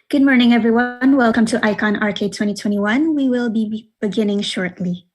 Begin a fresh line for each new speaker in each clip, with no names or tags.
Good morning, everyone. Welcome to Icon Arcade 2021. We will be beginning shortly.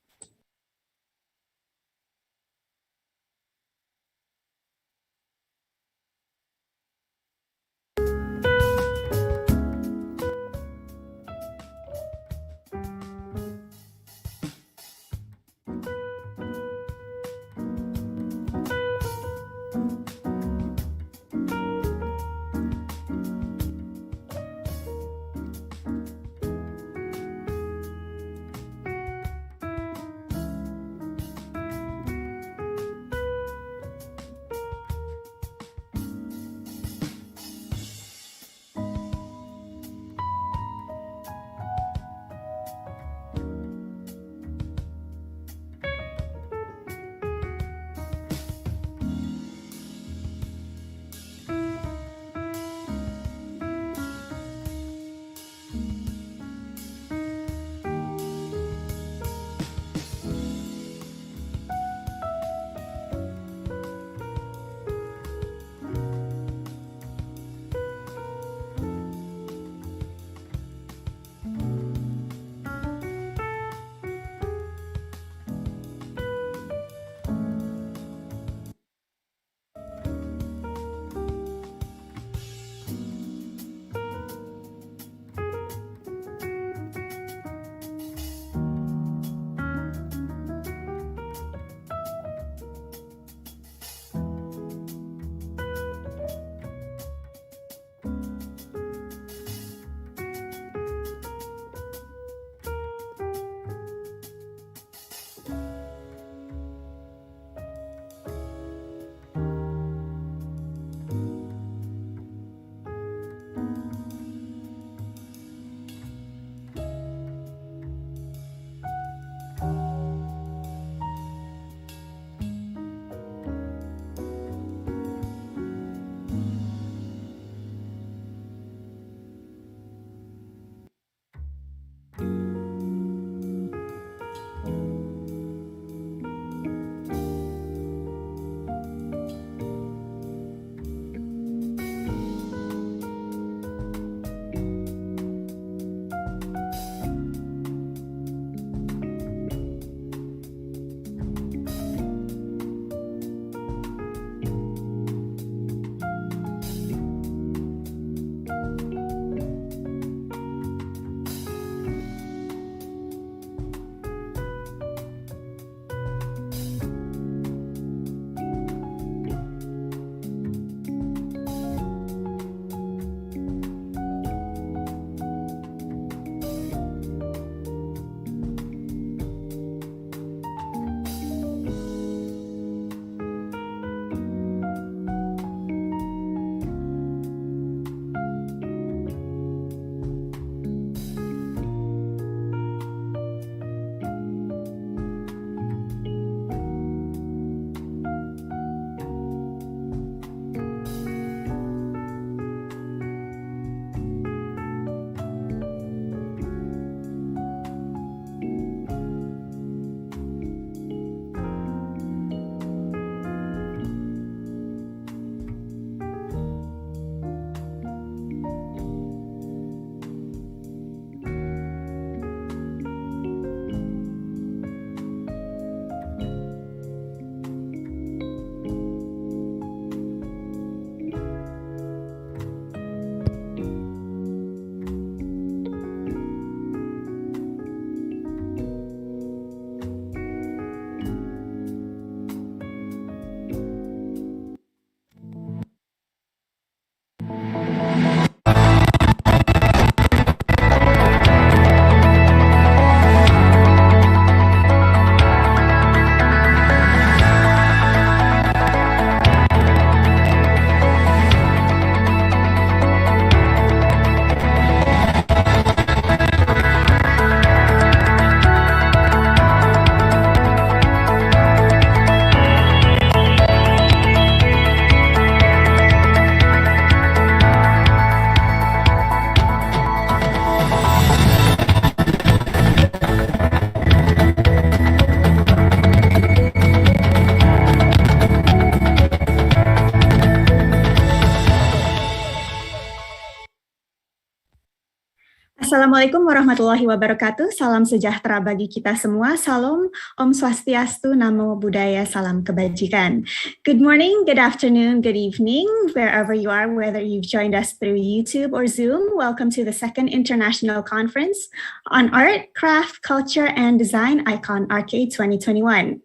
Assalamualaikum warahmatullahi wabarakatuh. Salam sejahtera bagi kita semua. Salam, Om Swastiastu, Namo Buddhaya, salam kebajikan. Good morning, good afternoon, good evening, wherever you are, whether you've joined us through YouTube or Zoom. Welcome to the second International Conference on Art, Craft, Culture, and Design, Icon Arcade 2021.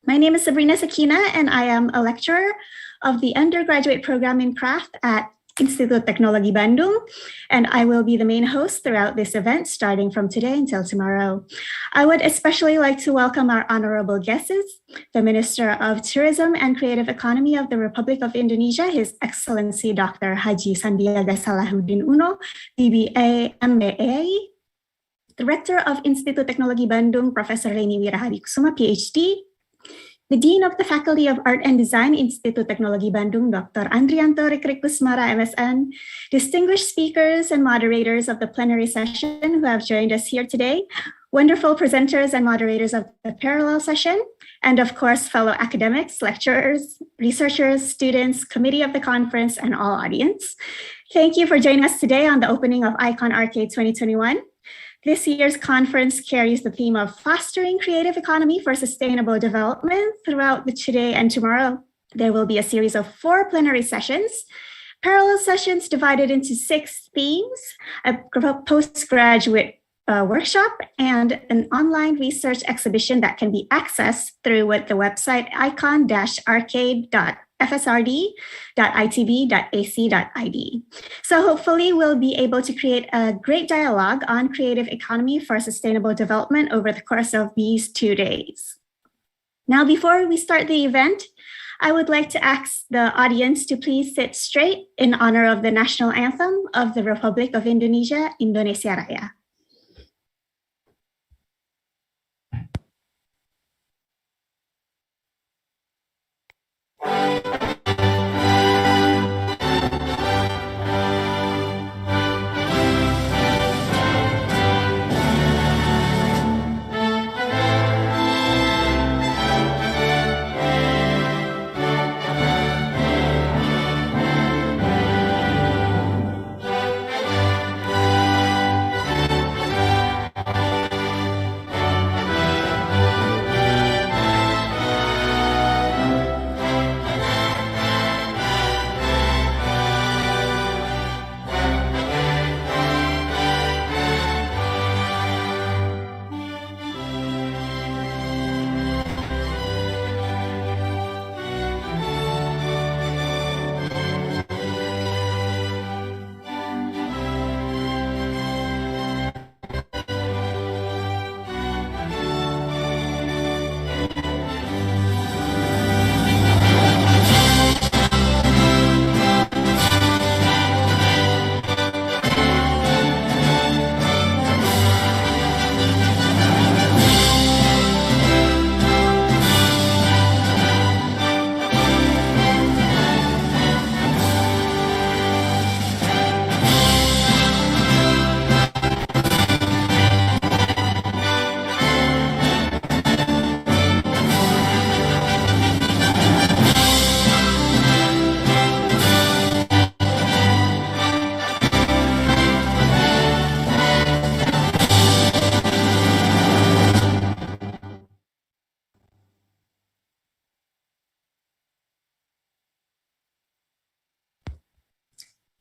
My name is Sabrina Sakina, and I am a lecturer of the undergraduate program in craft at Institut Teknologi Bandung, and I will be the main host throughout this event starting from today until tomorrow. I would especially like to welcome our honorable guests, the Minister of Tourism and Creative Economy of the Republic of Indonesia, His Excellency Dr. Haji Sandiaga Salahuddin Uno, BBA, MBA, Director of Institut Teknologi Bandung, Professor Reni Wirahadikusuma, PhD, the Dean of the Faculty of Art and Design, Institut Teknologi Bandung, Dr. Andrianto Rikrikusmara, MSN, distinguished speakers and moderators of the plenary session who have joined us here today, wonderful presenters and moderators of the parallel session, and of course, fellow academics, lecturers, researchers, students, committee of the conference, and all audience. Thank you for joining us today on the opening of Icon Arcade 2021. This year's conference carries the theme of fostering creative economy for sustainable development. Throughout the today and tomorrow, there will be a series of 4 plenary sessions, parallel sessions divided into 6 themes, a postgraduate workshop, and an online research exhibition that can be accessed through the website icon-arcade.fsrd.itb.ac.id. So hopefully we'll be able to create a great dialogue on creative economy for sustainable development over the course of these 2 days. Now, before we start the event, I would like to ask the audience to please sit straight in honor of the national anthem of the Republic of Indonesia, Indonesia Raya.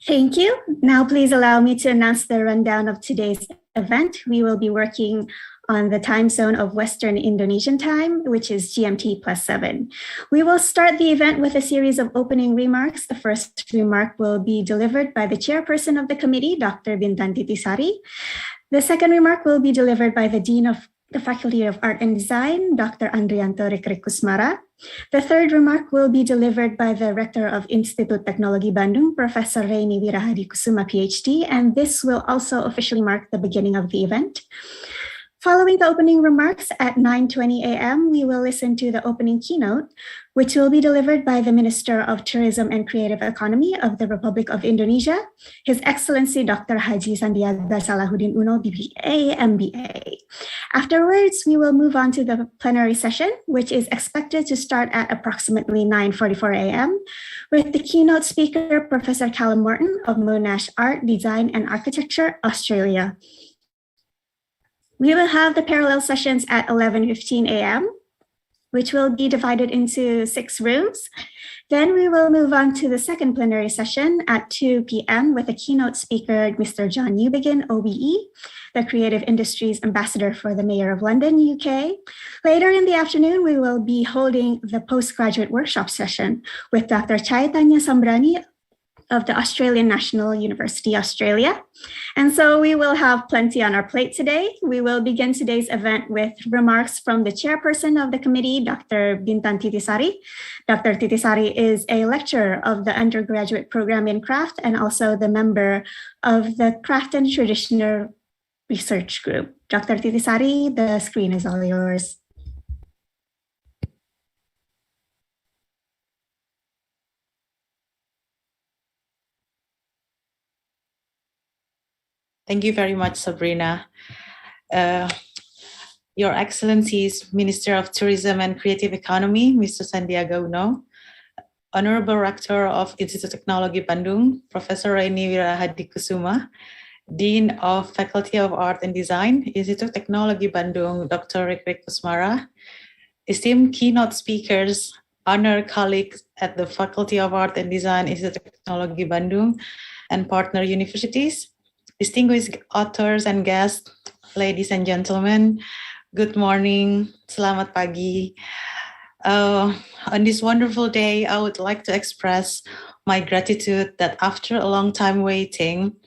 Thank you. Now, please allow me to announce the rundown of today's event. We will be working on the time zone of Western Indonesian time, which is GMT +7. We will start the event with a series of opening remarks. The first remark will be delivered by the chairperson of the committee, Dr. Bintan Titisari. The second remark will be delivered by the Dean of the Faculty of Art and Design, Dr. Andrianto Rikrikusmara. The third remark will be delivered by the Rector of Institut Teknologi Bandung, Professor Reni Wirahadikusuma, PhD, and this will also officially mark the beginning of the event. Following the opening remarks at 9:20 a.m., we will listen to the opening keynote, which will be delivered by the Minister of Tourism and Creative Economy of the Republic of Indonesia, His Excellency Dr. Haji Sandiaga Salahuddin Uno, BBA, MBA. Afterwards, we will move on to the plenary session, which is expected to start at approximately 9:44 a.m. with the keynote speaker, Professor Callum Morton of Monash Art, Design and Architecture, Australia. We will have the parallel sessions at 11:15 a.m., which will be divided into 6 rooms. Then we will move on to the second plenary session at 2 p.m. with a keynote speaker, Mr. John Newbegin, OBE, the Creative Industries Ambassador for the Mayor of London, UK. Later in the afternoon, we will be holding the postgraduate workshop session with Dr. Chaitanya Sambrani of the Australian National University, Australia. And so we will have plenty on our plate today. We will begin today's event with remarks from the chairperson of the committee, Dr. Bintan Titisari. Dr. Titisari is a lecturer of the undergraduate program in craft and also the member of the Craft and Traditional Research Group. Dr. Titisari, the screen is all yours.
Thank you very much, Sabrina. Your Excellencies, Minister of Tourism and Creative Economy, Mr. Sandiaga Uno, Honorable Rector of Institute Teknologi Bandung, Professor Reni Wirahadikusuma, Dean of Faculty of Art and Design, Institute Teknologi Bandung, Dr. Rikrik Kusmara, esteemed keynote speakers, honored colleagues at the Faculty of Art and Design, Institute Teknologi Bandung, and partner universities, distinguished authors and guests, ladies and gentlemen, good morning, selamat pagi. On this wonderful day, I would like to express my gratitude that after a long time waiting,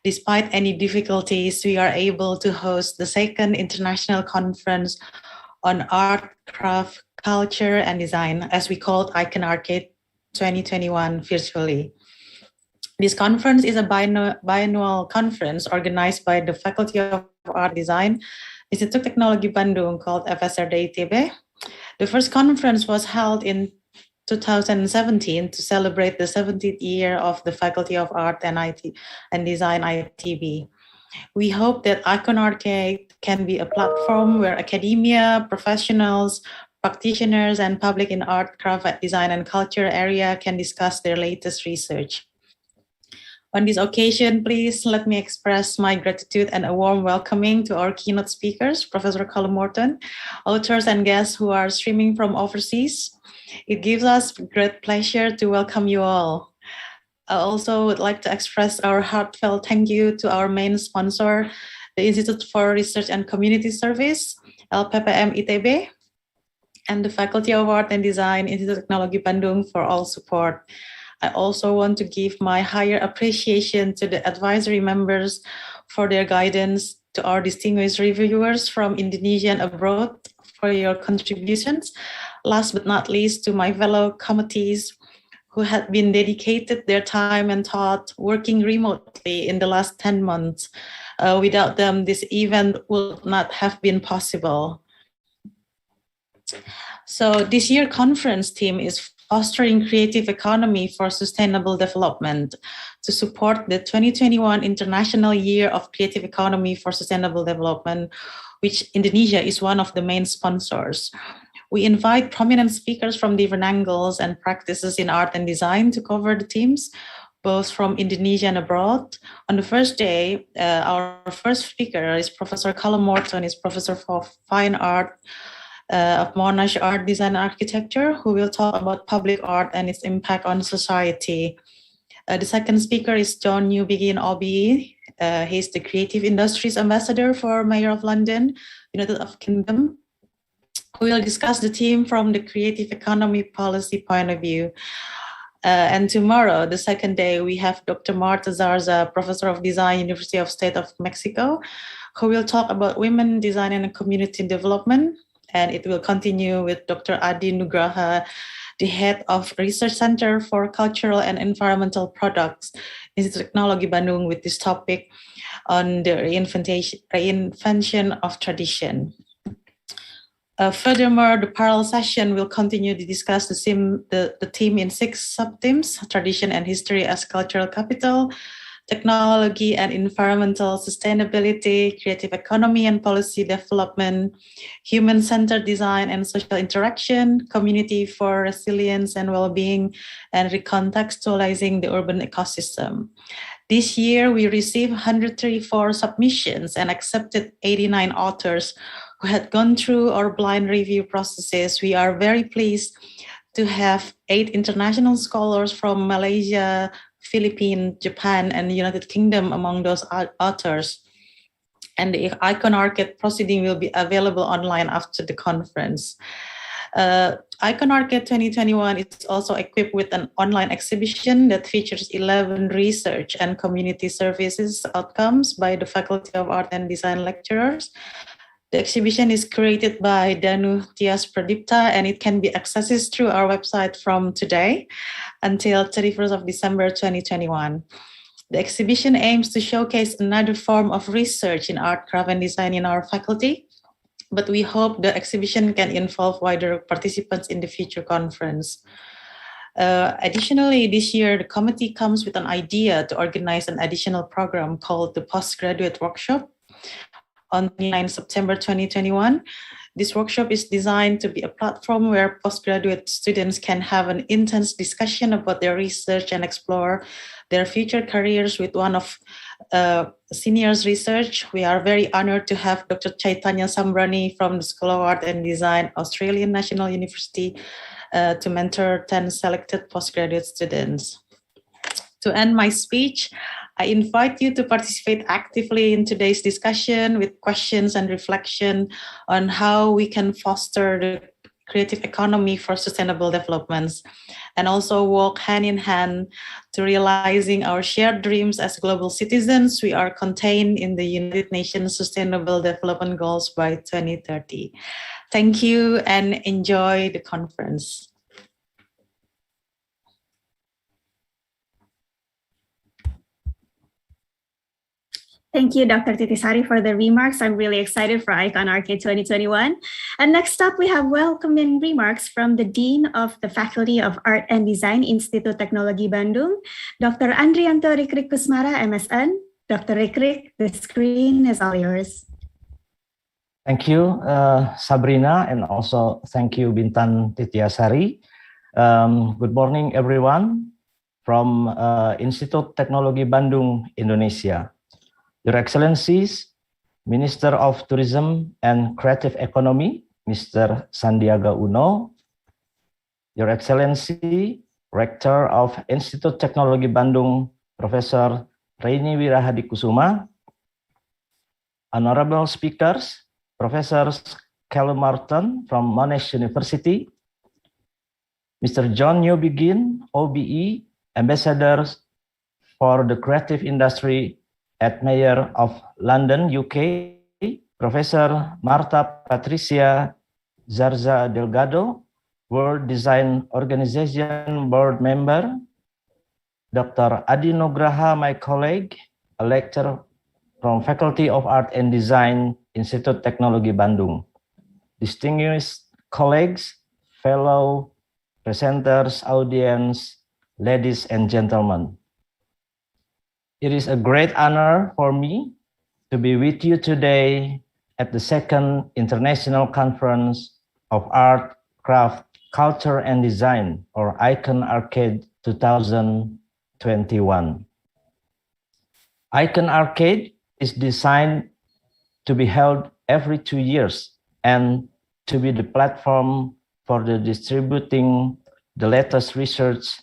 despite any difficulties, we are able to host the second international conference on art, craft, culture, and design, as we called ARCCADE 2021 virtually. This conference is a biannual conference organized by the Faculty of Art Design, Institute Teknologi Bandung, called FSRD ITB. The first conference was held in 2017 to celebrate the 70th year of the Faculty of Art and Design ITB. We hope that ARCCADE can be a platform where academia, professionals, practitioners, and public in art, craft, design, and culture area can discuss their latest research. On this occasion, please let me express my gratitude and a warm welcoming to our keynote speakers, Professor Callum Morton, authors and guests who are streaming from overseas. It gives us great pleasure to welcome you all. I also would like to express our heartfelt thank you to our main sponsor, the Institute for Research and Community Service, LPPM ITB, and the Faculty of Art and Design, Institute Teknologi Bandung for all support. I also want to give my higher appreciation to the advisory members for their guidance, to our distinguished reviewers from Indonesia and abroad for your contributions. Last but not least, to my fellow committees who had been dedicated their time and thought working remotely in the last 10 months. Without them, this event would not have been possible. So this year conference theme is Fostering Creative Economy for Sustainable Development to support the 2021 International Year of Creative Economy for Sustainable Development, which Indonesia is one of the main sponsors. We invite prominent speakers from different angles and practices in art and design to cover the themes, both from Indonesia and abroad. On the first day, our first speaker is Professor Callum Morton, is Professor for Fine Art of Monash Art, Design and Architecture, who will talk about public art and its impact on society. The second speaker is John Newbegin, OBE. He's the Creative Industries Ambassador for Mayor of London, United Kingdom, who will discuss the theme from the creative economy policy point of view. And tomorrow, the second day, we have Dr. Marta Zarza, Professor of Design, University of State of Mexico, who will talk about women, design, and community development. And it will continue with Dr. Adi Nugraha, the head of Research Center for Cultural and Environmental Products, Institute Teknologi Bandung, with this topic on the reinvention of tradition. Furthermore, the parallel session will continue to discuss the theme in 6 sub-themes: tradition and history as cultural capital, technology and environmental sustainability, creative economy and policy development, human-centered design and social interaction, community for resilience and well-being, and recontextualizing the urban ecosystem. This year, we received 134 submissions and accepted 89 authors who had gone through our blind review processes. We are very pleased to have 8 international scholars from Malaysia, Philippines, Japan, and the United Kingdom among those authors. And the Icon ARCCADE proceeding will be available online after the conference. Icon ARCCADE 2021 is also equipped with an online exhibition that features 11 research and community services outcomes by the Faculty of Art and Design lecturers. The exhibition is created by Danu Tias Pradipta, and it can be accessed through our website from today until 31st of December 2021. The exhibition aims to showcase another form of research in art, craft, and design in our faculty, but we hope the exhibition can involve wider participants in the future conference. Additionally, this year, the committee comes with an idea to organize an additional program called the Postgraduate Workshop on 29 September 2021. This workshop is designed to be a platform where postgraduate students can have an intense discussion about their research and explore their future careers with one of seniors research. We are very honored to have Dr. Chaitanya Sambrani from the School of Art and Design, Australian National University, to mentor 10 selected postgraduate students. To end my speech, I invite you to participate actively in today's discussion with questions and reflection on how we can foster the creative economy for sustainable developments, and also walk hand in hand to realizing our shared dreams as global citizens. We are contained in the United Nations Sustainable Development Goals by 2030. Thank you and enjoy the conference.
Thank you, Dr. Titisari, for the remarks. I'm really excited for Icon ARCCADE 2021. And next up, we have welcoming remarks from the Dean of the Faculty of Art and Design, Institut Teknologi Bandung, Dr. Andrianto Rikrik Kusmara, MSN. Dr. Rikrik, the screen is all yours.
Thank you, Sabrina, and also thank you, Bintan Titiasari. Good morning, everyone, from Institut Teknologi Bandung, Indonesia. Your Excellencies, Minister of Tourism and Creative Economy, Mr. Sandiaga Uno, Your Excellency, Rector of Institut Teknologi Bandung, Professor Reini Wirahadikusuma, Honorable Speakers, Professors Callum Martin from Monash University, Mr. John Newbegin, OBE, Ambassadors for the Creative Industry at Mayor of London, UK, Professor Marta Patricia Zarza Delgado, World Design Organization Board Member, Dr. Adi Nugraha, my colleague, a lecturer from Faculty of Art and Design, Institut Teknologi Bandung, distinguished colleagues, fellow presenters, audience, ladies and gentlemen. It is a great honor for me to be with you today at the second International Conference of Art, Craft, Culture and Design, or Icon ARCCADE 2021. Icon ARCCADE is designed to be held every 2 years and to be the platform for the distributing the latest research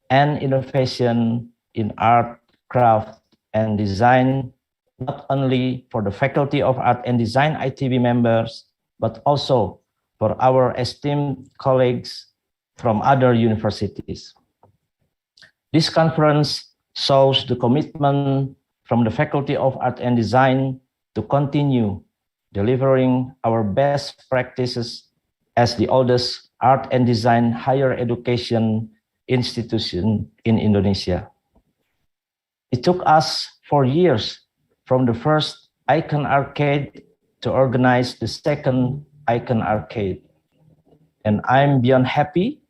and innovation in art, craft, and design, not only for the Faculty of Art and Design ITB members, but also for our esteemed colleagues from other universities. This conference shows the commitment from the Faculty of Art and Design to continue delivering our best practices as the oldest art and design higher education institution in Indonesia. It took us 4 years from the first Icon ARCCADE to organize the second Icon ARCCADE. And I'm beyond happy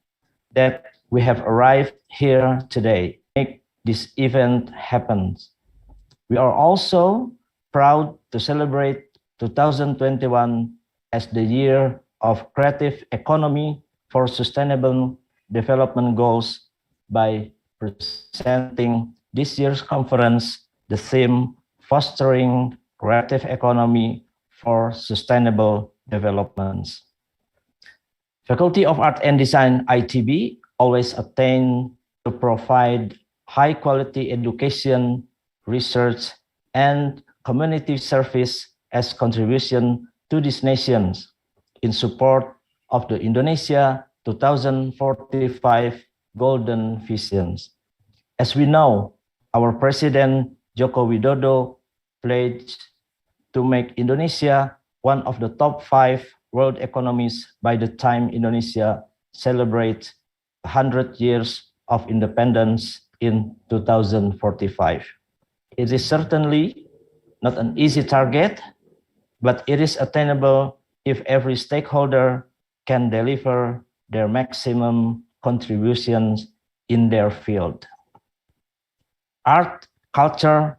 that we have arrived here today to make this event happen We are also proud to celebrate 2021 as the year of creative economy for sustainable development goals by presenting this year's conference the theme Fostering Creative Economy for Sustainable Developments. Faculty of Art and Design ITB always attain to provide high quality education, research, and community service as contribution to these nations in support of the Indonesia 2045 Golden Visions. As we know, our President Joko Widodo pledged to make Indonesia one of the top 5 world economies by the time Indonesia celebrates 100 years of independence in 2045. It is certainly not an easy target, but it is attainable if every stakeholder can deliver their maximum contributions in their field. Art, culture,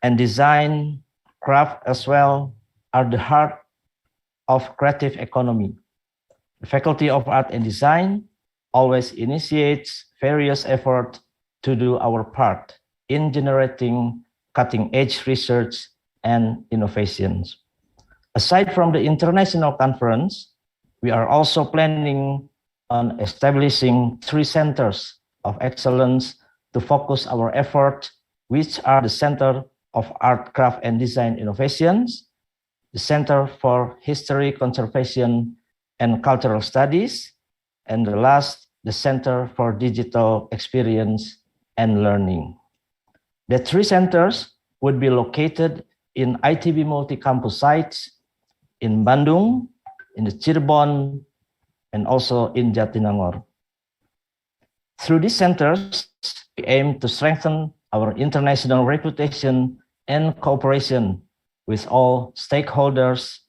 and design, craft as well, are the heart of creative economy. The Faculty of Art and Design always initiates various efforts to do our part in generating cutting-edge research and innovations. Aside from the international conference, we are also planning on establishing 3 centers of excellence to focus our effort, which are the Center of Art, Craft, and Design Innovations, the Center for History, Conservation, and Cultural Studies, and the last, the Center for Digital Experience and Learning. The 3 centers would be located in ITB multi-campus sites in Bandung, in the Cirebon, and also in Jatinangor. Through these centers, we aim to strengthen our international reputation and cooperation with all stakeholders.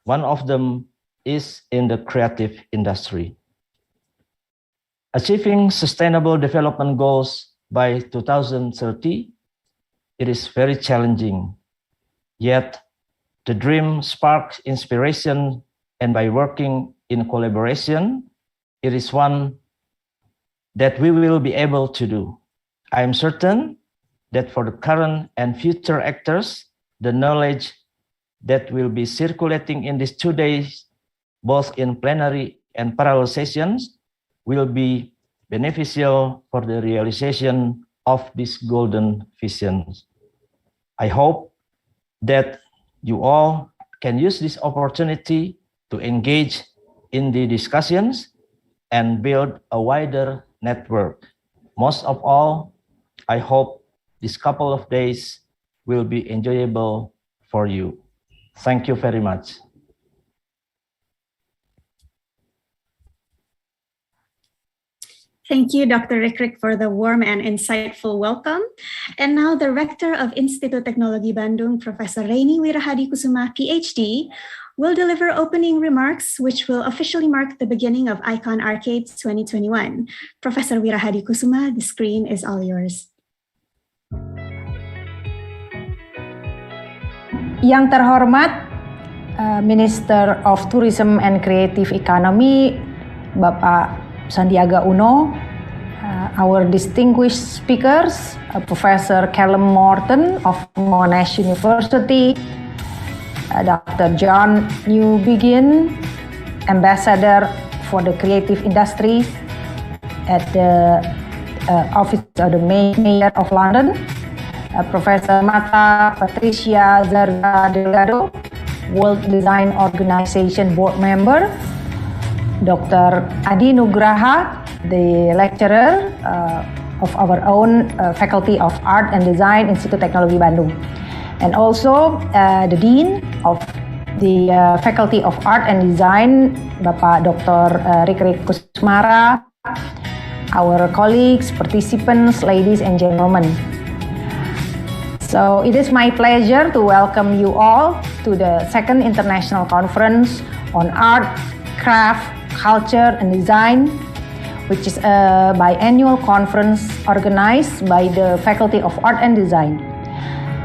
One of them is in the creative industry. Achieving sustainable development goals by 2030, it is very challenging. Yet, the dream sparks inspiration, and by working in collaboration, it is one that we will be able to do. I am certain that for the current and future actors, the knowledge that will be circulating in these 2 days, both in plenary and parallel sessions, will be beneficial for the realization of these golden visions. I hope that you all can use this opportunity to engage in the discussions and build a wider network. Most of all, I hope this couple of days will be enjoyable for you. Thank you very much.
Thank you, Dr. Rikrik, for the warm and insightful welcome. And now the Rector of Institut Teknologi Bandung, Professor Reini Wirahadikusuma, PhD, will deliver opening remarks, which will officially mark the beginning of Icon Arcade 2021. Professor Wirahadikusuma, the screen is all yours.
Yang terhormat Minister of Tourism and Creative Economy, Bapak Sandiaga Uno, our distinguished speakers, Professor Callum Morton of Monash University, Dr. John Newbegin, Ambassador for the Creative Industry at the Office of the Mayor of London, Professor Marta Patricia Zarza Delgado, World Design Organization Board Member, Dr. Adi Nugraha, the lecturer of our own Faculty of Art and Design, Institut Teknologi Bandung, and also the Dean of the Faculty of Art and Design, Bapak Dr. Rikrik Kusumara, our colleagues, participants, ladies and gentlemen. So it is my pleasure to welcome you all to the second International Conference on Art, Craft, Culture and Design, which is a biannual conference organized by the Faculty of Art and Design.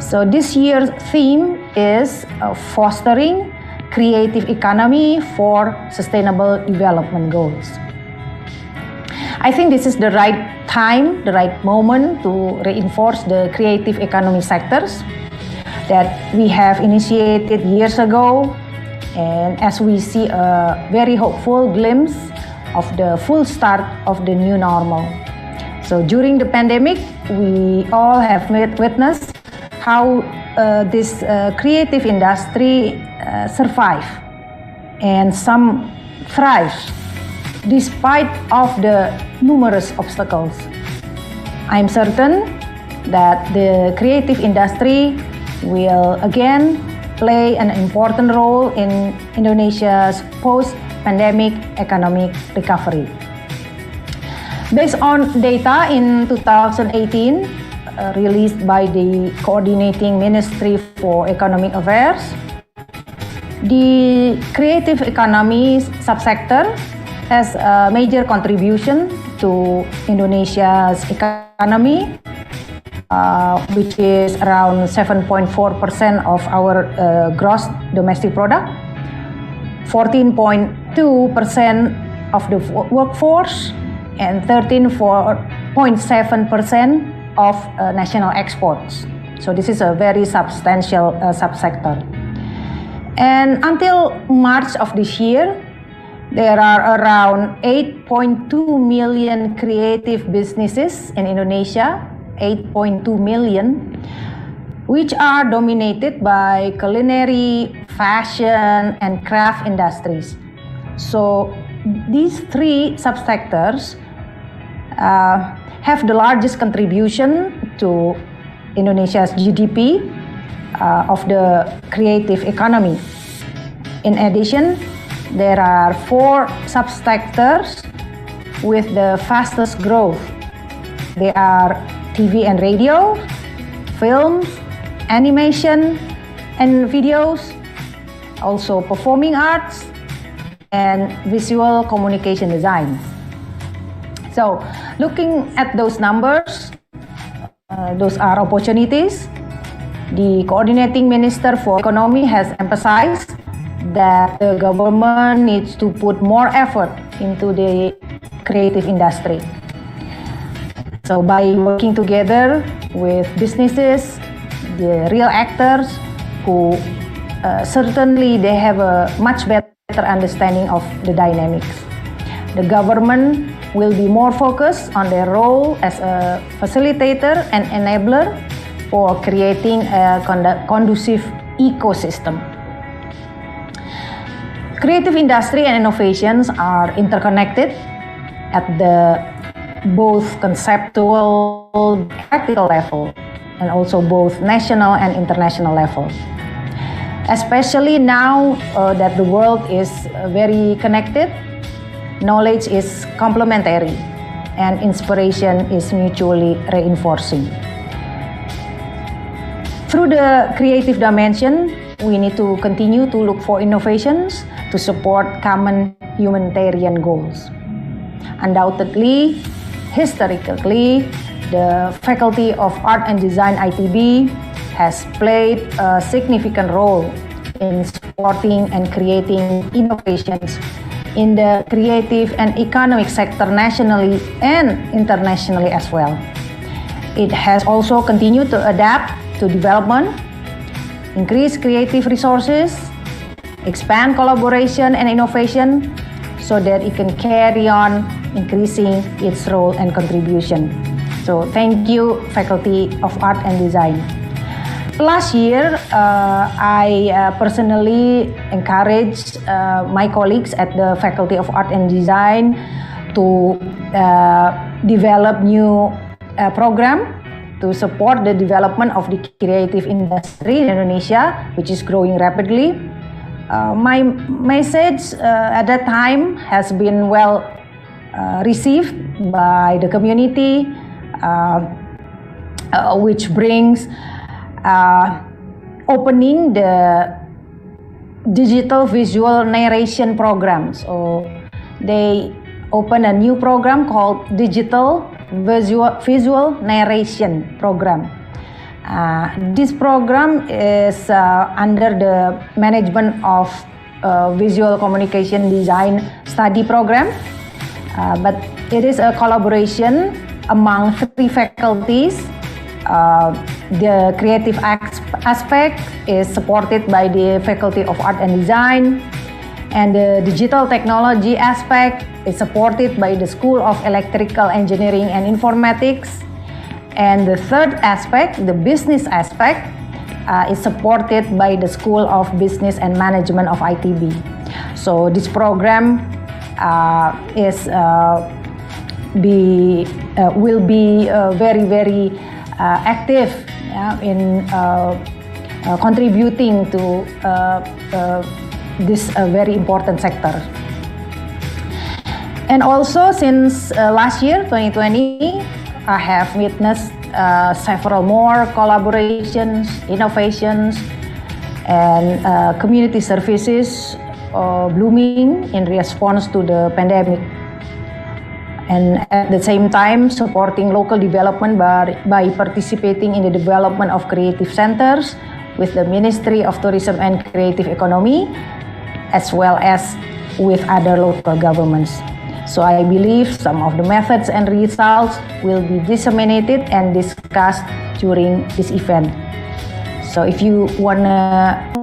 So this year's theme is fostering creative economy for sustainable development goals. I think this is the right time, the right moment to reinforce the creative economy sectors that we have initiated years ago, and as we see a very hopeful glimpse of the full start of the new normal. So during the pandemic, we all have witnessed how this creative industry survive, and some thrive despite of the numerous obstacles. I'm certain that the creative industry will again play an important role in Indonesia's post-pandemic economic recovery. Based on data in 2018, released by the Coordinating Ministry for Economic Affairs, the creative economy subsector has a major contribution to Indonesia's economy, which is around 7.4% of our gross domestic product, 14.2% of the workforce, and 13.7% of national exports. So this is a very substantial subsector. And until March of this year, there are around 8.2 million creative businesses in Indonesia, 8.2 million, which are dominated by culinary, fashion, and craft industries. So these three subsectors have the largest contribution to Indonesia's GDP of the creative economy. In addition, there are 4 subsectors with the fastest growth. They are TV and radio, films, animation and videos, also performing arts, and visual communication design. So, looking at those numbers, those are opportunities. The Coordinating Minister for Economy has emphasized that the government needs to put more effort into the creative industry. So by working together with businesses, the real actors who certainly they have a much better understanding of the dynamics. The government will be more focused on their role as a facilitator and enabler for creating a conducive ecosystem. Creative industry and innovations are interconnected at the both conceptual, practical level, and also both national and international level. Especially now that the world is very connected, knowledge is complementary and inspiration is mutually reinforcing. Through the creative dimension, we need to continue to look for innovations to support common humanitarian goals. Undoubtedly, historically, the Faculty of Art and Design ITB has played a significant role in supporting and creating innovations in the creative and economic sector nationally and internationally as well. It has also continued to adapt to development, increase creative resources, expand collaboration and innovation so that it can carry on increasing its role and contribution. So thank you, Faculty of Art and Design. Last year, I personally encouraged my colleagues at the Faculty of Art and Design to develop new program to support the development of the creative industry in Indonesia, which is growing rapidly. My message at that time has been well received by the community, which brings opening the digital visual narration program. So they open a new program called Digital Visual Narration Program. This program is under the management of Visual Communication Design Study Program, but it is a collaboration among 3 faculties. The creative aspect is supported by the Faculty of Art and Design, and the digital technology aspect is supported by the School of Electrical Engineering and Informatics. And the third aspect, the business aspect, is supported by the School of Business and Management of ITB. So this program will be very active in contributing to this very important sector. And also since last year, 2020, I have witnessed several more collaborations, innovations, and community services blooming in response to the pandemic. And at the same time, supporting local development by participating in the development of creative centers with the Ministry of Tourism and Creative Economy, as well as with other local governments. So I believe some of the methods and results will be disseminated and discussed during this event. So if you wanna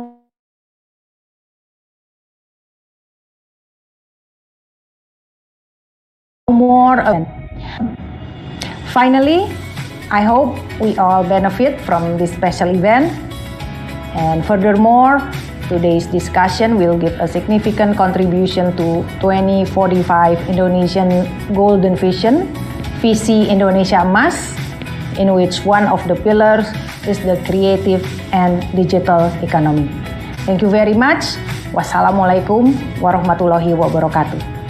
more. Finally, I hope we all benefit from this special event. And furthermore, today's discussion will give a significant contribution to 2045 Indonesian Golden Vision, Visi Indonesia Emas, in which one of the pillars is the creative and digital economy. Thank you very much. Wassalamualaikum warahmatullahi wabarakatuh.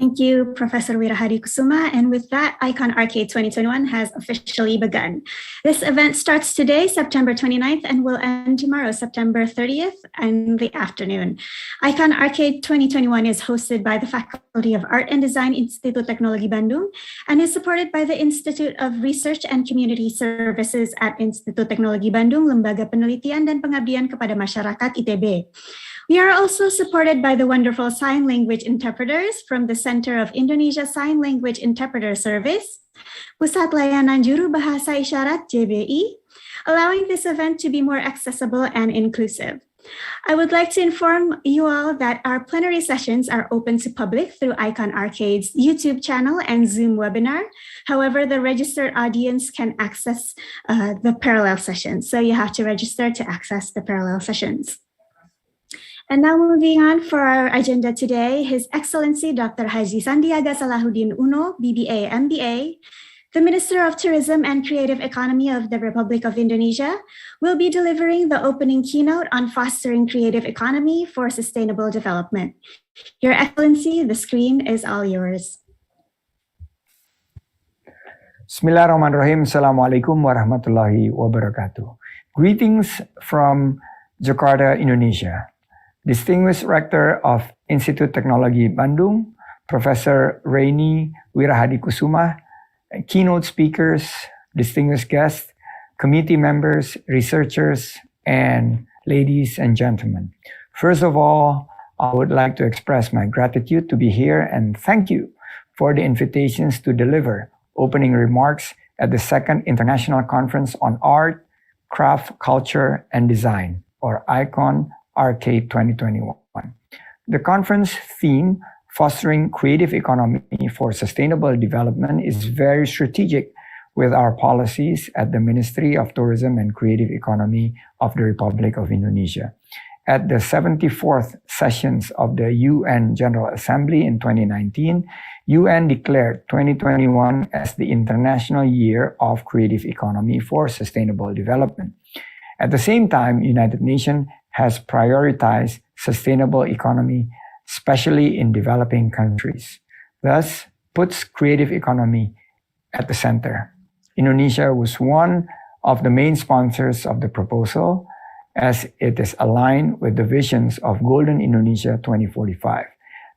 Thank you, Professor Wirahadikusuma. And with that, Icon Arcade 2021 has officially begun. This event starts today, September 29th, and will end tomorrow, September 30th in the afternoon. Icon Arcade 2021 is hosted by the Faculty of Art and Design, Institut Teknologi Bandung, and is supported by the Institute of Research and Community Services at Institut Teknologi Bandung, Lembaga Penelitian dan Pengabdian kepada Masyarakat ITB. We are also supported by the wonderful sign language interpreters from the Center of Indonesia Sign Language Interpreter Service, Pusat Layanan Juru Bahasa Isyarat JBI, allowing this event to be more accessible and inclusive. I would like to inform you all that our plenary sessions are open to public through Icon Arcade's YouTube channel and Zoom webinar. However, the registered audience can access the parallel sessions. So you have to register to access the parallel sessions. And now moving on for our agenda today, His Excellency Dr. Haji Sandiaga Salahuddin Uno, BBA, MBA, the Minister of Tourism and Creative Economy of the Republic of Indonesia, will be delivering the opening keynote on fostering creative economy for sustainable development. Your Excellency, the screen is all yours.
Bismillahirrahmanirrahim. Assalamualaikum warahmatullahi wabarakatuh. Greetings from Jakarta, Indonesia. Distinguished Rector of Institut Teknologi Bandung, Professor Raini Wirahadikusuma, keynote speakers, distinguished guests, committee members, researchers, and ladies and gentlemen. First of all, I would like to express my gratitude to be here and thank you for the invitations to deliver opening remarks at the second International Conference on Art, Craft, Culture, and Design, or ICON Arcade 2021. The conference theme fostering creative economy for sustainable development is very strategic with our policies at the Ministry of Tourism and Creative Economy of the Republic of Indonesia. At the 74th sessions of the UN General Assembly in 2019, UN declared 2021 as the International Year of Creative Economy for Sustainable Development. At the same time, United Nations has prioritized sustainable economy, especially in developing countries, thus puts creative economy at the center. Indonesia was one of the main sponsors of the proposal, as it is aligned with the visions of Golden Indonesia 2045.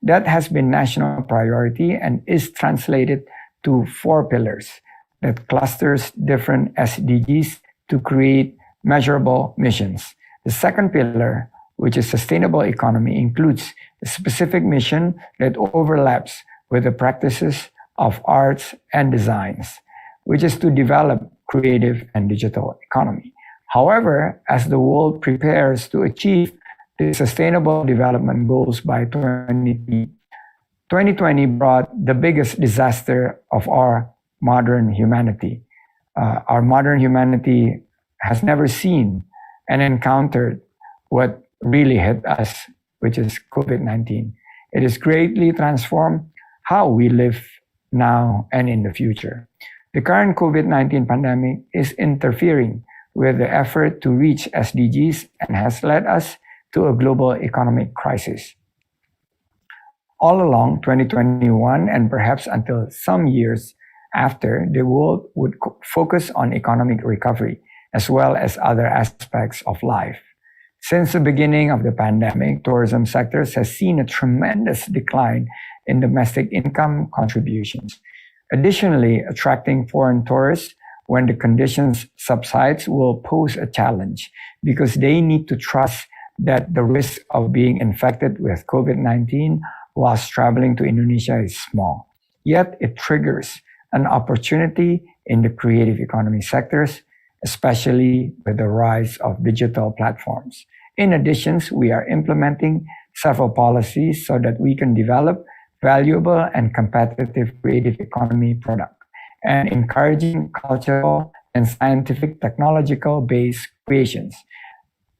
That has been national priority and is translated to 4 pillars that clusters different SDGs to create measurable missions. The second pillar, which is sustainable economy, includes a specific mission that overlaps with the practices of arts and designs, which is to develop creative and digital economy. However, as the world prepares to achieve the Sustainable Development Goals by 2020 brought the biggest disaster of our modern humanity. Our modern humanity has never seen and encountered what really hit us, which is COVID-19. It has greatly transformed how we live now and in the future. The current COVID-19 pandemic is interfering with the effort to reach SDGs and has led us to a global economic crisis. All along 2021 and perhaps until some years after, the world would focus on economic recovery as well as other aspects of life. Since the beginning of the pandemic, tourism sectors has seen a tremendous decline in domestic income contributions. Additionally, attracting foreign tourists when the conditions subsides will pose a challenge because they need to trust that the risk of being infected with COVID-19 whilst traveling to Indonesia is small. Yet it triggers an opportunity in the creative economy sectors, especially with the rise of digital platforms. In addition, we are implementing several policies so that we can develop valuable and competitive creative economy products and encouraging cultural and scientific technological-based creations.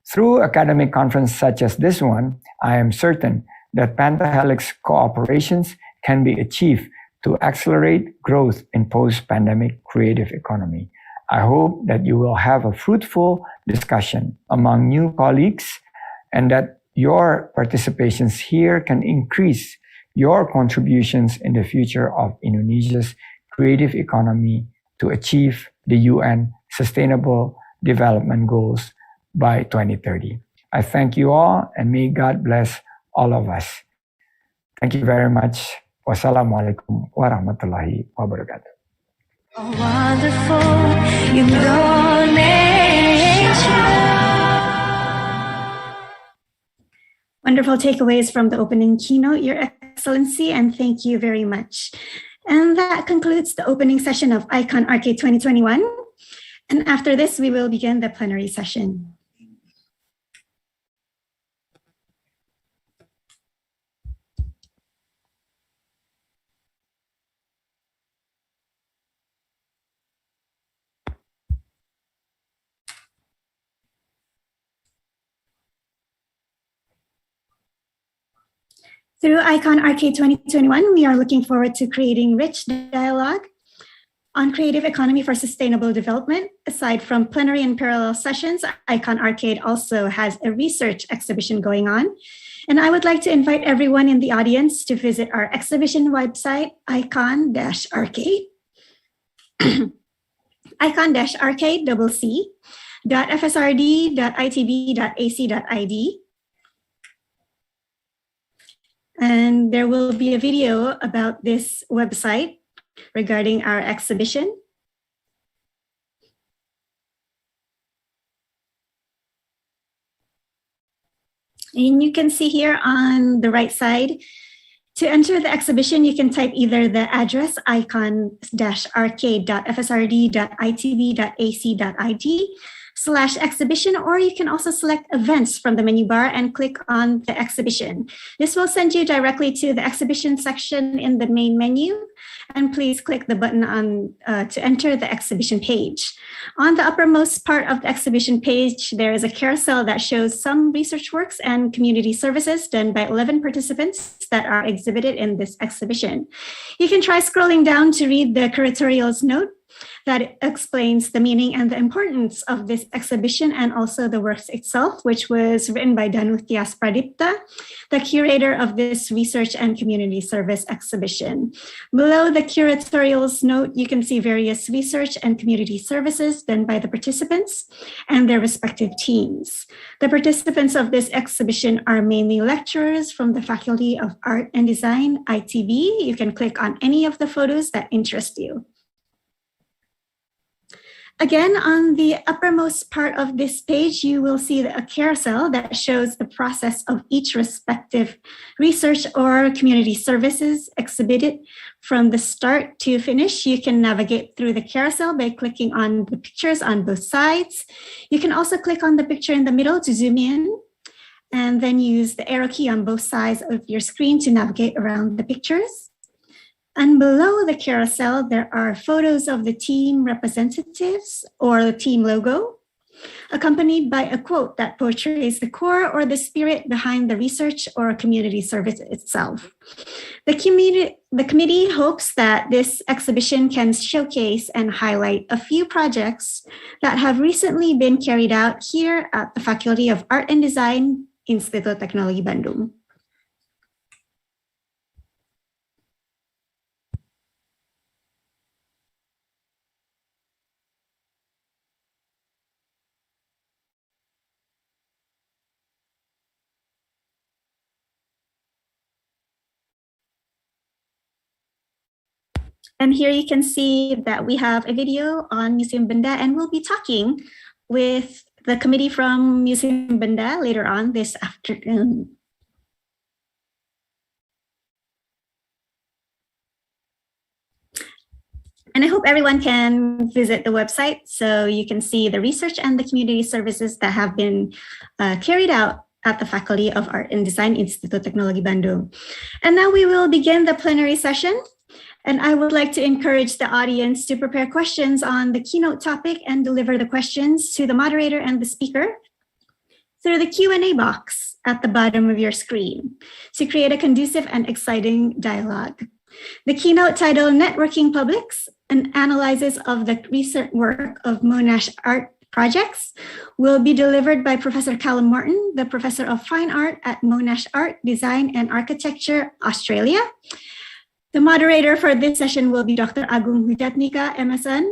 Through academic conferences such as this one, I am certain that pentahelix cooperations can be achieved to accelerate growth in post-pandemic creative economy. I hope that you will have a fruitful discussion among new colleagues and that your participations here can increase your contributions in the future of Indonesia's creative economy to achieve the UN Sustainable Development Goals by 2030. I thank you all and may God bless all of us. Thank you very much. Wassalamualaikum warahmatullahi wabarakatuh.
A wonderful Indonesia.
Wonderful takeaways from the opening keynote, Your Excellency, and thank you very much. And that concludes the opening session of ICON ARCCADE 2021. And after this, we will begin the plenary session. Through ICON ARCCADE 2021, we are looking forward to creating rich dialogue on creative economy for sustainable development. Aside from plenary and parallel sessions, ICON ARCCADE also has a research exhibition going on. And I would like to invite everyone in the audience to visit our exhibition website, icon-arcade, icon-arcade.fsrd.itb.ac.id. And there will be a video about this website regarding our exhibition. And you can see here on the right side, to enter the exhibition, you can type either the address icon-arcade.fsrd.itb.ac.id, /exhibition, or you can also select events from the menu bar and click on the exhibition. This will send you directly to the exhibition section in the main menu. And please click the button on to enter the exhibition page. On the uppermost part of the exhibition page, there is a carousel that shows some research works and community services done by 11 participants that are exhibited in this exhibition. You can try scrolling down to read the curatorial's note that explains the meaning and the importance of this exhibition and also the works itself, which was written by Danutyas Pradipta, the curator of this research and community service exhibition. Below the curatorial's note, you can see various research and community services done by the participants and their respective teams. The participants of this exhibition are mainly lecturers from the Faculty of Art and Design, ITB. You can click on any of the photos that interest you. Again, on the uppermost part of this page, you will see a carousel that shows the process of each respective research or community services exhibited from the start to finish. You can navigate through the carousel by clicking on the pictures on both sides. You can also click on the picture in the middle to zoom in, and then use the arrow key on both sides of your screen to navigate around the pictures. And below the carousel, there are photos of the team representatives or the team logo, accompanied by a quote that portrays the core or the spirit behind the research or community service itself. The committee hopes that this exhibition can showcase and highlight a few projects that have recently been carried out here at the Faculty of Art and Design, Institut Teknologi Bandung. And here you can see that we have a video on Museum Benda, and we'll be talking with the committee from Museum Benda later on this afternoon. And I hope everyone can visit the website so you can see the research and the community services that have been carried out at the Faculty of Art and Design, Institut Teknologi Bandung. And now we will begin the plenary session. And I would like to encourage the audience to prepare questions on the keynote topic and deliver the questions to the moderator and the speaker through the Q&A box at the bottom of your screen to create a conducive and exciting dialogue. The keynote titled Networking Publics, an analysis of the recent work of Monash Art Projects will be delivered by Professor Callum Morton, the Professor of Fine Art at Monash Art, Design and Architecture, Australia. The moderator for this session will be Dr. Agung Hujatnika, MSN.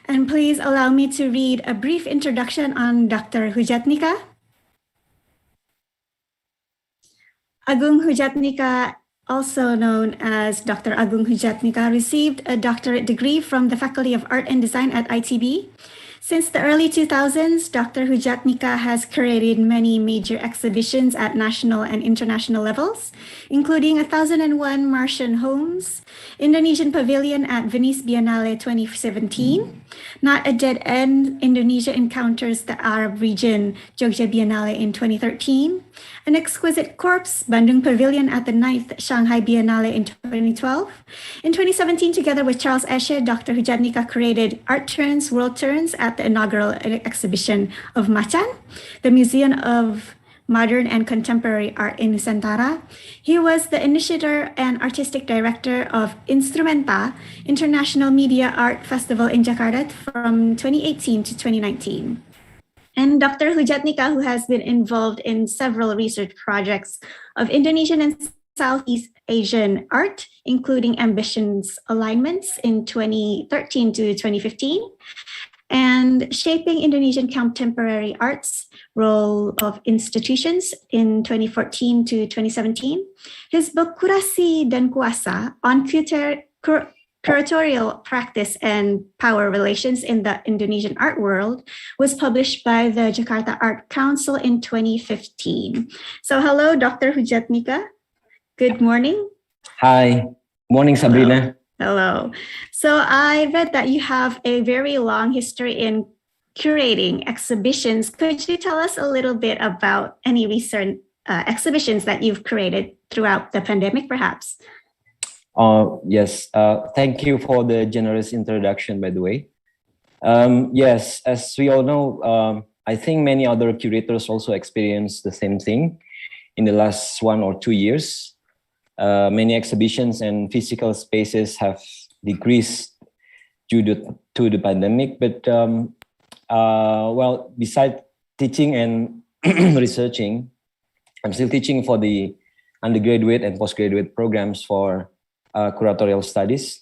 And please allow me to read a brief introduction on Dr. Hujatnika. Agung Hujatnika, also known as Dr. Agung Hujatnika, received a doctorate degree from the Faculty of Art and Design at ITB. Since the early 2000s, Dr. Hujatnika has curated many major exhibitions at national and international levels, including 1001 Martian Homes, Indonesian Pavilion at Venice Biennale 2017, Not a Dead End, Indonesia Encounters the Arab Region, Jogja Biennale in 2013, An Exquisite Corpse, Bandung Pavilion at the 9th Shanghai Biennale in 2012. In 2017, together with Charles Esche, Dr. Hujatnika created Art Turns, World Turns at the inaugural exhibition of Macan, the Museum of Modern and Contemporary Art in Nusantara. He was the initiator and artistic director of Instrumenta, International Media Art Festival in Jakarta from 2018 to 2019. And Dr. Hujatnika, who has been involved in several research projects of Indonesian and Southeast Asian art, including Ambitions Alignments in 2013 to 2015, and Shaping Indonesian Contemporary Arts, Role of Institutions in 2014 to 2017. His book Kurasi dan Kuasa on curatorial practice and power relations in the Indonesian art world was published by the Jakarta Art Council in 2015. So hello, Dr. Hujatnika. Good morning.
Hi. Morning, Sabrina.
Hello. So I read that you have a very long history in curating exhibitions. Could you tell us a little bit about any recent exhibitions that you've created throughout the pandemic, perhaps?
Yes, thank you for the generous introduction, by the way. Yes, as we all know, I think many other curators also experienced the same thing in the last 1 or 2 years. Many exhibitions and physical spaces have decreased due to the pandemic, but well, besides teaching and researching, I'm still teaching for the undergraduate and postgraduate programs for curatorial studies.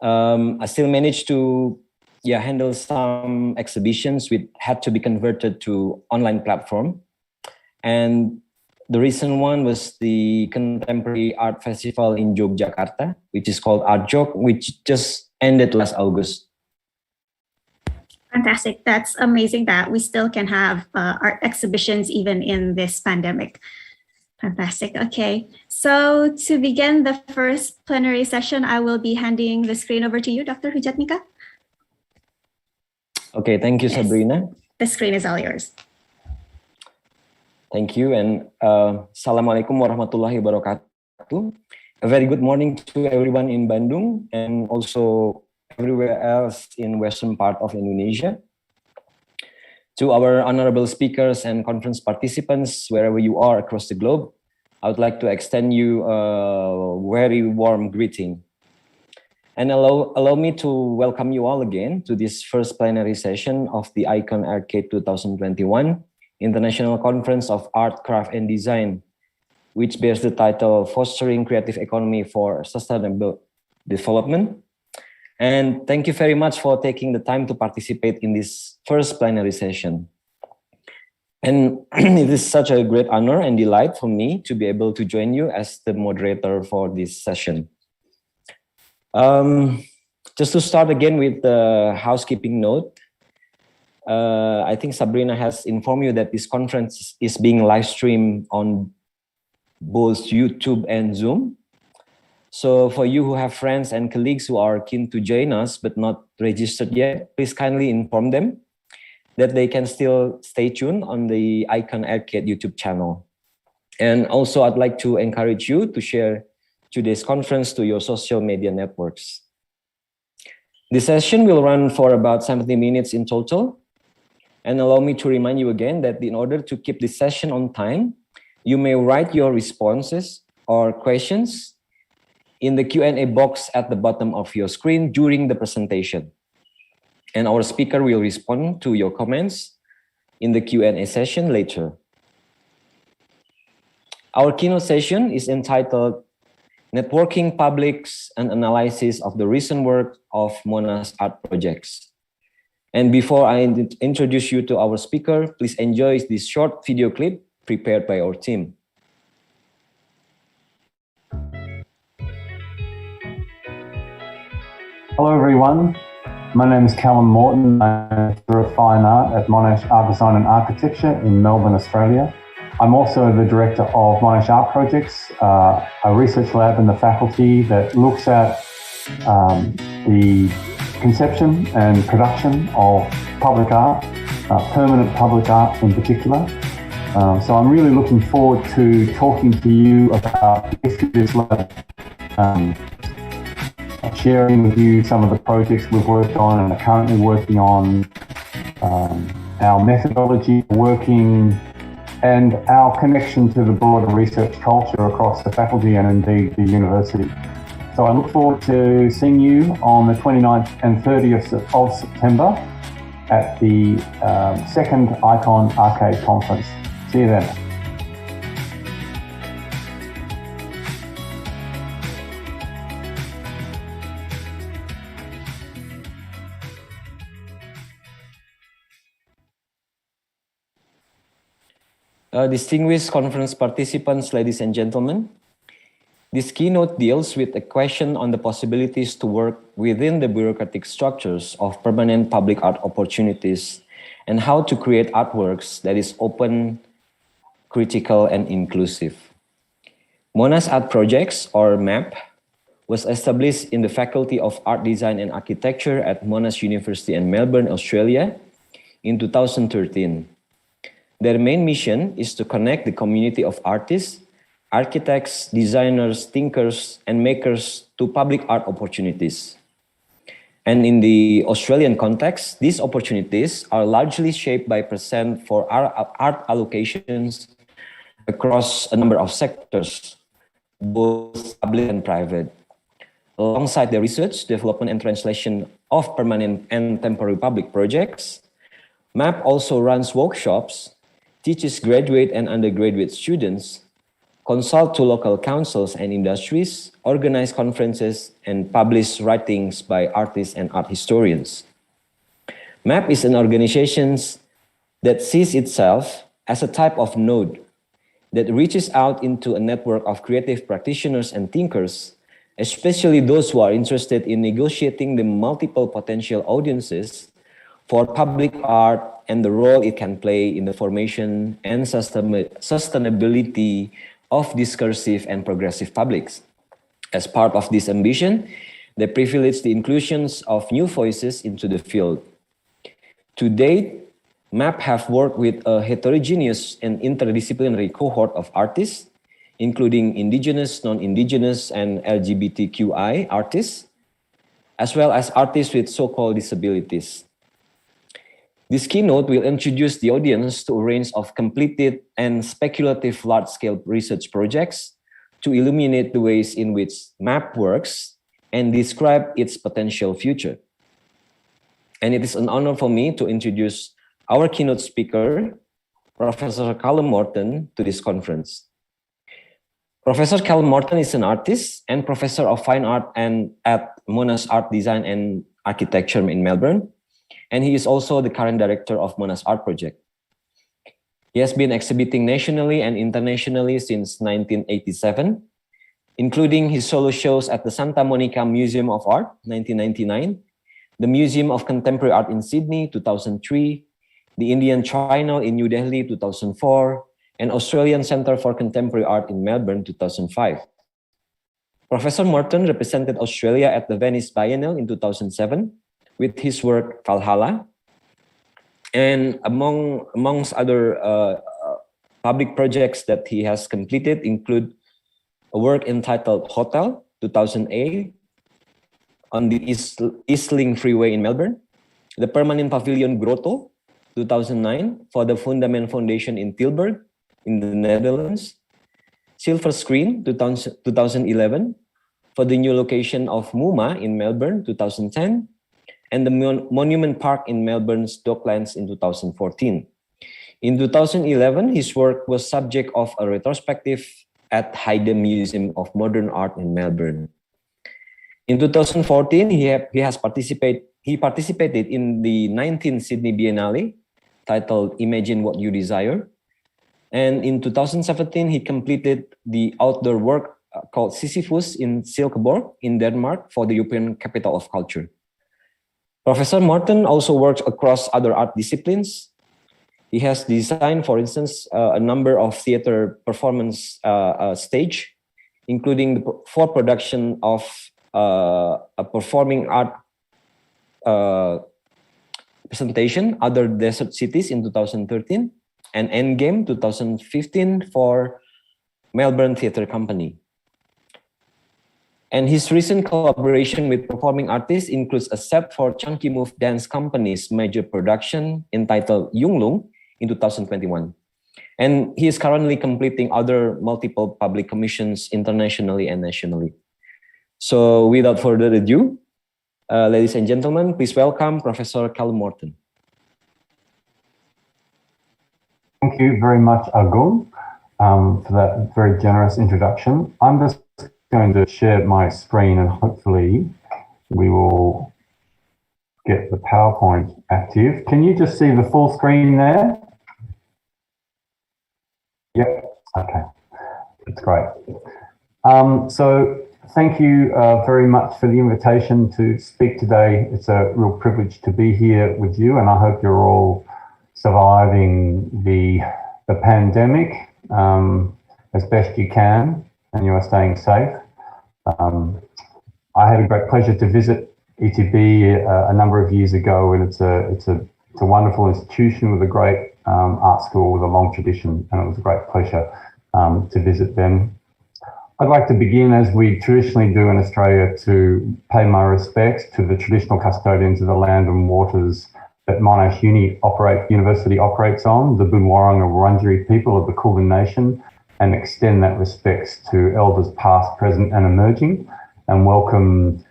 I still managed to handle some exhibitions which had to be converted to online platform. And the recent one was the Contemporary Art Festival in Yogyakarta, which is called ARCCADE, which just ended last August.
Fantastic. That's amazing that we still can have art exhibitions even in this pandemic. Fantastic. Okay. So to begin the first plenary session, I will be handing the screen over to you, Dr. Hujatmika.
Okay, thank you, Sabrina.
The screen is all yours.
Thank you, and Assalamualaikum warahmatullahi wabarakatuh. A very good morning to everyone in Bandung and also everywhere else in western part of Indonesia. To our honorable speakers and conference participants, wherever you are across the globe, I would like to extend you a very warm greeting. And allow me to welcome you all again to this first plenary session of the ICON ARCCADE 2021 International Conference of Art, Craft and Design, which bears the title Fostering Creative Economy for Sustainable Development. And thank you very much for taking the time to participate in this first plenary session. And it is such a great honor and delight for me to be able to join you as the moderator for this session. Just to start again with the housekeeping note, I think Sabrina has informed you that this conference is being live streamed on both YouTube and Zoom. So for you who have friends and colleagues who are keen to join us but not registered yet, please kindly inform them that they can still stay tuned on the ICON ARCCADE YouTube channel. And also I'd like to encourage you to share today's conference to your social media networks. The session will run for about 70 minutes in total. And allow me to remind you again that in order to keep this session on time, you may write your responses or questions in the Q&A box at the bottom of your screen during the presentation. And our speaker will respond to your comments in the Q&A session later. Our keynote session is entitled Networking Publics and Analysis of the Recent Work of Monash Art Projects. And before I introduce you to our speaker, please enjoy this short video clip prepared by our team.
Hello everyone, my name is Callum Morton. I'm a Director of Fine Art at Monash Art Design and Architecture in Melbourne, Australia. I'm also the Director of Monash Art Projects, a research lab in the faculty that looks at the conception and production of public art, permanent public art in particular. So I'm really looking forward to talking to you about the history of this lab, sharing with you some of the projects we've worked on and are currently working on, our methodology working, and our connection to the broader research culture across the faculty and indeed the university. So I look forward to seeing you on the 29th and 30th of September at the second ICON ARCCADE conference. See you then.
Distinguished conference participants, ladies and gentlemen, this keynote deals with a question on the possibilities to work within the bureaucratic structures of permanent public art opportunities and how to create artworks that is open, critical, and inclusive. Monash Art Projects, or MAP, was established in the Faculty of Art Design and Architecture at Monash University in Melbourne, Australia in 2013. Their main mission is to connect the community of artists, architects, designers, thinkers, and makers to public art opportunities. And in the Australian context, these opportunities are largely shaped by percent for art allocations across a number of sectors, both public and private. Alongside the research, development, and translation of permanent and temporary public projects, MAP also runs workshops, teaches graduate and undergraduate students, consult to local councils and industries, organize conferences, and publish writings by artists and art historians. MAP is an organization that sees itself as a type of node that reaches out into a network of creative practitioners and thinkers, especially those who are interested in negotiating the multiple potential audiences for public art and the role it can play in the formation and sustainability of discursive and progressive publics. As part of this ambition, they privilege the inclusions of new voices into the field. To date, MAP have worked with a heterogeneous and interdisciplinary cohort of artists, including indigenous, non-indigenous, and LGBTQI artists, as well as artists with so-called disabilities. This keynote will introduce the audience to a range of completed and speculative large-scale research projects to illuminate the ways in which MAP works and describe its potential future. And it is an honor for me to introduce our keynote speaker, Professor Callum Morton, to this conference. Professor Callum Morton is an artist and professor of fine art and at Monash Art Design and Architecture in Melbourne. And he is also the current director of Monash Art Project. He has been exhibiting nationally and internationally since 1987, including his solo shows at the Santa Monica Museum of Art, 1999, the Museum of Contemporary Art in Sydney, 2003, the Indian Triennial in New Delhi, 2004, and Australian Centre for Contemporary Art in Melbourne, 2005. Professor Morton represented Australia at the Venice Biennale in 2007 with his work Valhalla. And amongst other public projects that he has completed include a work entitled Hotel, 2008, on the Eastlink Freeway in Melbourne, the Permanent Pavilion Grotto, 2009, for the Fundament Foundation in Tilburg, in the Netherlands, Silver Screen, 2011, for the new location of MUMA in Melbourne, 2010, and the Monument Park in Melbourne's Docklands in 2014. In 2011, his work was subject of a retrospective at Haydn Museum of Modern Art in Melbourne. In 2014, he participated in the 19th Sydney Biennale, titled Imagine What You Desire. And in 2017, he completed the outdoor work called Sisyphus in Silkeborg in Denmark for the European Capital of Culture. Professor Morton also works across other art disciplines. He has designed, for instance, a number of theater performance stage, including for production of a performing art presentation, Other Desert Cities in 2013, and Endgame 2015 for Melbourne Theatre Company. And his recent collaboration with performing artists includes a set for Chunky Move Dance Company's major production entitled Yunglung in 2021. And he is currently completing other multiple public commissions internationally and nationally. So without further ado, ladies and gentlemen, please welcome Professor Callum Morton.
Thank you very much, Agung, for that very generous introduction. I'm just going to share my screen and hopefully we will get the PowerPoint active. Can you just see the full screen there? Yep, okay, that's great. So thank you very much for the invitation to speak today. It's a real privilege to be here with you, and I hope you're all surviving the pandemic as best you can, and you are staying safe. I had a great pleasure to visit ETB a number of years ago, and it's a It's a wonderful institution with a great art school with a long tradition, and it was a great pleasure to visit them. I'd like to begin, as we traditionally do in Australia, to pay my respects to the traditional custodians of the land and waters that Monash University operates on, the Boonwurrung and Wurundjeri people of the Kulin Nation, and extend that respects to elders past, present and emerging, and welcome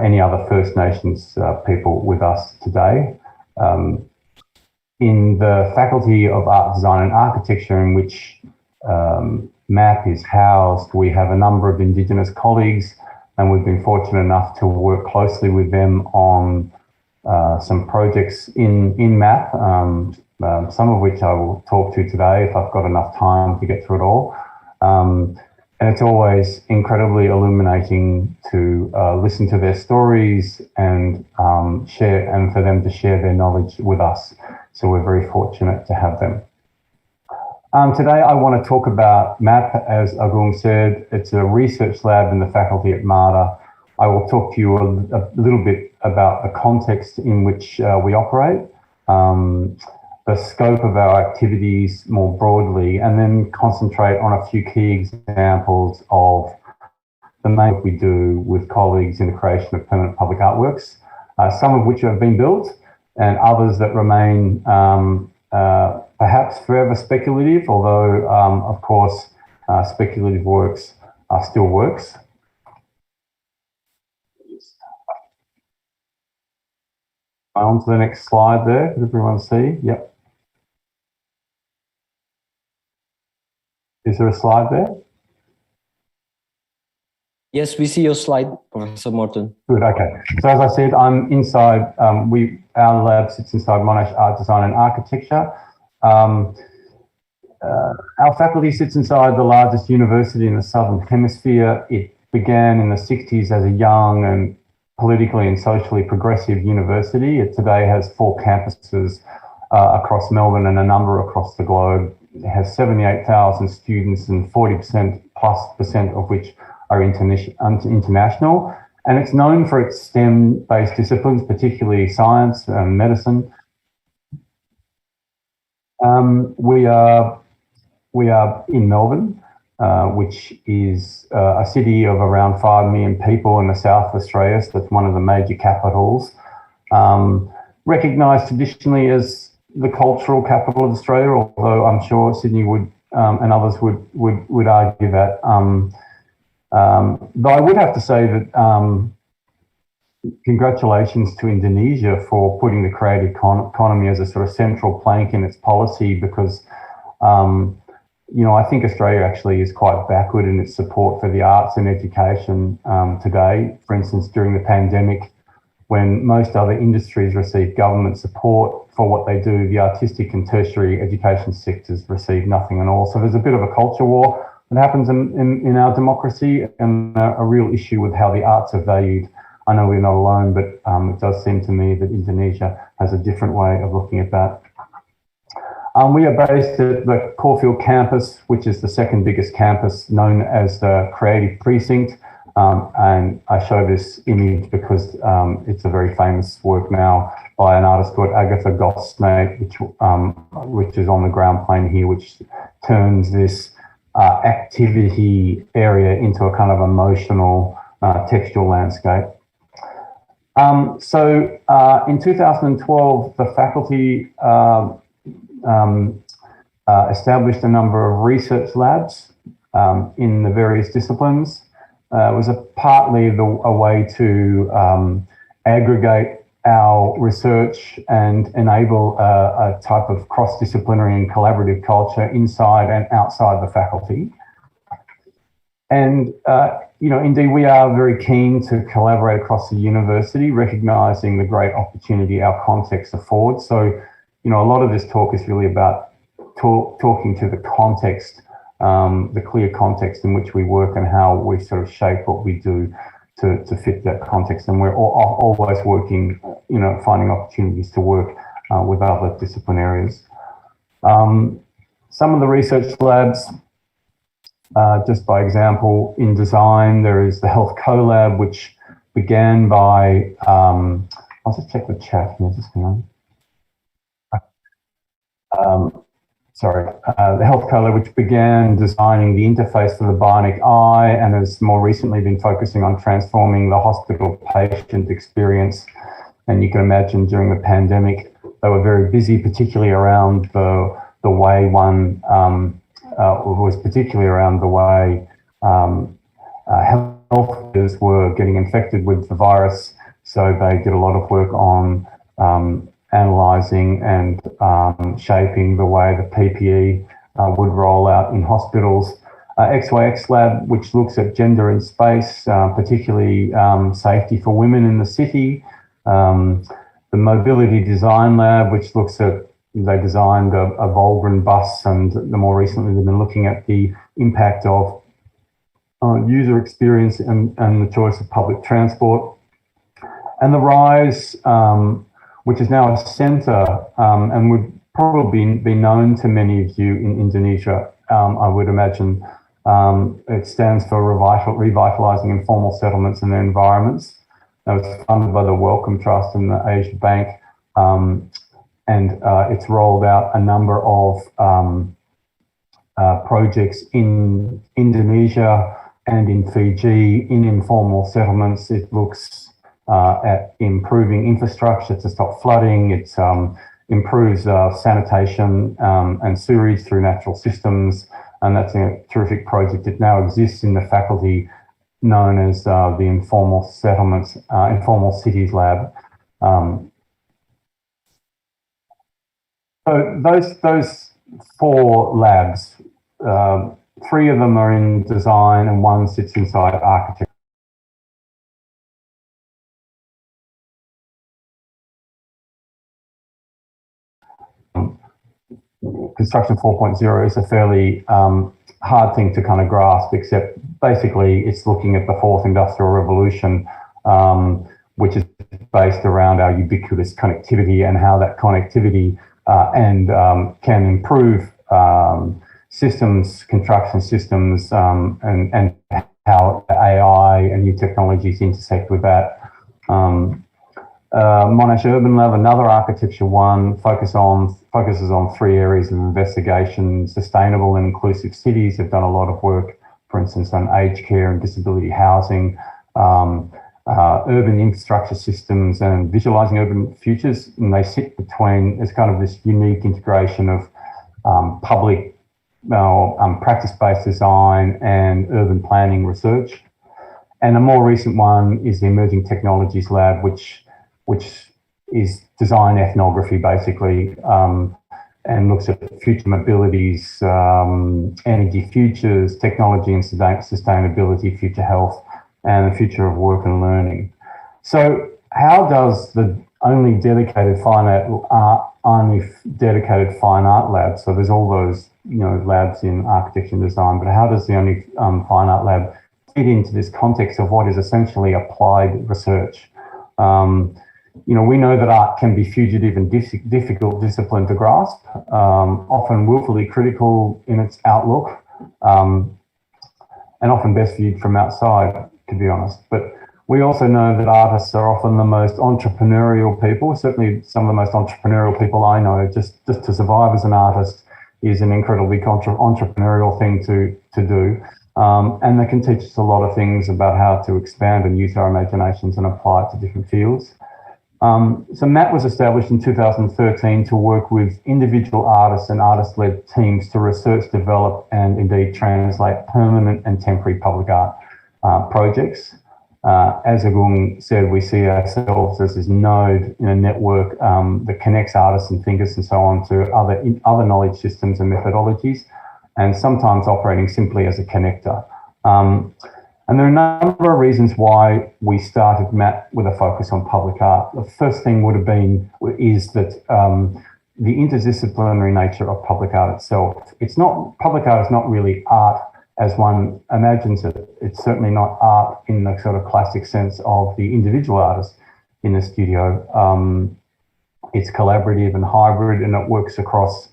any other First Nations people with us today. In the Faculty of Art, Design and Architecture, in which MAP is housed, we have a number of Indigenous colleagues, and we've been fortunate enough to work closely with them on some projects in MAP, some of which I will talk to today if I've got enough time to get through it all. And it's always incredibly illuminating to listen to their stories and for them to share their knowledge with us. So we're very fortunate to have them. Today I want to talk about MAP. As Agung said, it's a research lab in the faculty at MARTA. I will talk to you a little bit about the context in which we operate, the scope of our activities more broadly, and then concentrate on a few key examples of the main work we do with colleagues in the creation of permanent public artworks, some of which have been built and others that remain perhaps forever speculative, although of course speculative works are still works. On to the next slide there, does everyone see? Yep. Is there a slide there?
Yes, we see your slide, Professor Morton.
Good, okay. So as I said, I'm inside, our lab sits inside Monash Art, Design and Architecture. Our faculty sits inside the largest university in the Southern Hemisphere. It began in the 60s as a young and politically and socially progressive university. It today has 4 campuses across Melbourne and a number across the globe. It has 78,000 students and 40% plus of which are international. And it's known for its STEM-based disciplines, particularly science and medicine. We are in Melbourne, which is a city of around 5 million people in the South of Australia, so it's one of the major capitals, recognised traditionally as the cultural capital of Australia, although I'm sure Sydney would and others would argue that. Though I would have to say that congratulations to Indonesia for putting the creative economy as a sort of central plank in its policy, because you know, I think Australia actually is quite backward in its support for the arts and education today. For instance, during the pandemic, when most other industries receive government support for what they do, the artistic and tertiary education sectors receive nothing at all. So there's a bit of a culture war that happens in our democracy, and a real issue with how the arts are valued. I know we're not alone, but it does seem to me that Indonesia has a different way of looking at that. We are based at the Caulfield campus, which is the second biggest campus, known as the Creative Precinct. And I show this image because it's a very famous work now by an artist called Agatha Gosnate, which is on the ground plane here, which turns this activity area into a kind of emotional textual landscape. So in 2012, the faculty established a number of research labs in the various disciplines. It was partly a way to aggregate our research and enable a type of cross-disciplinary and collaborative culture inside and outside the faculty. And, you know, indeed, we are very keen to collaborate across the university, recognising the great opportunity our context affords. So, you know, a lot of this talk is really about talking to the context, the clear context in which we work and how we sort of shape what we do to fit that context. And we're always working, you know, finding opportunities to work with other discipline areas. Some of the research labs, just by example, in design, there is the Health Co-Lab, which began by, I'll just check the chat here, just hang on. the health colour, which began designing the interface for the bionic eye and has more recently been focusing on transforming the hospital patient experience. And you can imagine during the pandemic, they were very busy, particularly around the way one was particularly around the way health workers were getting infected with the virus. So they did a lot of work on analysing and shaping the way the PPE would roll out in hospitals. XYX Lab, which looks at gender in space, particularly safety for women in the city. The Mobility Design Lab, which looks at, they designed a Volgren bus, and the more recently they've been looking at the impact of user experience and the choice of public transport. And the RISE, which is now a centre and would probably be known to many of you in Indonesia, I would imagine. It stands for Revitalising Informal Settlements and Their Environments. It was funded by the Wellcome Trust and the Asia Bank, and it's rolled out a number of projects in Indonesia and in Fiji in informal settlements. It looks at improving infrastructure to stop flooding. It improves sanitation and sewerage through natural systems, and that's a terrific project. It now exists in the faculty known as the Informal Settlements, Informal Cities Lab. So those 4 labs, 3 of them are in design and 1 sits inside architecture. Construction 4.0 is a fairly hard thing to kind of grasp, except basically it's looking at the 4th industrial revolution, which is based around our ubiquitous connectivity and how that connectivity can improve systems, construction systems, and how AI and new technologies intersect with that. Monash Urban Lab, another architecture one, focuses on 3 areas of investigation: sustainable and inclusive cities. They've done a lot of work, for instance, on aged care and disability housing, urban infrastructure systems, and visualising urban futures. And they sit between, there's kind of this unique integration of public practice-based design and urban planning research. And a more recent one is the Emerging Technologies Lab, which is design ethnography, basically, and looks at future mobilities, energy futures, technology and sustainability, future health, and the future of work and learning. So how does the only dedicated fine art lab, so there's all those labs in architecture and design, but how does the only fine art lab fit into this context of what is essentially applied research? We know that art can be fugitive and difficult discipline to grasp, often willfully critical in its outlook, and often best viewed from outside, to be honest. But we also know that artists are often the most entrepreneurial people. Certainly some of the most entrepreneurial people I know. Just to survive as an artist is an incredibly entrepreneurial thing to do. And they can teach us a lot of things about how to expand and use our imaginations and apply it to different fields. So MAT was established in 2013 to work with individual artists and artist-led teams to research, develop, and indeed translate permanent and temporary public art projects. As Agung said, we see ourselves as this node in a network that connects artists and thinkers and so on to other knowledge systems and methodologies, and sometimes operating simply as a connector. And there are a number of reasons why we started MAT with a focus on public art. The first thing is that the interdisciplinary nature of public art itself. Public art is not really art as one imagines it. It's certainly not art in the sort of classic sense of the individual artist in the studio. It's collaborative and hybrid, and it works across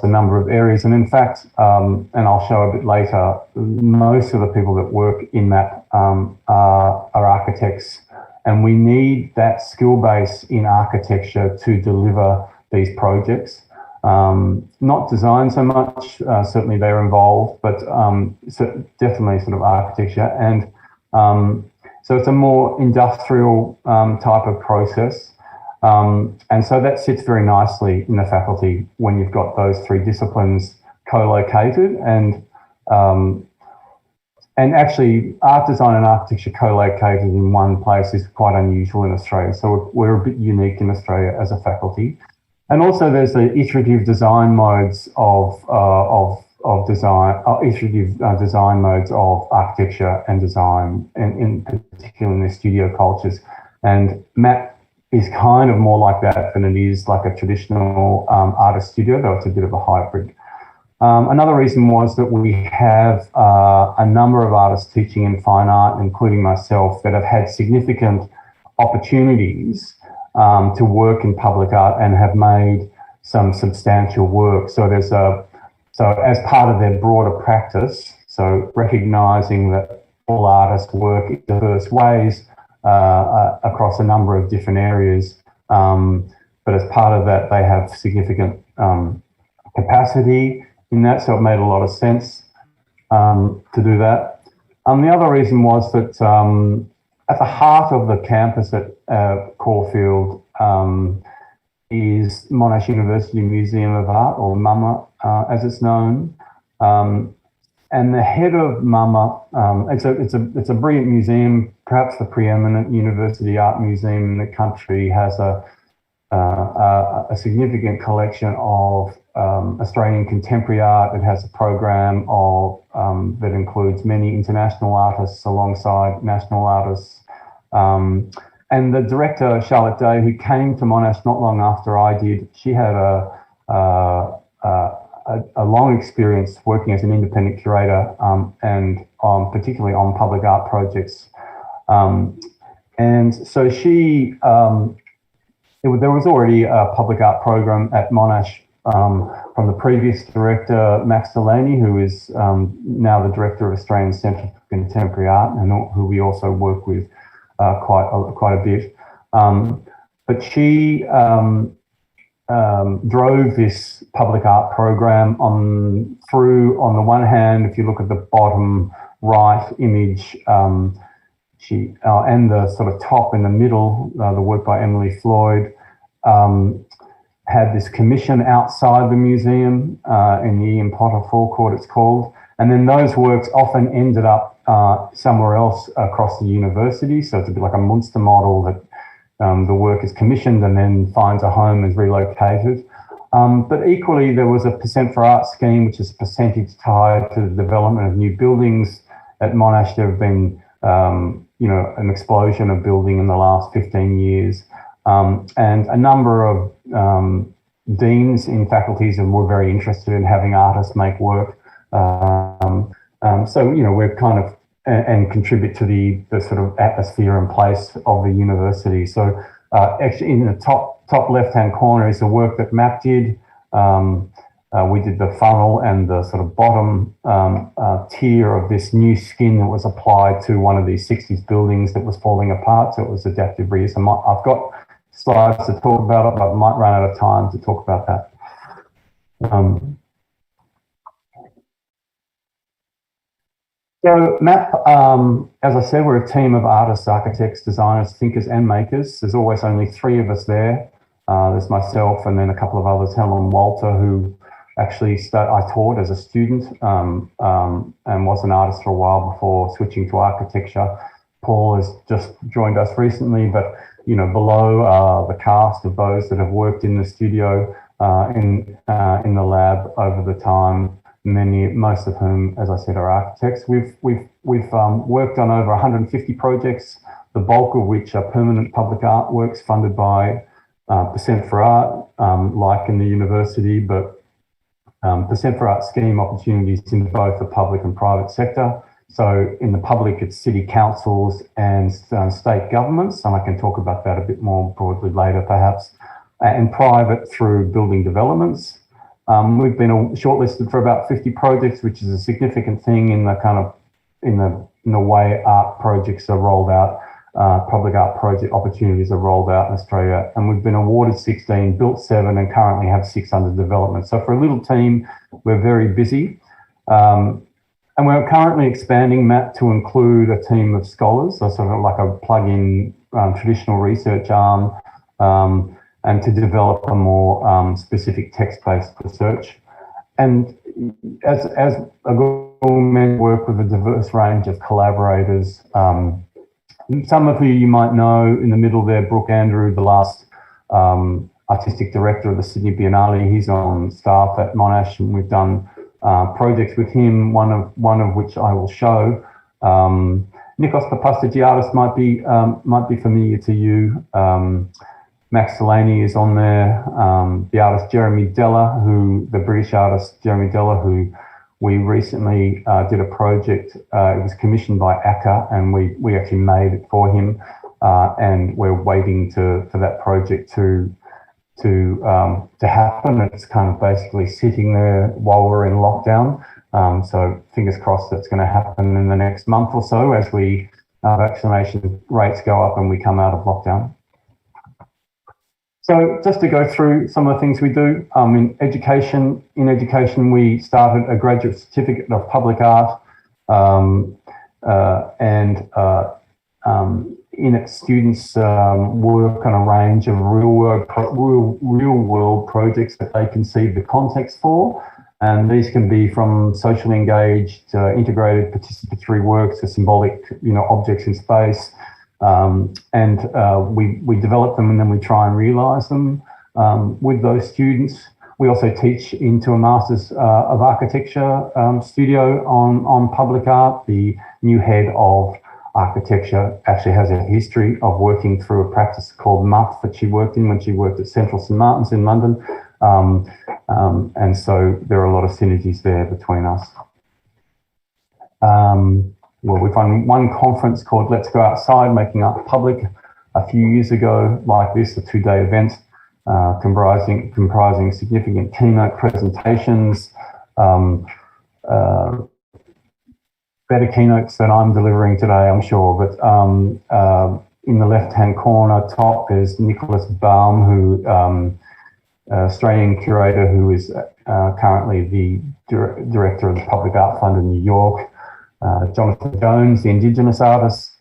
a number of areas. And in fact, and I'll show a bit later, most of the people that work in MAT are architects And we need that skill base in architecture to deliver these projects. Not design so much, certainly they're involved, but so definitely sort of architecture. And so it's a more industrial type of process. And so that sits very nicely in the faculty when you've got those three disciplines co-located. And actually, art design and architecture co-located in one place is quite unusual in Australia. So we're a bit unique in Australia as a faculty. And also there's the iterative design modes of design, iterative design modes of architecture and design, and in particular in the studio cultures. And MAP is kind of more like that than it is like a traditional artist studio, though it's a bit of a hybrid. Another reason was that we have a number of artists teaching in fine art, including myself, that have had significant opportunities to work in public art and have made some substantial work. So as part of their broader practice, so recognising that all artists work in diverse ways across a number of different areas, but as part of that, they have significant capacity in that, so it made a lot of sense to do that. The other reason was that at the heart of the campus at Caulfield is Monash University Museum of Art, or MUMA as it's known. And the head of MUMA, it's a brilliant museum, perhaps the preeminent university art museum in the country, has a significant collection of Australian contemporary art. It has a program of that includes many international artists alongside national artists. And the director, Charlotte Day, who came to Monash not long after I did, she had a long experience working as an independent curator and particularly on public art projects. And so she, there was already a public art program at Monash from the previous director, Max Delaney, who is now the director of Australian Centre for Contemporary Art, and who we also work with quite a bit. But she drove this public art program on the one hand, if you look at the bottom right image, and the sort of top in the middle, the work by Emily Floyd, had this commission outside the museum in the Ian Potter forecourt, it's called. And then those works often ended up somewhere else across the university. So it's a bit like a Munster model that the work is commissioned and then finds a home, is relocated. But equally, there was a Percent for Art scheme, which is a percentage tied to the development of new buildings. At Monash, there have been, an explosion of building in the last 15 years. And a number of deans in faculties were very interested in having artists make work. So, we're kind of, and contribute to the sort of atmosphere and place of the university. So actually in the top left-hand corner is the work that MAP did. We did the funnel and the sort of bottom tier of this new skin that was applied to one of these 60s buildings that was falling apart. So it was adaptive reuse. I've got slides to talk about it, but I might run out of time to talk about that. So MAP, as I said, we're a team of artists, architects, designers, thinkers and makers. There's always only 3 of us there. There's myself and then a couple of others, Helen Walter, who actually I taught as a student and was an artist for a while before switching to architecture. Paul has just joined us recently, but below the cast of those that have worked in the studio, in the lab over the time, most of whom, as I said, are architects. We've worked on over 150 projects, the bulk of which are permanent public art works funded by Percent for Art, like in the university, but Percent for Art scheme opportunities in both the public and private sector. So in the public, it's city councils and state governments, and I can talk about that a bit more broadly later, perhaps, and private through building developments. We've been shortlisted for about 50 projects, which is a significant thing in the kind of in the way art projects are rolled out public art project opportunities are rolled out in Australia. And we've been awarded 16, built 7, and currently have 6 under development. So for a little team, we're very busy. And we're currently expanding, Matt, to include a team of scholars, so sort of like a plug-in traditional research arm, and to develop a more specific text-based research. And as a government work with a diverse range of collaborators, some of who you might know in the middle there, Brooke Andrew, the last artistic director of the Sydney Biennale. He's on staff at Monash, and we've done projects with him, one of which I will show. Nikos Papastagiatis might be familiar to you. Max Delaney is on there. The artist Jeremy Deller, the British artist Jeremy Deller, who we recently did a project. It was commissioned by ARCCADE, and we actually made it for him. And we're waiting for that project to happen. It's kind of basically sitting there while we're in lockdown. So fingers crossed that's going to happen in the next month or so as vaccination rates go up and we come out of lockdown. So just to go through some of the things we do, in education, we started a graduate certificate of public art, and in it, students work on a range of real world projects that they conceive the context for. And these can be from socially engaged, integrated participatory works to symbolic, objects in space. We develop them and then we try and realise them with those students. We also teach into a Masters of Architecture studio on public art. The new head of architecture actually has a history of working through a practice called MUF that she worked in when she worked at Central St Martin's in London. And so there are a lot of synergies there between us. Well, we've run one conference called Let's Go Outside, Making Art Public a few years ago, like this, a 2-day event comprising significant keynote presentations, better keynotes than I'm delivering today, I'm sure. But in the left-hand corner top, there's Nicholas Baum, who Australian curator, who is currently the director of the Public Art Fund in New York. Jonathan Jones, the Indigenous artist,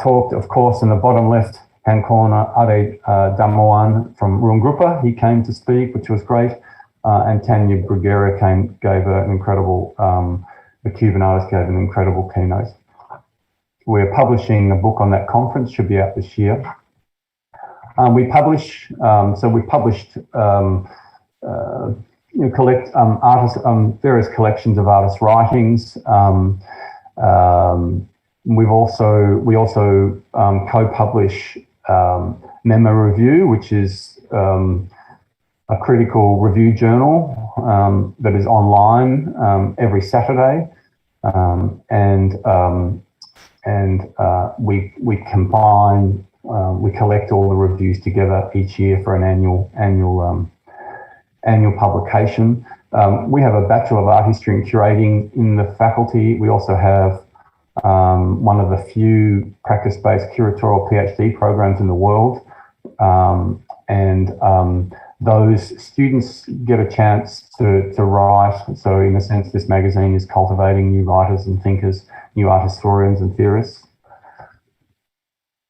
talked, of course, in the bottom left-hand corner. Ade Damoan from Rungrupa, he came to speak, which was great. And Tanya Bruguera gave an incredible, the Cuban artist gave an incredible keynote. We're publishing a book on that conference, should be out this year. We published, collect artists, various collections of artists' writings. We also co-publish Memo Review, which is a critical review journal that is online every Saturday, we combine, we collect all the reviews together each year for an annual publication. We have a Bachelor of Art History and Curating in the faculty. We also have one of the few practice-based curatorial PhD programs in the world. Those students get a chance to write. So in a sense, this magazine is cultivating new writers and thinkers, new art historians and theorists.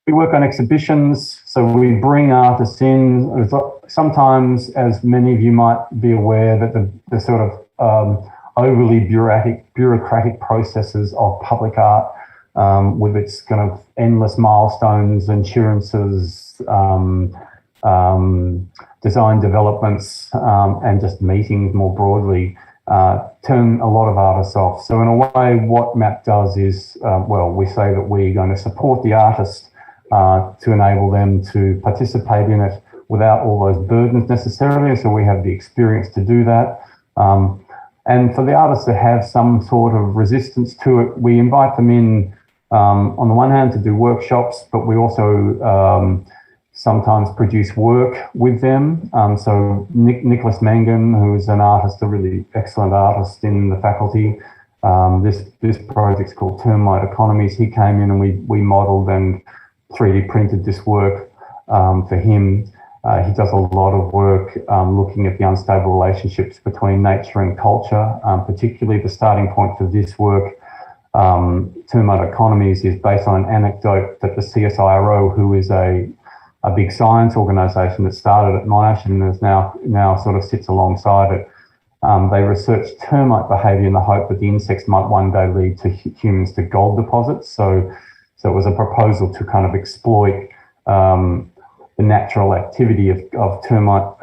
We work on exhibitions, so we bring artists in. Sometimes, as many of you might be aware, that the sort of overly bureaucratic processes of public art, with its kind of endless milestones, insurances, design developments, and just meetings more broadly, turn a lot of artists off. So in a way, what MAP does is, we say that we're going to support the artist to enable them to participate in it without all those burdens necessarily. So we have the experience to do that. And for the artists that have some sort of resistance to it, we invite them in, on the one hand, to do workshops, but we also sometimes produce work with them. So Nicholas Mangan, who is an artist, a really excellent artist in the faculty, this project's called Termite Economies. He came in and we modelled and 3D printed this work for him. He does a lot of work looking at the unstable relationships between nature and culture, particularly the starting point for this work, Termite Economies, is based on an anecdote that the CSIRO, who is a big science organisation that started at Monash and is now sort of sits alongside it. They researched termite behaviour in the hope that the insects might one day lead to humans to gold deposits. So it was a proposal to kind of exploit the natural activity of termite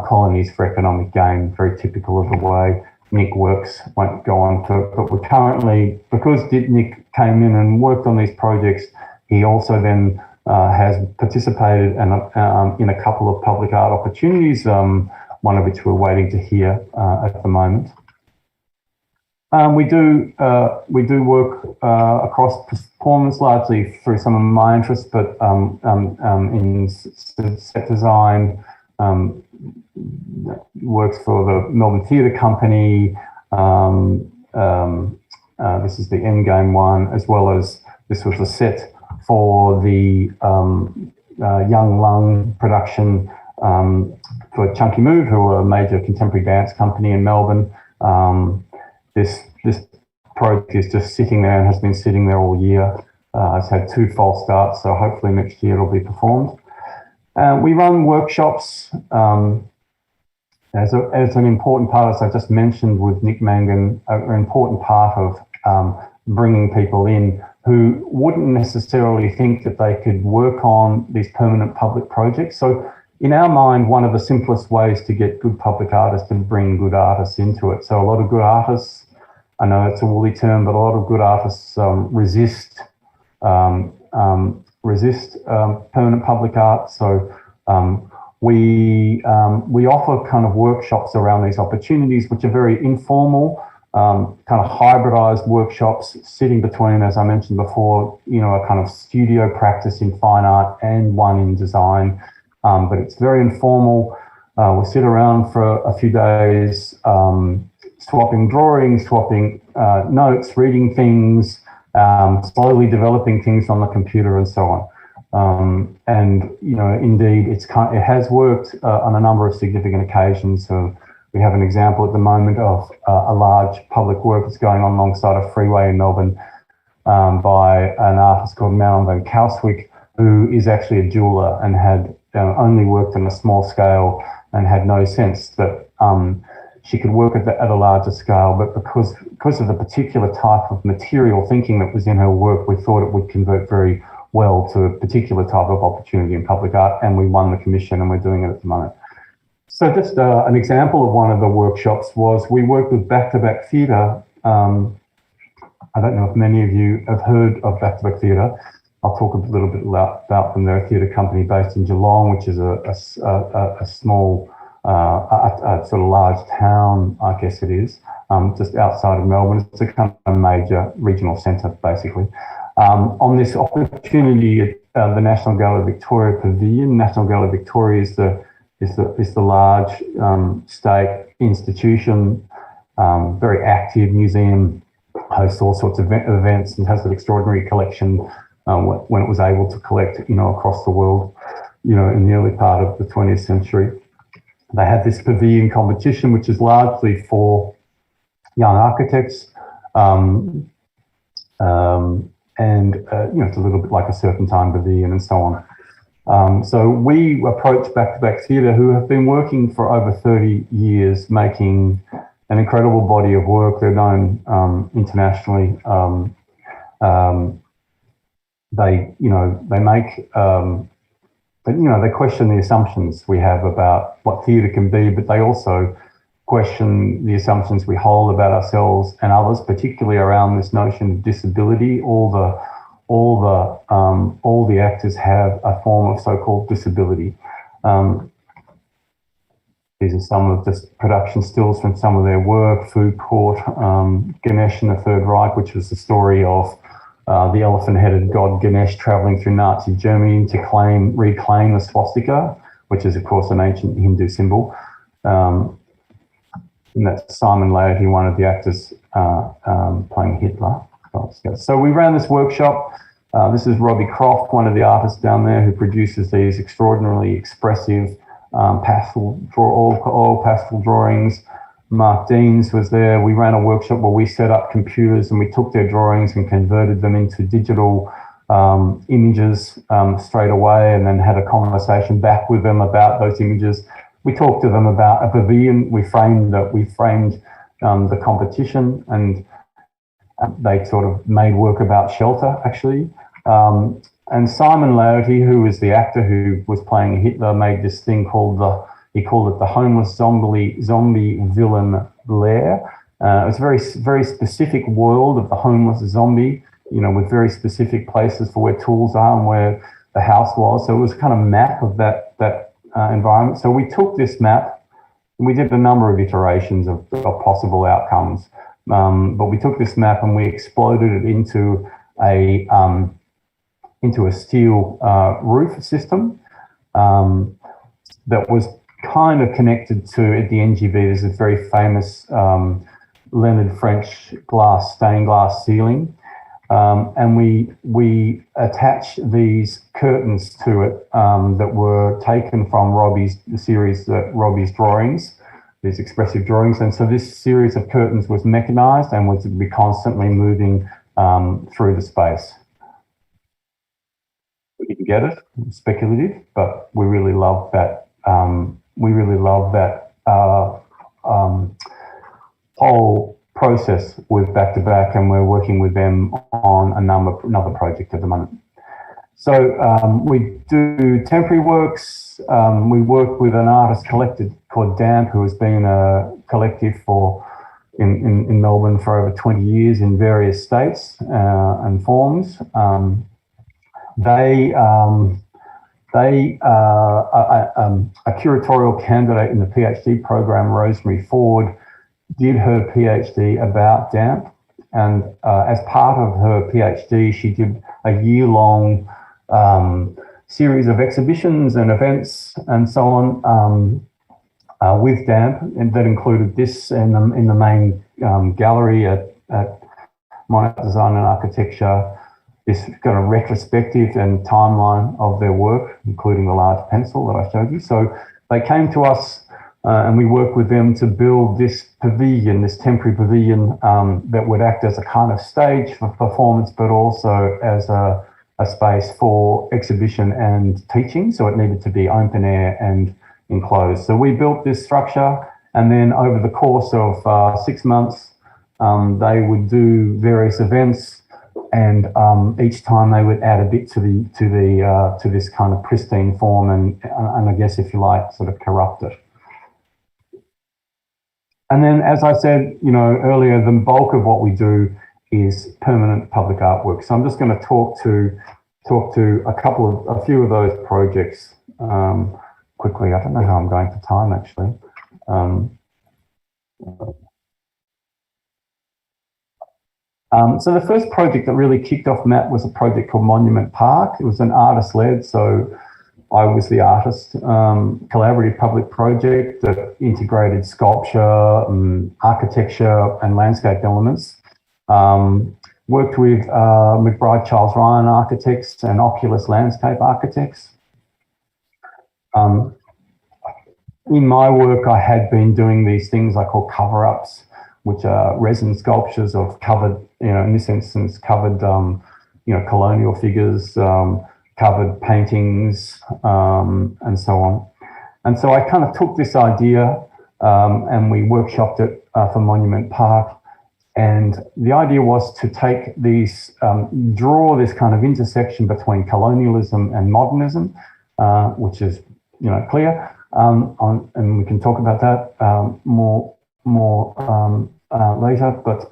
colonies for economic gain, very typical of the way Nick works. Won't go on to it, but we're currently, because Nick came in and worked on these projects, he also then has participated in a couple of public art opportunities, one of which we're waiting to hear at the moment. We do work across performance, largely through some of my interests, but in set design, works for the Melbourne Theatre Company. This is the Endgame one, as well as this was the set for the Young Lung production for Chunky Move, who are a major contemporary dance company in Melbourne. This project is just sitting there and has been sitting there all year. It's had 2 false starts, so hopefully next year it'll be performed. We run workshops as an important part, as I just mentioned with Nick Mangan, an important part of bringing people in who wouldn't necessarily think that they could work on these permanent public projects. So in our mind, one of the simplest ways to get good public art is to bring good artists into it. So a lot of good artists, I know it's a woolly term, but a lot of good artists resist permanent public art. So we offer kind of workshops around these opportunities, which are very informal, kind of hybridized workshops sitting between, as I mentioned before, a kind of studio practice in fine art and one in design. But it's very informal. We'll sit around for a few days, swapping drawings, swapping notes, reading things, slowly developing things on the computer and so on. And indeed, it has worked on a number of significant occasions. So we have an example at the moment of a large public work that's going on alongside a freeway in Melbourne by an artist called Marilyn Van Kelswick, who is actually a jeweller and had only worked on a small scale and had no sense that she could work at a larger scale. But because of the particular type of material thinking that was in her work, we thought it would convert very well to a particular type of opportunity in public art, and we won the commission and we're doing it at the moment. So just an example of one of the workshops was we worked with Back to Back Theatre. I don't know if many of you have heard of Back to Back Theatre. I'll talk a little bit about them. They're a theatre company based in Geelong, which is a small, sort of large town, I guess it is, just outside of Melbourne. It's a kind of major regional centre, basically. On this opportunity at the National Gallery Victoria Pavilion, National Gallery Victoria is the large state institution, very active museum, hosts all sorts of events and has an extraordinary collection when it was able to collect, across the world, in the early part of the 20th century. They had this pavilion competition, which is largely for young architects. It's a little bit like a Serpentine Pavilion and so on. So we approached Back to Back Theatre, who have been working for over 30 years, making an incredible body of work. They're known internationally. They question the assumptions we have about what theatre can be, but they also question the assumptions we hold about ourselves and others, particularly around this notion of disability. All the actors have a form of so-called disability. These are some of the production stills from some of their work. Food Court, Ganesh and the Third Reich, which was the story of the elephant-headed god Ganesh travelling through Nazi Germany to reclaim the swastika, which is, of course, an ancient Hindu symbol. And that's Simon Laity, one of the actors playing Hitler. So we ran this workshop. This is Robbie Croft, one of the artists down there who produces these extraordinarily expressive oil pastel drawings. Mark Deans was there. We ran a workshop where we set up computers and we took their drawings and converted them into digital images straight away, and then had a conversation back with them about those images. We talked to them about a pavilion. We framed the competition, and they sort of made work about shelter, actually. And Simon Laherty, who was the actor who was playing Hitler, made this thing called he called it the homeless zombie villain lair. It's a very specific world of the homeless zombie, with very specific places for where tools are and where the house was. So it was kind of map of that environment. So we took this map and we did a number of iterations of possible outcomes. But we took this map and we exploded it into a steel roof system that was kind of connected to, at the NGV, there's a very famous Leonard French stained glass ceiling. And we attached these curtains to it that were taken from Robbie's drawings, these expressive drawings. And so this series of curtains was mechanized and was to be constantly moving through the space. We didn't get it, speculative, but we really love that. Whole process with Back to Back, and we're working with them on another project at the moment. So we do temporary works. We work with an artist collective called DAMP, who has been a collective in Melbourne for over 20 years in various states and forms. A curatorial candidate in the PhD program, Rosemary Ford, did her PhD about DAMP, and as part of her PhD, she did a year-long series of exhibitions and events and so on with DAMP, and that included this in the main gallery at Monash Design and Architecture. This kind of retrospective and timeline of their work, including the large pencil that I showed you. So they came to us and we worked with them to build this pavilion, this temporary pavilion that would act as a kind of stage for performance, but also as a space for exhibition and teaching. So it needed to be open air and enclosed. So we built this structure, and then over the course of 6 months, they would do various events. And each time they would add a bit to this kind of pristine form, and I guess, if you like, sort of corrupt it. And then, as I said, earlier, the bulk of what we do is permanent public artwork. So I'm just going to talk to a few of those projects quickly. I don't know how I'm going for time, actually. So the first project that really kicked off MAP was a project called Monument Park. It was an artist-led, so I was the artist, collaborative public project that integrated sculpture, architecture and landscape elements. Worked with McBride Charles Ryan architects and Oculus landscape architects. In my work, I had been doing these things I call cover-ups, which are resin sculptures of covered, in this instance, covered, colonial figures, covered paintings, and so on. And so I kind of took this idea and we workshopped it for Monument Park. And the idea was to take these, draw this kind of intersection between colonialism and modernism, which is, clear. And we can talk about that more later, but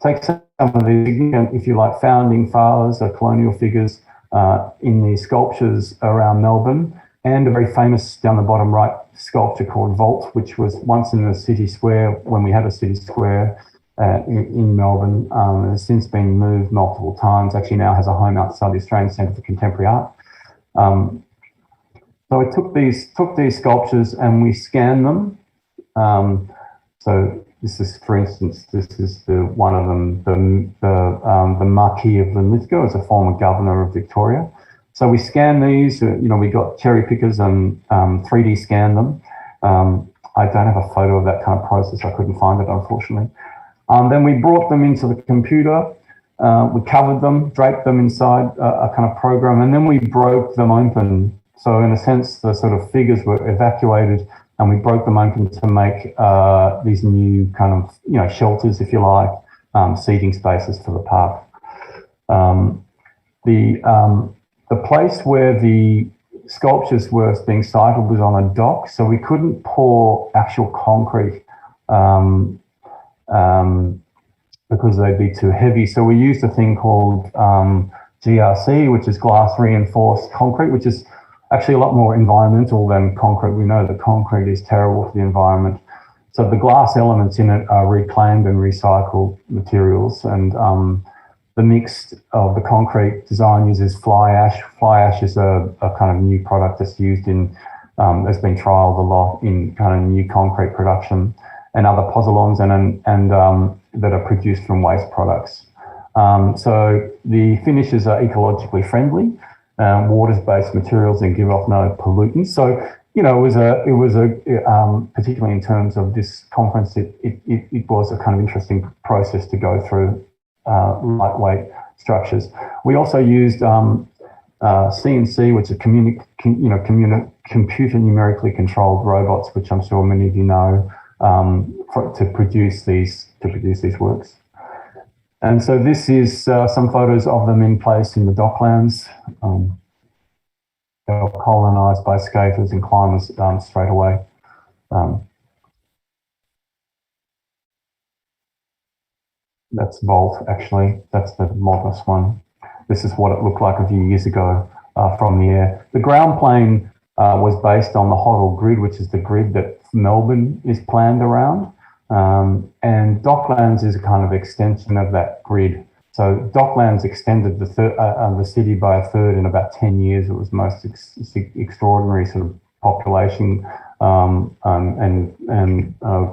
take some of the significant, if you like, founding fathers or colonial figures in these sculptures around Melbourne, and a very famous down the bottom right sculpture called Vault, which was once in the city square when we had a city square in Melbourne. And has since been moved multiple times. Actually now has a home outside the Australian Centre for Contemporary Art. So I took these sculptures and we scanned them. So This is, for instance, this is one of them, the Marquis of Linlithgow, as a former governor of Victoria. So we scan these, we got cherry pickers and 3D scanned them. I don't have a photo of that kind of process. I couldn't find it, unfortunately. Then we brought them into the computer. We covered them, draped them inside a kind of program, and then we broke them open. So in a sense, the sort of figures were evacuated, and we broke them open to make these new kind of, shelters, if you like, seating spaces for the park. The place where the sculptures were being sited was on a dock, so we couldn't pour actual concrete because they'd be too heavy. So we used a thing called GRC, which is glass reinforced concrete, which is actually a lot more environmental than concrete. We know that concrete is terrible for the environment. So the glass elements in it are reclaimed and recycled materials, and the mix of the concrete design uses fly ash. Fly ash is a kind of new product that's used in, that's been trialled a lot in kind of new concrete production, and other pozzolans and that are produced from waste products. So the finishes are ecologically friendly, water-based materials, and give off no pollutants. So it was a particularly in terms of this conference, it was a kind of interesting process to go through. Lightweight structures. We also used CNC, which are computer numerically controlled robots, which I'm sure many of you know, to produce these works. And so this is some photos of them in place in the docklands. They were colonised by skaters and climbers straight away. That's Vault, actually. That's the modernist one. This is what it looked like a few years ago from the air. The ground plane was based on the Hoddle grid, which is the grid that Melbourne is planned around. And Docklands is a kind of extension of that grid. So Docklands extended the city by a third in about 10 years. It was the most extraordinary sort of population and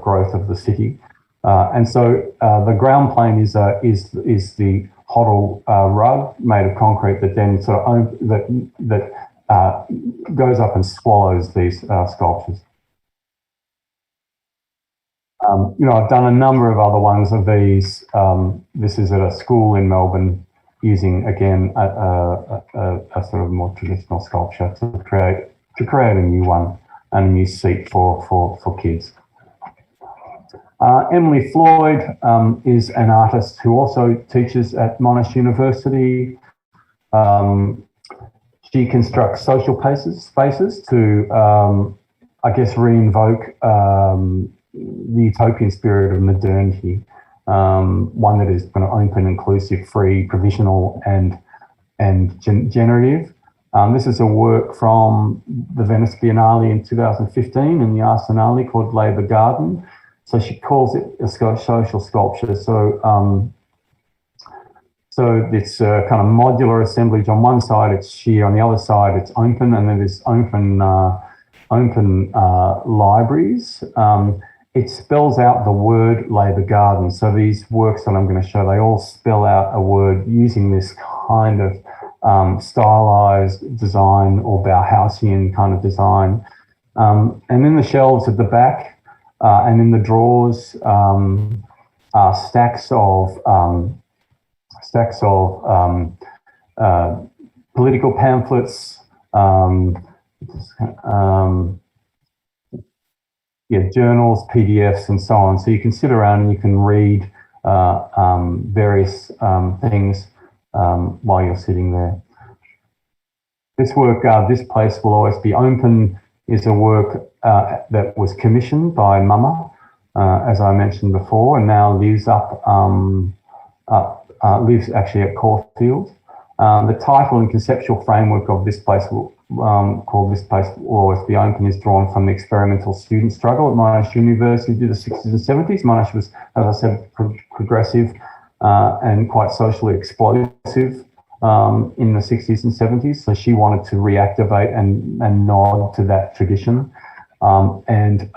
growth of the city. And so the ground plane is the Hoddle rug made of concrete that then sort of goes up and swallows these sculptures. I've done a number of other ones of these. This is at a school in Melbourne, using again a sort of more traditional sculpture to create a new one and a new seat for kids. Emily Floyd is an artist who also teaches at Monash University. She constructs social spaces to, I guess, re-invoke the utopian spirit of modernity, one that is kind of open, inclusive, free, provisional, and generative. This is a work from the Venice Biennale in 2015 in the Arsenale called Labour Garden. So she calls it a social sculpture. So it's a kind of modular assemblage. On one side, it's sheer. On the other side, it's open, and then there's open libraries. It spells out the word Labour Garden. So these works that I'm going to show, they all spell out a word using this kind of stylized design or Bauhausian kind of design. And in the shelves at the back, and in the drawers are stacks of political pamphlets, journals, PDFs, and so on. So you can sit around and you can read various things while you're sitting there. This work, This Place Will Always Be Open, is a work that was commissioned by Mama, as I mentioned before, and now lives lives actually at Caulfield. The title and conceptual framework of This Place called This Place Will Always Be Open is drawn from the experimental student struggle at Monash University through the 60s and 70s. Monash was, as I said, progressive and quite socially explosive in the 60s and 70s. So she wanted to reactivate and nod to that tradition. The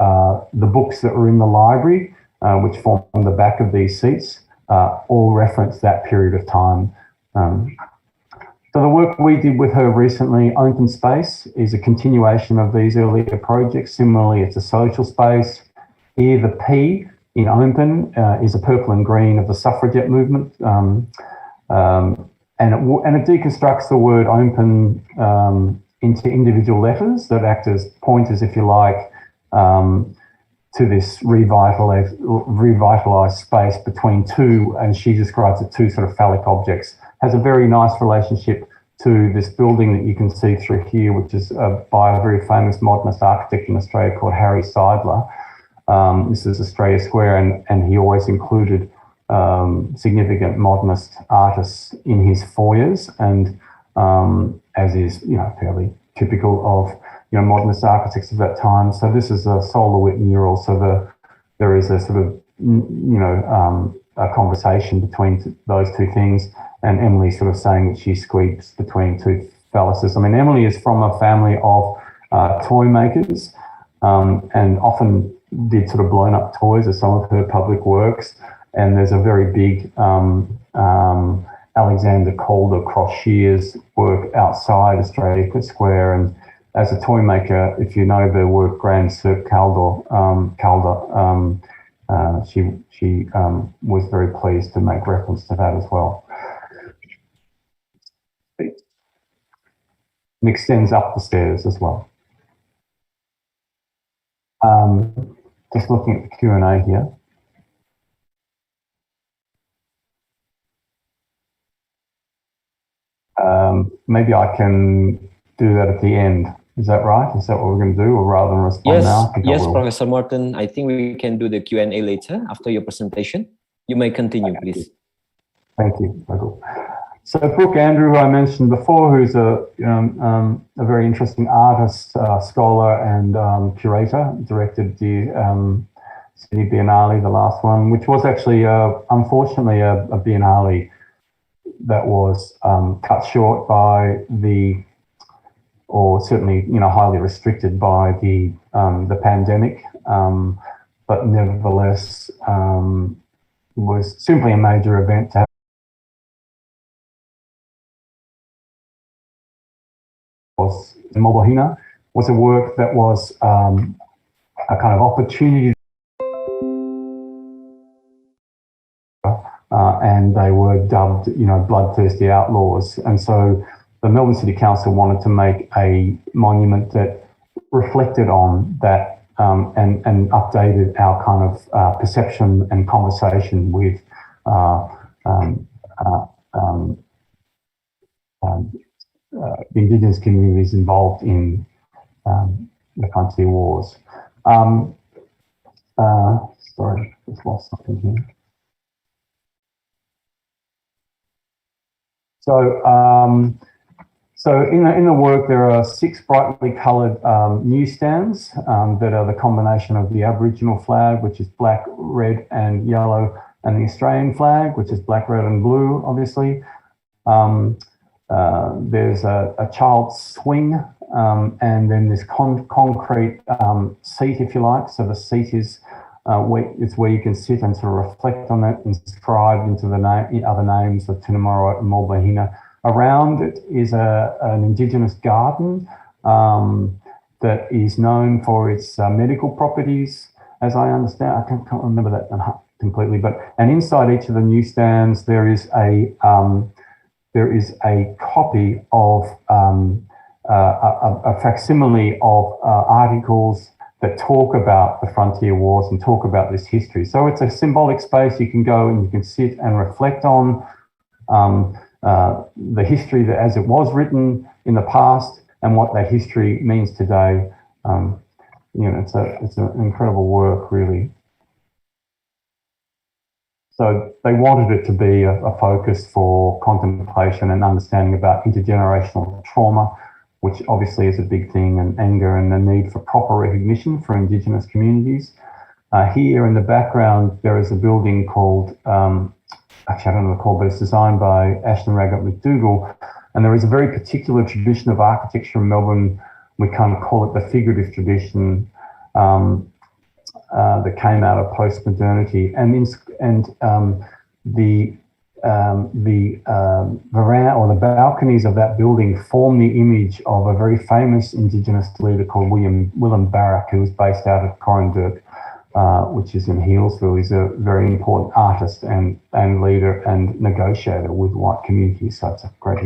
books that were in the library which form the back of these seats, all reference that period of time. So the work we did with her recently, Open Space, is a continuation of these earlier projects. Similarly, it's a social space. Here, the P in Open is a purple and green of the suffragette movement. And it deconstructs the word open into individual letters that act as pointers, if you like, to this revitalized space between two, and she describes it, two sort of phallic objects. Has a very nice relationship to this building that you can see through here, which is by a very famous modernist architect in Australia called Harry Seidler. This is Australia Square, and he always included significant modernist artists in his foyers, and as is fairly typical of modernist architects of that time. So this is a Sol LeWitt mural. So there is a sort of a conversation between those two things, and Emily sort of saying that she squeaks between two phalluses. I mean, Emily is from a family of toy makers, and often did sort of blown up toys as some of her public works. And there's a very big Alexander Calder cross shears work outside Australia Square. And as a toy maker, if you know the work Grand Cirque Calder, she was very pleased to make reference to that as well. It extends up the stairs as well. Just looking at the Q&A here. Maybe I can do that at the end. Is that right? Is that what we're going to do, or rather than respond now?
Yes, Professor Morton. I think we can do the Q&A later after your presentation. You may continue, please.
Thank you, Michael. So Brooke Andrew, who I mentioned before, who's a very interesting artist, scholar, and curator, directed the Sydney Biennale, the last one, which was actually, unfortunately, a Biennale that was cut short by or certainly, highly restricted by the pandemic, but nevertheless was simply a major event to have. Was Mobohina was a work that was a kind of opportunity, and they were dubbed, bloodthirsty outlaws. And so the Melbourne City Council wanted to make a monument that reflected on that and updated our kind of perception and conversation with the Indigenous communities involved in the frontier wars. Sorry, just lost something here. So in the work, there are 6 brightly coloured newsstands that are the combination of the Aboriginal flag, which is black, red and yellow, and the Australian flag, which is black, red and blue, obviously. There's a child's swing, and then this concrete seat, if you like. So the seat is it's where you can sit and sort of reflect on it, inscribed into the other names of Tinamara and Mobohina. Around it is an Indigenous garden that is known for its medical properties, as I understand. I can't remember that completely, and inside each of the newsstands there is a copy of a facsimile of articles that talk about the frontier wars and talk about this history. So it's a symbolic space you can go and you can sit and reflect on the history that as it was written in the past and what that history means today. It's an incredible work, really. So they wanted it to be a focus for contemplation and understanding about intergenerational trauma, which obviously is a big thing, and anger and the need for proper recognition for Indigenous communities. Here in the background, there is a building called, actually I don't know what it's called, but it's designed by Ashton Raggett McDougall. And there is a very particular tradition of architecture in Melbourne. We kind of call it the figurative tradition. that came out of post-modernity, and the veranda or the balconies of that building form the image of a very famous Indigenous leader called Willem Barak, who was based out of Corandurk, which is in Healesville. He's a very important artist and leader and negotiator with white communities. So it's a great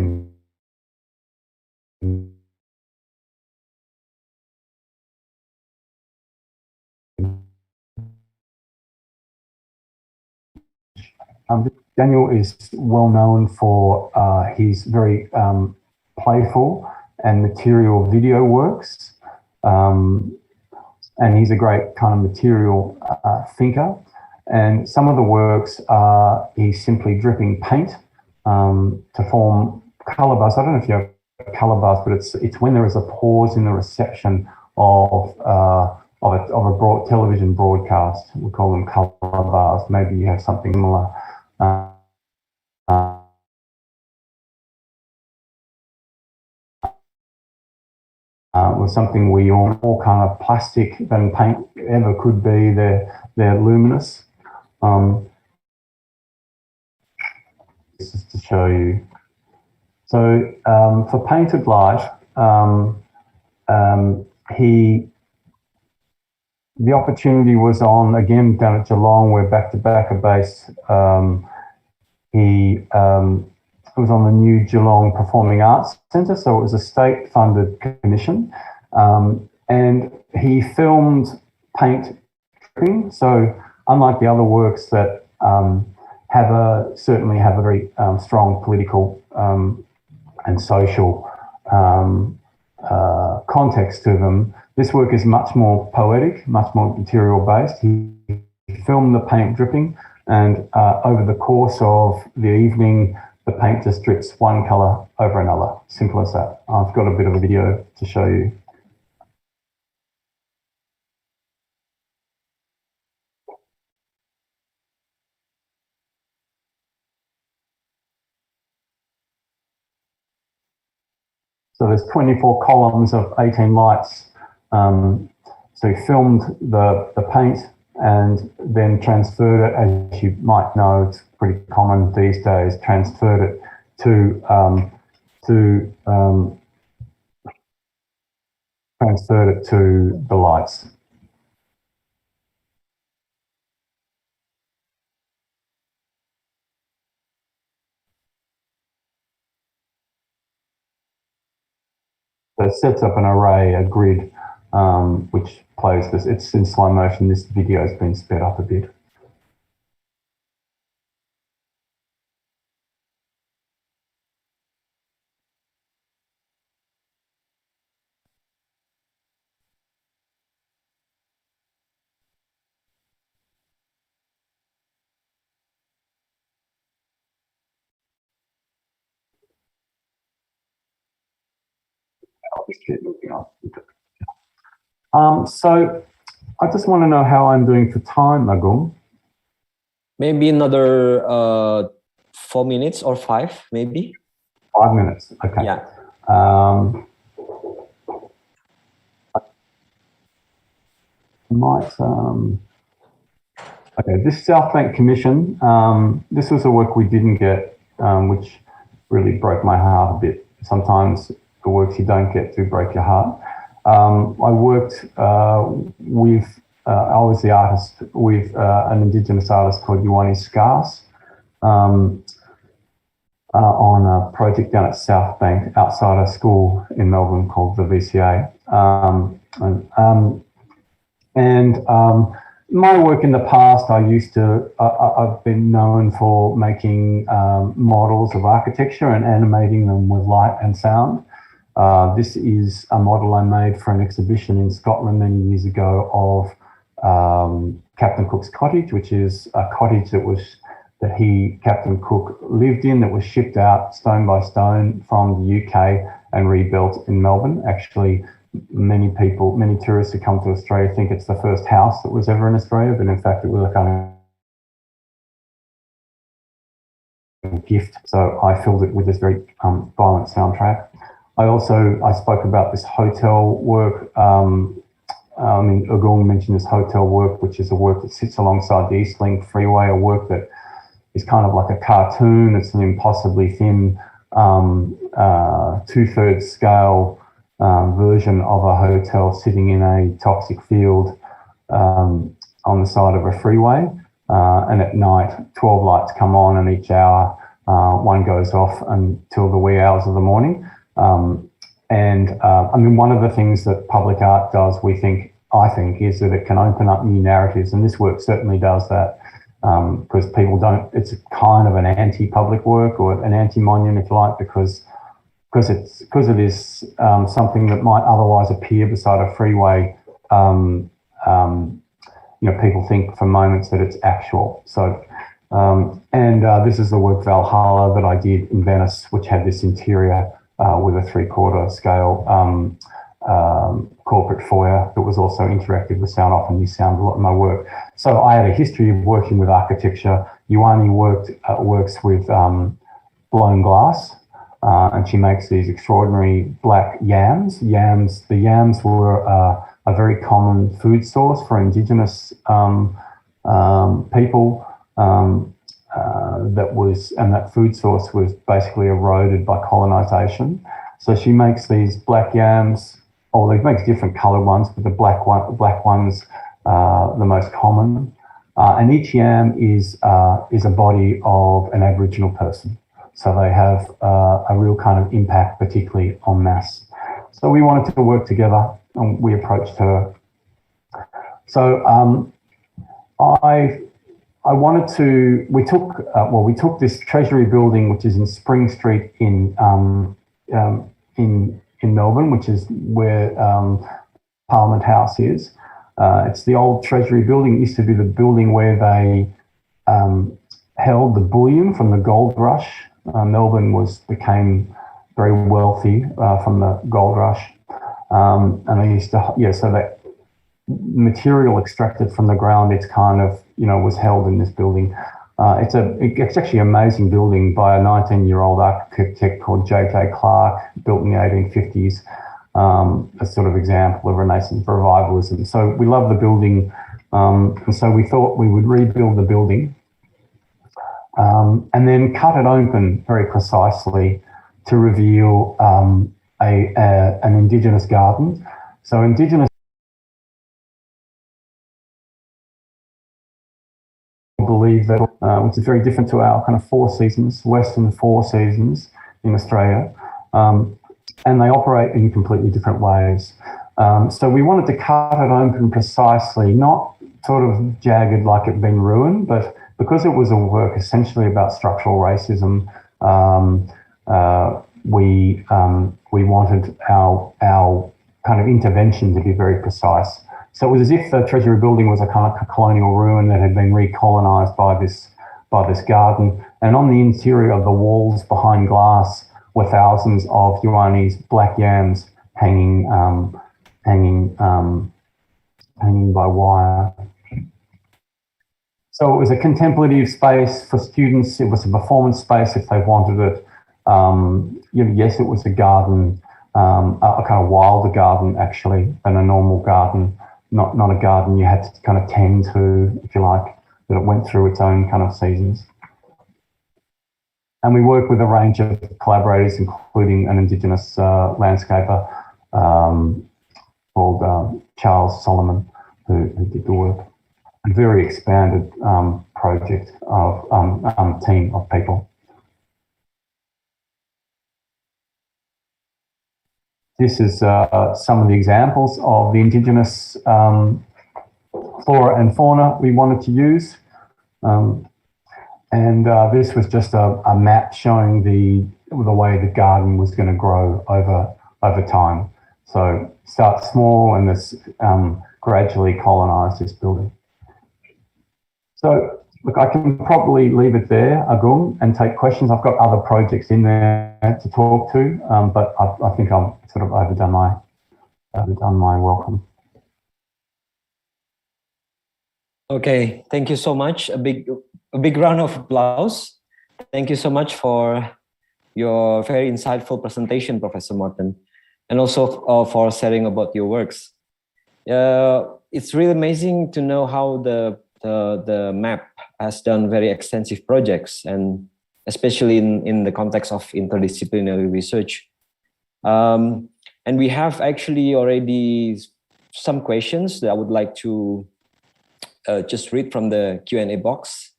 Daniel is well known for his very playful and material video works. And he's a great kind of material thinker. And some of the works are he's simply dripping paint to form colour bars. I don't know if you have colour bars, but it's when there is a pause in the reception of a television broadcast. We call them colour bars. Maybe you have something similar. Was something we all kind of plastic than paint ever could be. They're luminous. This is to show you. So for Painted Light, the opportunity was on, again, down at Geelong, where back-to-back are based. He was on the new Geelong Performing Arts Centre, so it was a state-funded commission. And he filmed paint dripping. So unlike the other works that certainly have a very strong political and social context to them, this work is much more poetic, much more material-based. He filmed the paint dripping, and over the course of the evening, the paint just drips one colour over another. Simple as that. I've got a bit of a video to show you. So there's 24 columns of 18 lights. So he filmed the paint and then transferred it, as you might know, it's pretty common these days, transferred it to the lights. So it sets up an array, a grid, which plays this. It's in slow motion. This video has been sped up a bit. So I just want to know how I'm doing for time, Magum.
Maybe another 4 minutes or 5, maybe.
5 minutes, okay.
Yeah.
Okay, this South Bank Commission, this was a work we didn't get, which really broke my heart a bit. Sometimes the works you don't get do break your heart. I worked with, I was the artist with an Indigenous artist called Yuani Scars on a project down at South Bank outside a school in Melbourne called the VCA. My work in the past, I've been known for making models of architecture and animating them with light and sound. This is a model I made for an exhibition in Scotland many years ago of Captain Cook's cottage, which is a cottage that Captain Cook, lived in, that was shipped out stone by stone from the UK and rebuilt in Melbourne. Actually, many tourists who come to Australia think it's the first house that was ever in Australia, but in fact it was a kind of gift. So I filled it with this very violent soundtrack. I spoke about this hotel work I mean, Agung mentioned this hotel work, which is a work that sits alongside the East Link Freeway, a work that is kind of like a cartoon. It's an impossibly thin, 2/3 scale version of a hotel sitting in a toxic field on the side of a freeway. And at night, 12 lights come on, and each hour one goes off until the wee hours of the morning. I mean, one of the things that public art does, I think, is that it can open up new narratives, and this work certainly does that, because people don't. It's kind of an anti-public work or an anti-monument, if you like, because it is something that might otherwise appear beside a freeway. People think for moments that it's actual. So, this is the work Valhalla that I did in Venice, which had this interior with a 3/4 scale corporate foyer that was also interactive with sound. Often use sound a lot in my work. So I had a history of working with architecture. Ioane works with blown glass, and she makes these extraordinary black yams. The yams were a very common food source for Indigenous people. That food source was basically eroded by colonisation. So she makes these black yams, or they make different coloured ones, but the black ones the most common. And each yam is a body of an Aboriginal person. So they have a real kind of impact, particularly en masse. So we wanted to work together, and we approached her. So we took this Treasury building, which is in Spring Street in Melbourne, which is where Parliament House is. It's the old Treasury building. It used to be the building where they held the bullion from the gold rush. Melbourne became very wealthy from the gold rush, and they used to so that material extracted from the ground, it's kind of was held in this building. It's actually an amazing building by a 19-year-old architect called J.J. Clark, built in the 1850s. A sort of example of Renaissance revivalism. So we love the building, and so we thought we would rebuild the building, and then cut it open very precisely to reveal an Indigenous garden. So Indigenous believe that, which is very different to our kind of four seasons, Western four seasons in Australia, and they operate in completely different ways. So we wanted to cut it open precisely, not sort of jagged like it'd been ruined, but because it was a work essentially about structural racism, we wanted our kind of intervention to be very precise. So it was as if the Treasury building was a kind of colonial ruin that had been recolonised by this garden. And on the interior of the walls behind glass were thousands of Ioane's black yams hanging by wire. So it was a contemplative space for students. It was a performance space if they wanted it. Yes, it was a garden, a kind of wilder garden actually than a normal garden. Not a garden you had to kind of tend to, if you like, that it went through its own kind of seasons. And we work with a range of collaborators, including an Indigenous landscaper called Charles Solomon, who did the work. A very expanded project of team of people. This is some of the examples of the Indigenous flora and fauna we wanted to use. This was just a map showing the way the garden was going to grow over time. So start small and this gradually colonise this building. So look, I can probably leave it there, Agung, and take questions. I've got other projects in there to talk to, but I think I've sort of overdone my welcome.
Okay, thank you so much. A big round of applause. Thank you so much for your very insightful presentation, Professor Morton, and also for sharing about your works. it's really amazing to know how the map has done very extensive projects, and especially in the context of interdisciplinary research. And we have actually already some questions that I would like to just read from the Q&A box.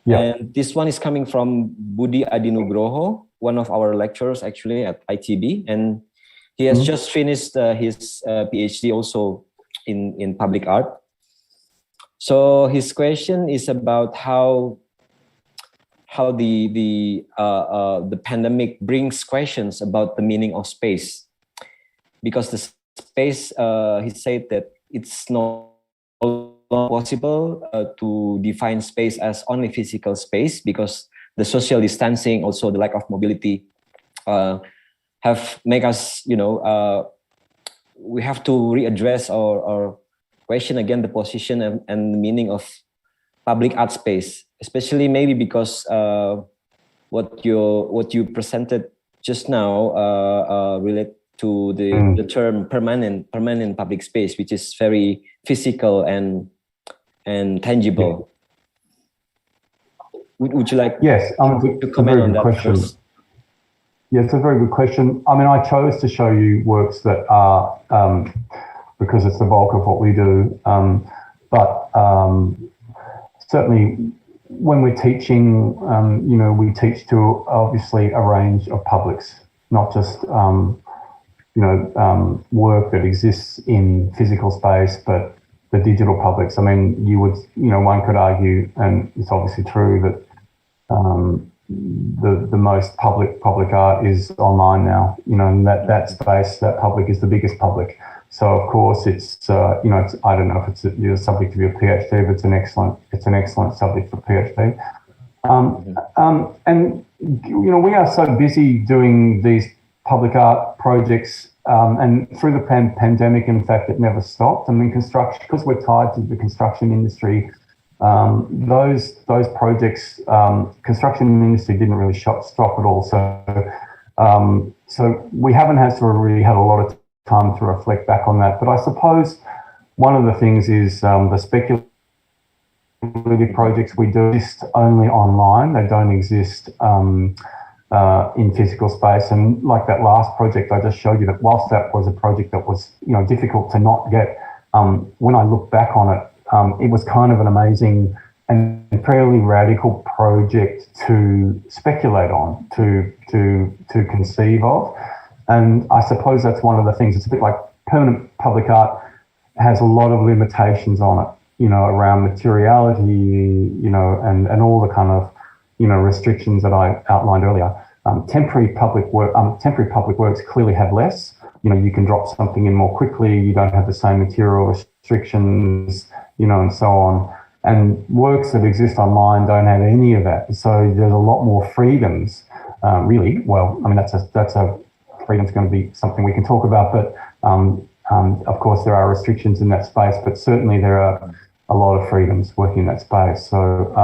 Yeah. And this one is coming from Budi Adinugroho, one of our lecturers actually at ITB, and he has just finished his PhD also in public art. So his question is about how the pandemic brings questions about the meaning of space, because the space, he said that it's not possible to define space as only physical space, because the social distancing, also the lack of mobility, have make us, we have to readdress or question again the position and the meaning of public art space, especially maybe because what you presented just now relate to the term permanent public space, which is very physical and tangible. Would you like to comment on that
question.
first?
Yeah, it's a very good question. I mean, I chose to show you works that are, because it's the bulk of what we do, but certainly when we're teaching, we teach to obviously a range of publics, not just, work that exists in physical space, but the digital publics. I mean, one could argue, and it's obviously true, that the most public art is online now, and that space, that public is the biggest public. So of course it's, I don't know if it's the subject of your PhD, but it's an excellent subject for PhD. And we are so busy doing these public art projects, and through the pandemic, in fact, it never stopped. I mean, construction, because we're tied to the construction industry, those projects, construction industry didn't really stop at all. So we haven't really had a lot of time to reflect back on that. But I suppose one of the things is the speculative projects we do exist only online. They don't exist in physical space. And like that last project I just showed you, that whilst that was a project that was difficult to not get, when I look back on it, it was kind of an amazing and fairly radical project to speculate on, to conceive of. And I suppose that's one of the things. It's a bit like permanent public art has a lot of limitations on it, around materiality, and all the kind of, restrictions that I outlined earlier. Temporary public works clearly have less. You can drop something in more quickly. You don't have the same material restrictions, and so on. And works that exist online don't have any of that. So there's a lot more freedoms, really. Well, I mean, that's a freedom's going to be something we can talk about, but of course there are restrictions in that space, but certainly there are a lot of freedoms working in that space. So,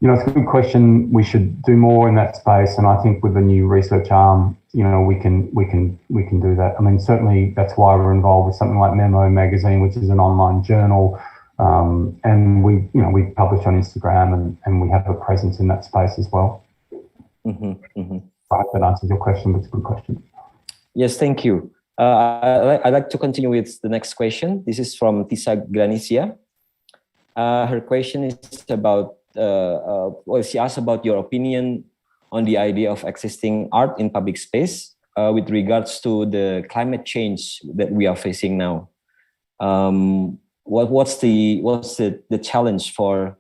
it's a good question. We should do more in that space, and I think with the new research arm, we can do that. I mean, certainly that's why we're involved with something like Memo Magazine, which is an online journal, and we publish on Instagram, and we have a presence in that space as well. I hope that answers your question, but it's a good question.
Yes, thank you. I'd like to continue with the next question. This is from Tisa Granicia. Her question is about, she asked about your opinion on the idea of existing art in public space with regards to the climate change that we are facing now. What's the challenge for,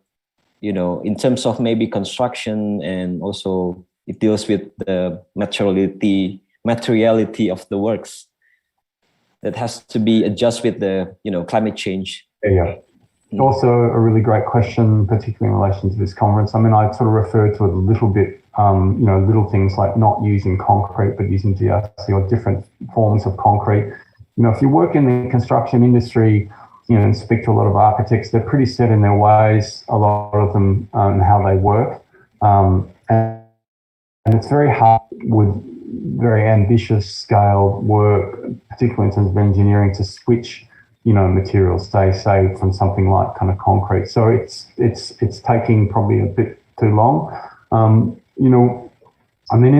in terms of maybe construction, and also it deals with the materiality of the works that has to be adjusted with the climate change.
Yeah. Also a really great question, particularly in relation to this conference. I mean, I sort of referred to it a little bit, little things like not using concrete, but using GRC or different forms of concrete. If you work in the construction industry, and speak to a lot of architects, they're pretty set in their ways, a lot of them, and how they work. And it's very hard with very ambitious scale work, particularly in terms of engineering, to switch materials, say from something like kind of concrete. So it's taking probably a bit too long. In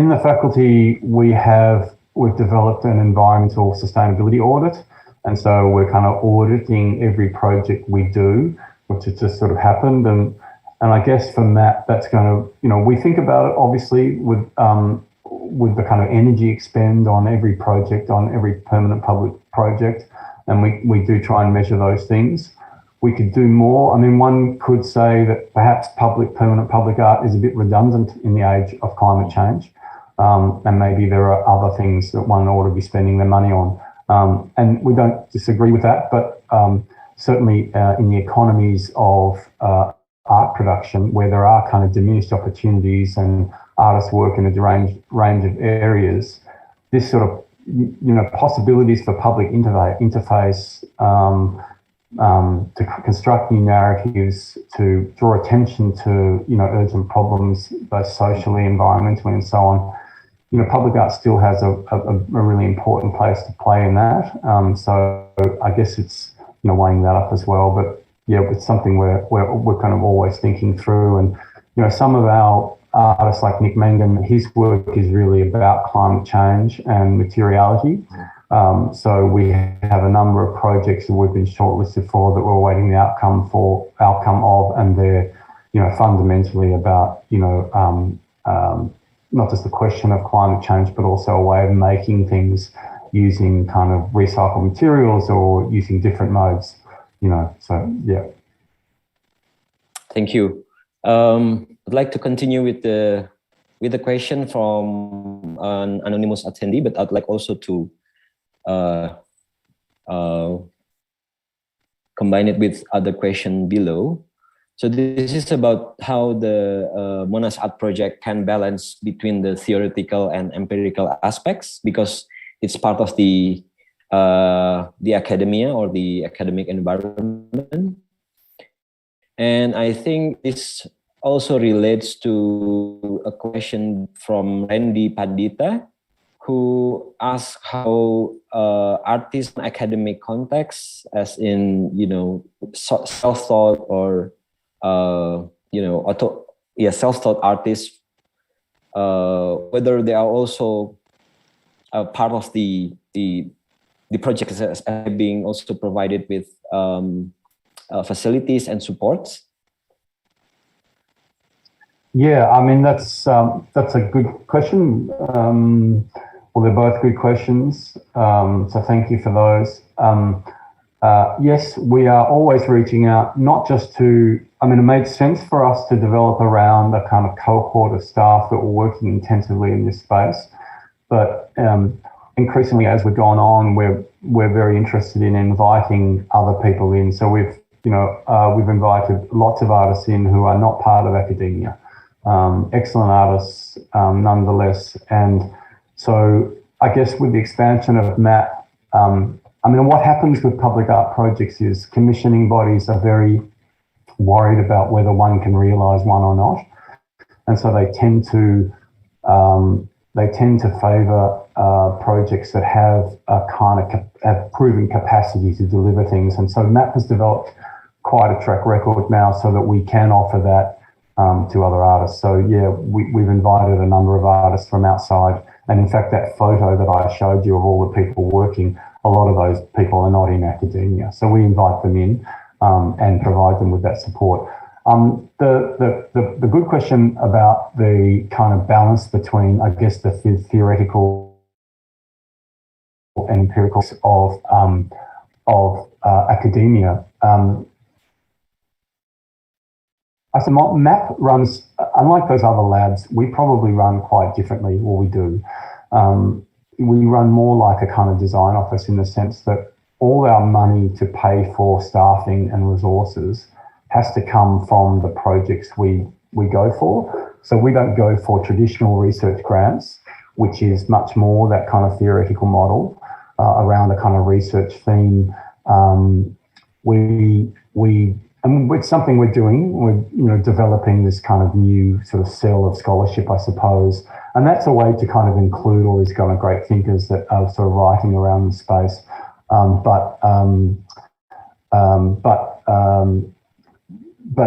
the faculty we've developed an environmental sustainability audit, and so we're kind of auditing every project we do, which has just sort of happened. And I guess from that's going to, we think about it obviously with the kind of energy expend on every project, on every permanent public project, and we do try and measure those things. We could do more. One could say that perhaps permanent public art is a bit redundant in the age of climate change, and maybe there are other things that one ought to be spending their money on. And we don't disagree with that, but certainly in the economies of art production, where there are kind of diminished opportunities and artists work in a range of areas, this sort of possibilities for public interface, to construct new narratives, to draw attention to urgent problems, both socially, environmentally, and so on. Public art still has a really important place to play in that. So I guess it's weighing that up as well. But yeah, it's something we're kind of always thinking through. And some of our artists like Nick Mangum, his work is really about climate change and materiality. So we have a number of projects that we've been shortlisted for that we're awaiting the outcome of, and they're fundamentally about not just the question of climate change, but also a way of making things using kind of recycled materials or using different modes. So yeah.
Thank you. I'd like to continue with the question from an anonymous attendee, but I'd like also to combine it with other question below. So this is about how the Monash Art Project can balance between the theoretical and empirical aspects, because it's part of the academia or the academic environment. And I think this also relates to a question from Randy Pandita, who asked how artists in academic context, as in self-taught or self-taught artists, whether they are also part of the project as being also provided with facilities and supports.
Yeah, that's a good question. Well, they're both good questions. So thank you for those. Yes, we are always reaching out, not just to, it made sense for us to develop around a kind of cohort of staff that were working intensively in this space. But increasingly, as we've gone on, we're very interested in inviting other people in. So we've invited lots of artists in who are not part of academia, excellent artists nonetheless. And so I guess with the expansion of MAP, what happens with public art projects is commissioning bodies are very worried about whether one can realise one or not, and so they tend to favour projects that have a kind of have proven capacity to deliver things. And so MAP has developed quite a track record now, so that we can offer that to other artists. So yeah, we've invited a number of artists from outside, and in fact that photo that I showed you of all the people working, a lot of those people are not in academia, so we invite them in and provide them with that support. The good question about the kind of balance between, I guess, the theoretical and empirical of academia. I said MAP runs, unlike those other labs, we probably run quite differently, or we do. We run more like a kind of design office, in the sense that all our money to pay for staffing and resources has to come from the projects we go for. So we don't go for traditional research grants, which is much more that kind of theoretical model around a kind of research theme. And it's something we're doing. We're developing this kind of new sort of cell of scholarship, I suppose. And that's a way to kind of include all these kind of great thinkers that are sort of writing around the space. But But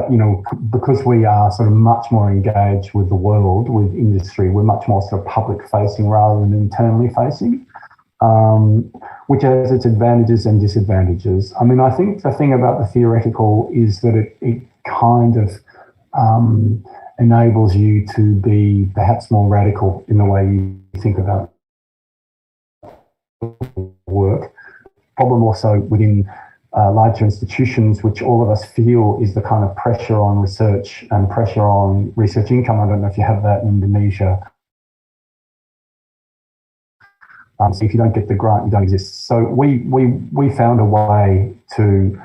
you know, because we are sort of much more engaged with the world, with industry, we're much more sort of public facing rather than internally facing, which has its advantages and disadvantages. I mean, I think the thing about the theoretical is that it kind of enables you to be perhaps more radical in the way you think about work. Problem also within larger institutions, which all of us feel is the kind of pressure on research and pressure on research income. I don't know if you have that in Indonesia. So if you don't get the grant, you don't exist. So we found a way to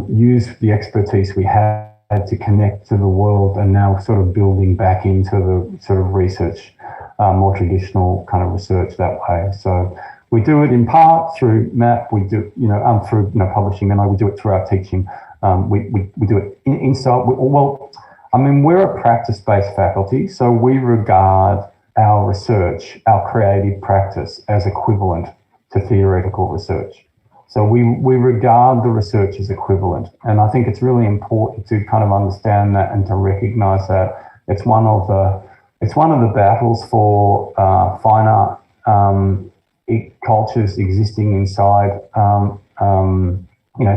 use the expertise we had to connect to the world, and now sort of building back into the sort of research, more traditional kind of research that way. So we do it in part through MAP. We do, through publishing, and we do it through our teaching. We do it inside. Well, I mean, we're a practice-based faculty, so we regard our research, our creative practice, as equivalent to theoretical research. So we regard the research as equivalent, and I think it's really important to kind of understand that and to recognise that it's one of the battles for fine art cultures existing inside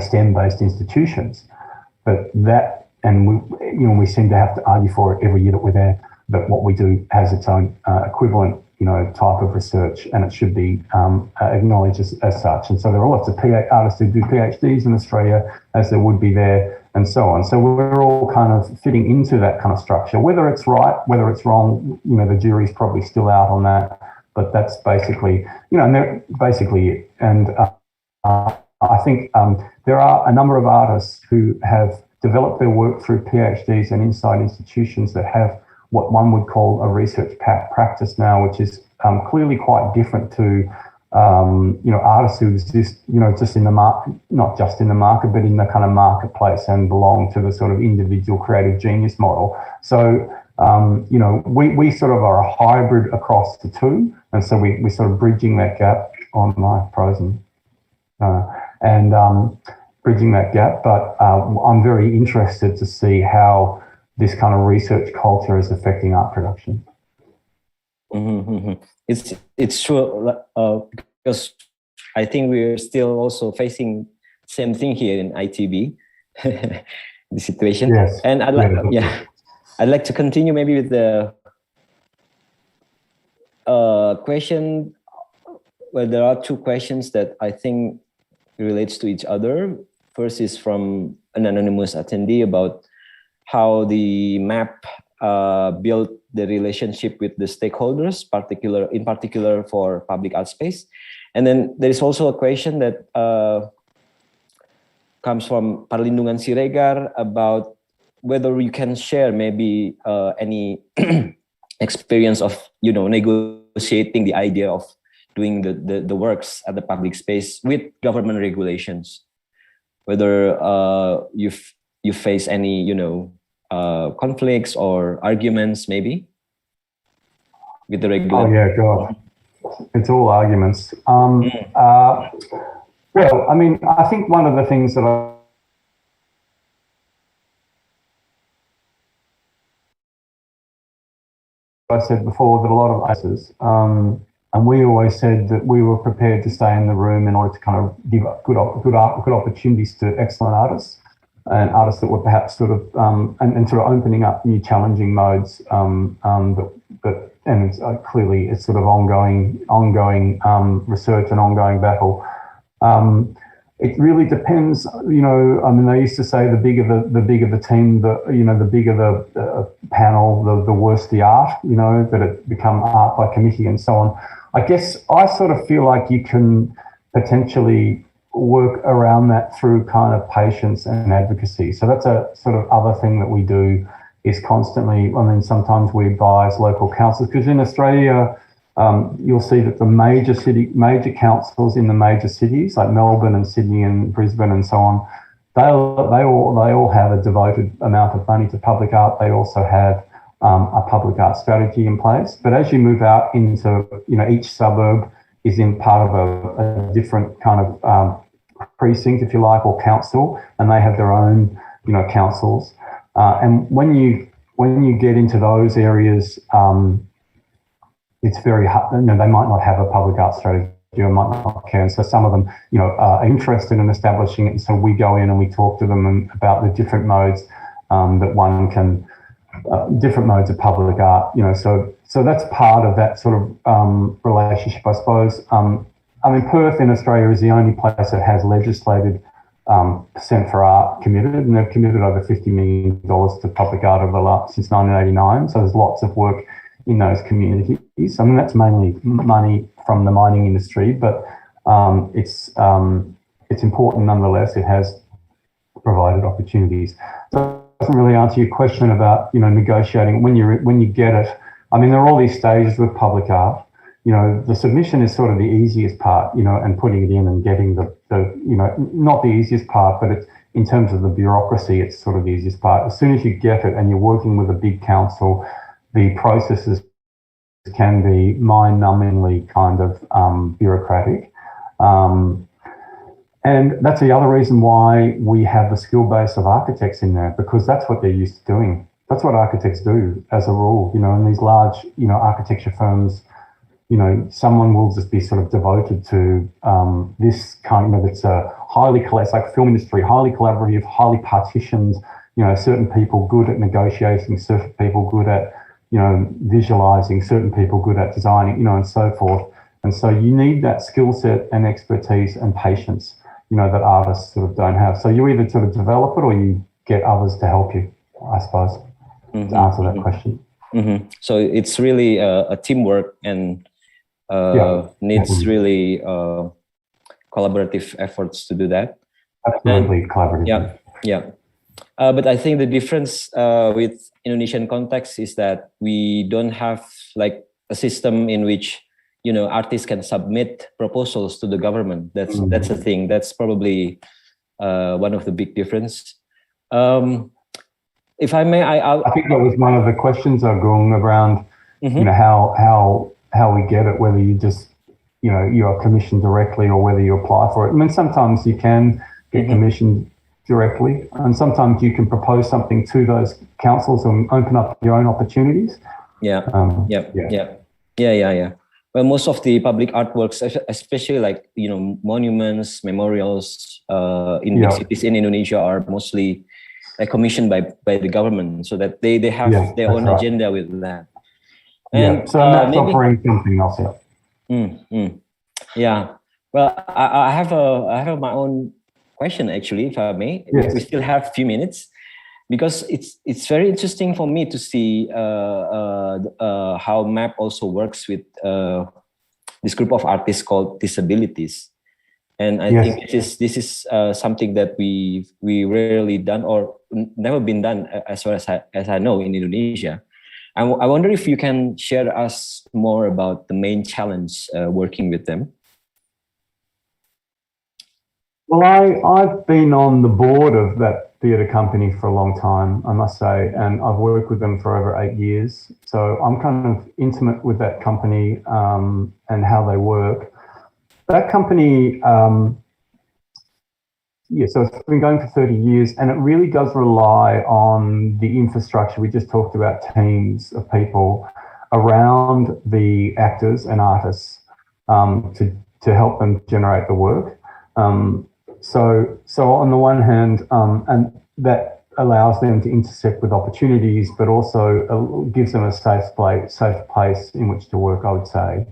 STEM-based institutions. But that, and we seem to have to argue for it every year that we're there, but what we do has its own equivalent type of research, and it should be acknowledged as such. And so there are lots of artists who do PhDs in Australia, as there would be there, and so on. So we're all kind of fitting into that kind of structure. Whether it's right, whether it's wrong, the jury's probably still out on that. But that's basically, and basically it. And I think there are a number of artists who have developed their work through PhDs and inside institutions that have what one would call a research practice now, which is clearly quite different to artists who exist just in the market, not just in the market, but in the kind of marketplace, and belong to the sort of individual creative genius model. So we sort of are a hybrid across the two, and so we're sort of bridging that gap on my frozen bridging that gap. But I'm very interested to see how this kind of research culture is affecting art production.
Mm-hmm. It's true, because I think we're still also facing same thing here in ITB, the situation.
Yes.
And I'd like to continue maybe with the question. Well, there are two questions that I think relates to each other. First is from an anonymous attendee about how the MAP built the relationship with the stakeholders, in particular for public art space. And then there is also a question that comes from Perlindungan Siregar about whether you can share maybe any experience of negotiating the idea of doing the works at the public space with government regulations, whether you face any conflicts or arguments maybe with the regulator.
Oh yeah, God, it's all arguments. Well, I mean, I think one of the things that I said before, that a lot of artists, and we always said that we were prepared to stay in the room in order to kind of give good opportunities to excellent artists, and artists that were perhaps sort of and sort of opening up new challenging modes. And it's, clearly it's sort of ongoing research and ongoing battle. It really depends, I mean, they used to say the bigger the team, the bigger the panel, the worse the art, that it become art by committee and so on. I guess I sort of feel like you can potentially work around that through kind of patience and advocacy. So that's a sort of other thing that we do, is constantly, I mean, sometimes we advise local councils, because in Australia, you'll see that the major councils in the major cities like Melbourne and Sydney and Brisbane and so on, they all have a devoted amount of money to public art. They also have a public art strategy in place. But as you move out into, each suburb is in part of a different kind of precinct, if you like, or council, and they have their own, councils. And when you get into those areas, it's very hard. They might not have a public art strategy or might not care. And so some of them, are interested in establishing it. And so we go in and we talk to them about the different modes that one can, different modes of public art. So that's part of that sort of relationship, I suppose. Perth in Australia is the only place that has legislated percent for art committed, and they've committed over $50 million to public art since 1989. So there's lots of work in those communities. That's mainly money from the mining industry, but it's important nonetheless. It has provided opportunities. So it doesn't really answer your question about negotiating when you get it. There are all these stages with public art. The submission is sort of the easiest part, and putting it in and getting the not the easiest part, but it's, in terms of the bureaucracy, it's sort of the easiest part. As soon as you get it and you're working with a big council, the processes can be mind-numbingly kind of bureaucratic. And that's the other reason why we have the skill base of architects in there, because that's what they're used to doing. That's what architects do as a rule, in these large, architecture firms. Someone will just be sort of devoted to this kind of, it's a highly, it's like film industry, highly collaborative, highly partitioned, certain people good at negotiating, certain people good at, visualizing, certain people good at designing, and so forth. And so you need that skill set and expertise and patience, that artists sort of don't have. So you either sort of develop it or you get others to help you, I suppose, to answer that question.
So it's really a teamwork and needs really collaborative efforts to do that.
Absolutely, collaborative.
Yeah. But I think the difference with Indonesian context is that we don't have like a system in which artists can submit proposals to the government. That's the thing. That's probably one of the big difference. If I may,
I think that was one of the questions, Agung, around how we get it, whether you just you are commissioned directly or whether you apply for it. Sometimes you can get commissioned directly, and sometimes you can propose something to those councils and open up your own opportunities.
Yeah. Well, most of the public artworks, especially like monuments, memorials in big cities in Indonesia, are mostly commissioned by the government, so that they have their own agenda with that. And
so that's offering something else.
Well, I have my own question, actually, if I may.
Yes.
We still have a few minutes, because it's very interesting for me to see how MAP also works with this group of artists called disabilities. And I think this is something that we rarely done or never been done as far as I know in Indonesia. I wonder if you can share us more about the main challenge working with them.
Well, I've been on the board of that theatre company for a long time, I must say, and I've worked with them for over 8 years. So I'm kind of intimate with that company and how they work. That company, so it's been going for 30 years, and it really does rely on the infrastructure. We just talked about teams of people around the actors and artists to help them generate the work. So on the one hand, and that allows them to intersect with opportunities, but also gives them a safe place in which to work, I would say.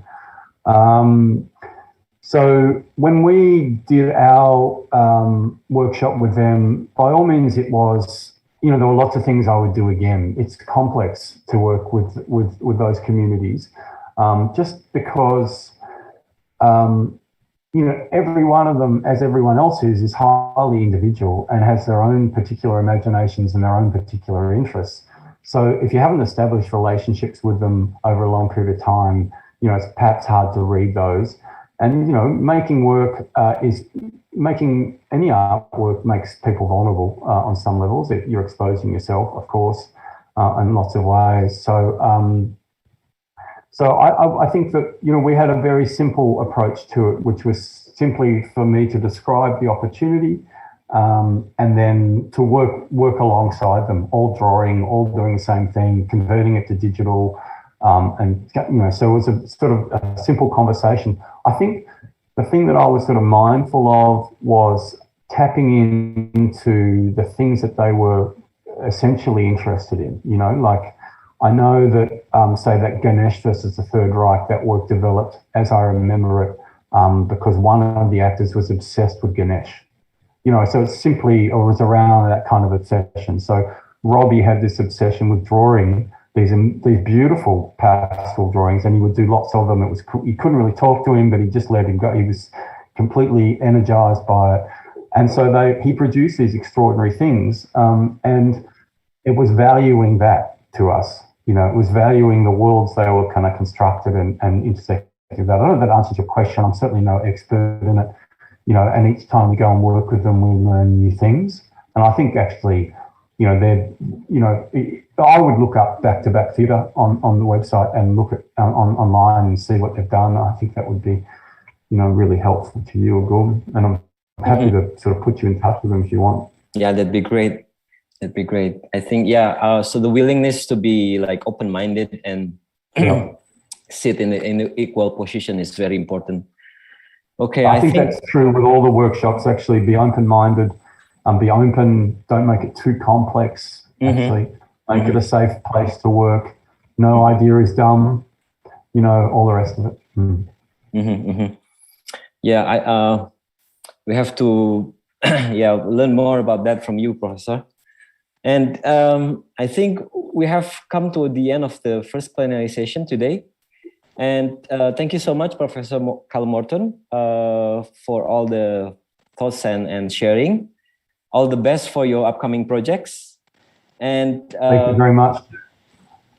So when we did our workshop with them, by all means, it was, there were lots of things I would do again. It's complex to work with those communities, just because, every one of them, as everyone else is highly individual and has their own particular imaginations and their own particular interests. So if you haven't established relationships with them over a long period of time, it's perhaps hard to read those. And, making any artwork makes people vulnerable on some levels. You're exposing yourself, of course, in lots of ways. So I think that, we had a very simple approach to it, which was simply for me to describe the opportunity and then to work alongside them, all drawing, all doing the same thing, converting it to digital. And, so it was a sort of a simple conversation. I think the thing that I was sort of mindful of was tapping into the things that they were essentially interested in, like I know that, say that Ganesh versus the Third Reich, that work developed, as I remember it, because one of the actors was obsessed with Ganesh, so it's simply, or was around that kind of obsession. So Robbie had this obsession with drawing these beautiful pastel drawings, and he would do lots of them. You couldn't really talk to him, but he just let him go. He was completely energized by it. And so he produced these extraordinary things, and it was valuing that to us. It was valuing the worlds they were kind of constructed and intersected with that. I don't know if that answers your question. I'm certainly no expert in it, and each time we go and work with them, we learn new things. And I think actually, I would look up back-to-back theatre on the website and look at online and see what they've done. I think that would be, really helpful to you, Gordon. And I'm happy to sort of put you in touch with them if you want.
Yeah, that'd be great. I think, so the willingness to be like open-minded and sit in the equal position is very important. Okay,
I think that's true with all the workshops, actually. Be open-minded, be open, don't make it too complex, actually. Make it a safe place to work. No idea is dumb, all the rest of it.
Yeah, we have to learn more about that from you, Professor. And I think we have come to the end of the first plenary session today. And thank you so much, Professor Carl Morton, for all the thoughts and sharing. All the best for your upcoming projects. And
thank you very much.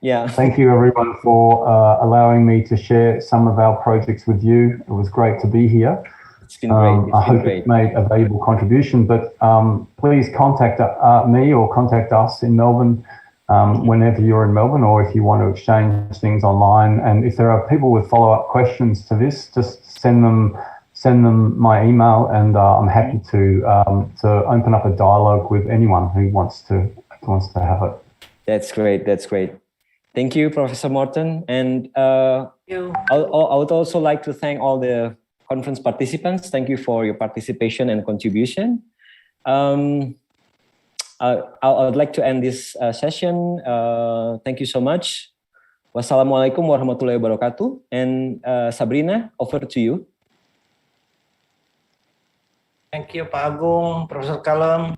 Yeah.
Thank you, everyone, for allowing me to share some of our projects with you. It was great to be here.
It's been great.
I hope it made a valuable contribution, but please contact me or contact us in Melbourne whenever you're in Melbourne, or if you want to exchange things online. And if there are people with follow-up questions to this, just send them my email, and I'm happy to open up a dialogue with anyone who wants to have it.
That's great. Thank you, Professor Morton. And I would also like to thank all the conference participants. Thank you for your participation and contribution. I would like to end this session. Thank you so much. Wassalamualaikum warahmatullahi wabarakatuh. And Sabrina, over to you.
Thank you, Pak Agung, Professor Callum.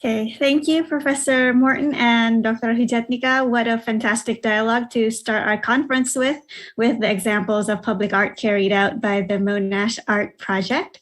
Okay, thank you, Professor Morton and Dr. Hujatnika. What a fantastic dialogue to start our conference with the examples of public art carried out by the Monash Art Project.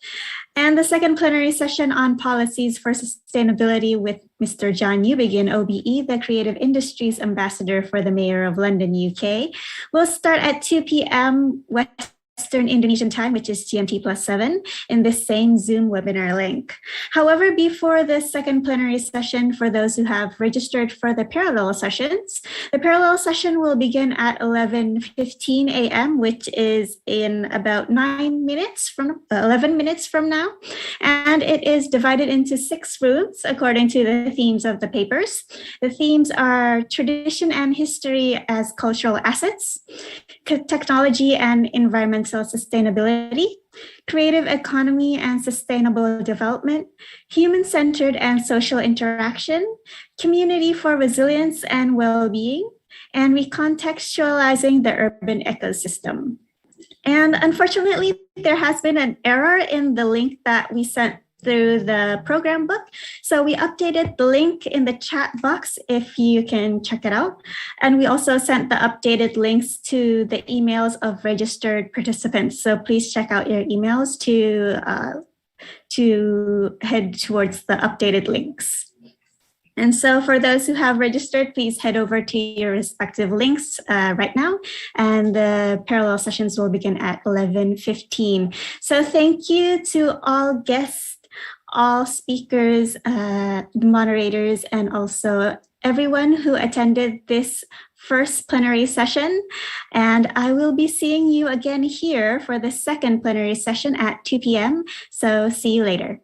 And the second plenary session on policies for sustainability with Mr. John Newbegin, OBE, the Creative Industries Ambassador for the Mayor of London, UK, will start at 2 p.m. Western Indonesian time, which is GMT +7, in this same Zoom webinar link. However, before the second plenary session, for those who have registered for the parallel sessions, the parallel session will begin at 11:15 a.m., which is in about 11 minutes from now. And it is divided into 6 rooms according to the themes of the papers. The themes are tradition and history as cultural assets, technology and environmental sustainability, creative economy and sustainable development, human-centered and social interaction, community for resilience and well-being, and recontextualizing the urban ecosystem. And unfortunately, there has been an error in the link that we sent through the program book. So we updated the link in the chat box if you can check it out. And we also sent the updated links to the emails of registered participants. So please check out your emails to head towards the updated links. And so for those who have registered, please head over to your respective links right now. And the parallel sessions will begin at 11:15. So thank you to all guests, all speakers, moderators, and also everyone who attended this first plenary session, and I will be seeing you again here for the second plenary session at 2 p.m. So see you later.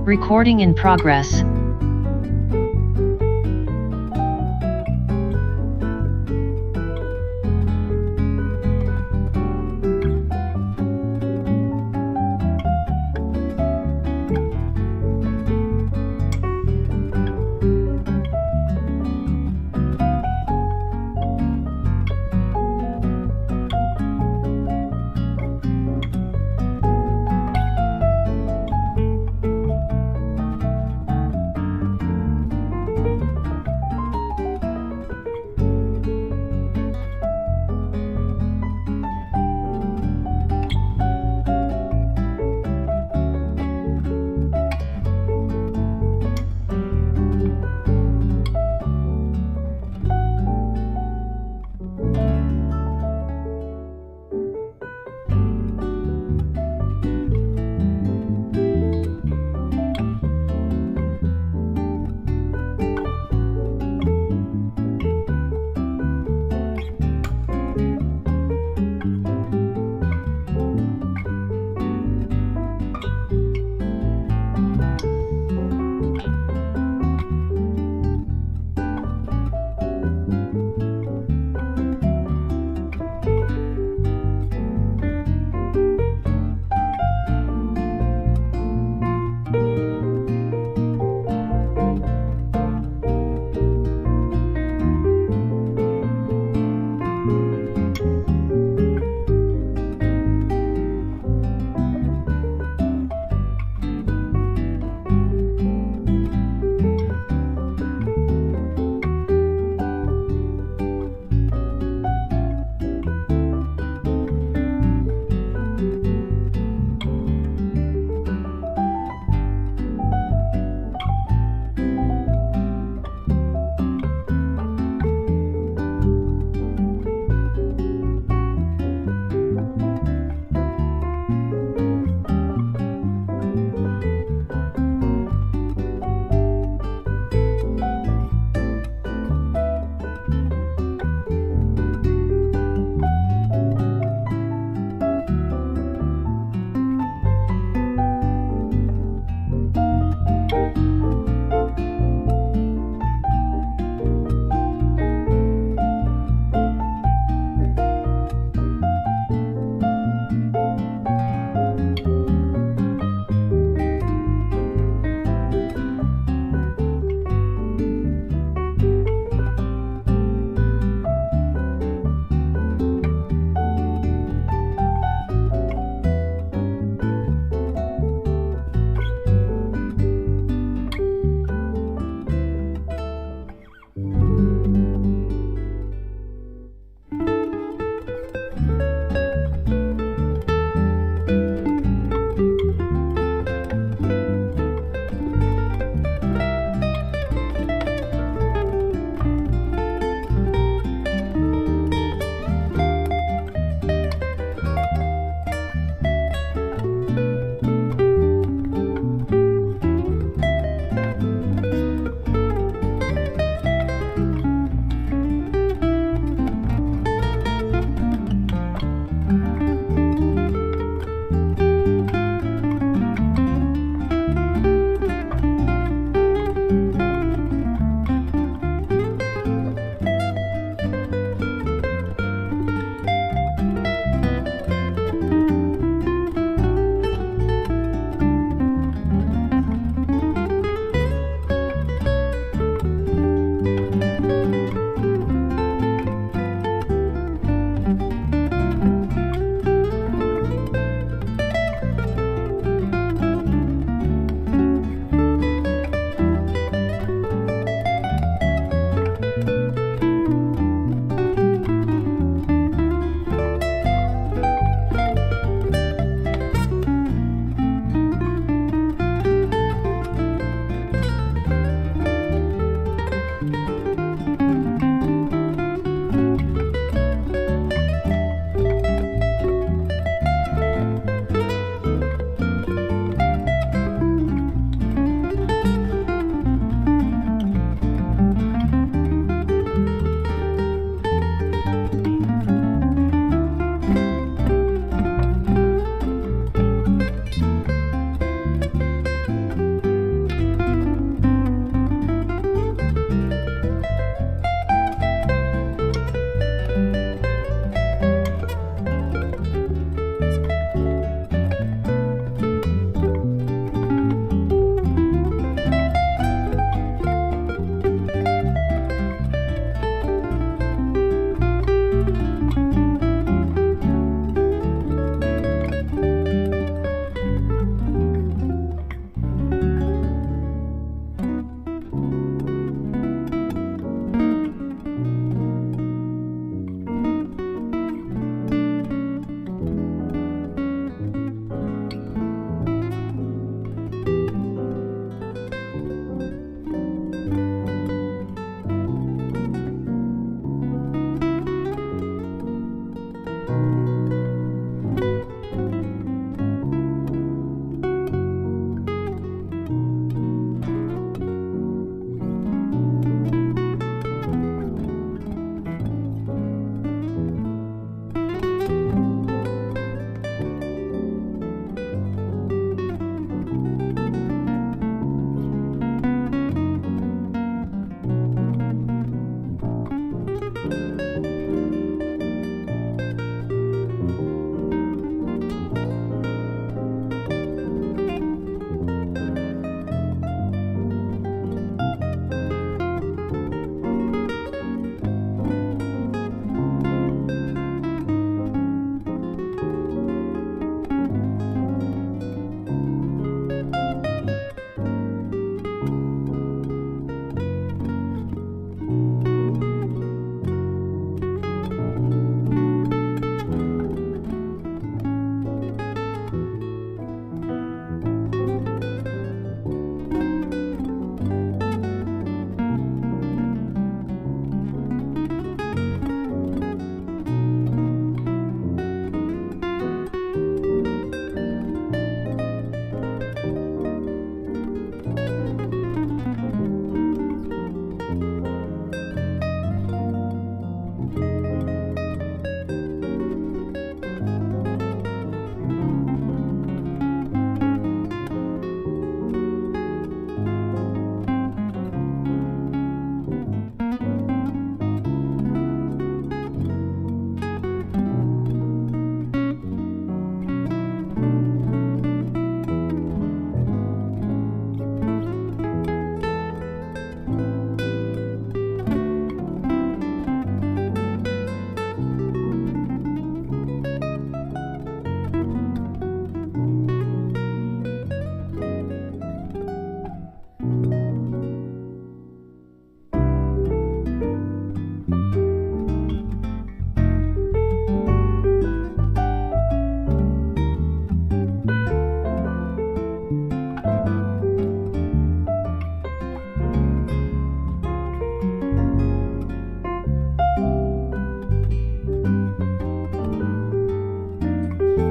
Recording in progress.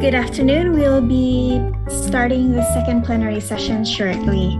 Good afternoon. We'll be starting the second plenary session shortly.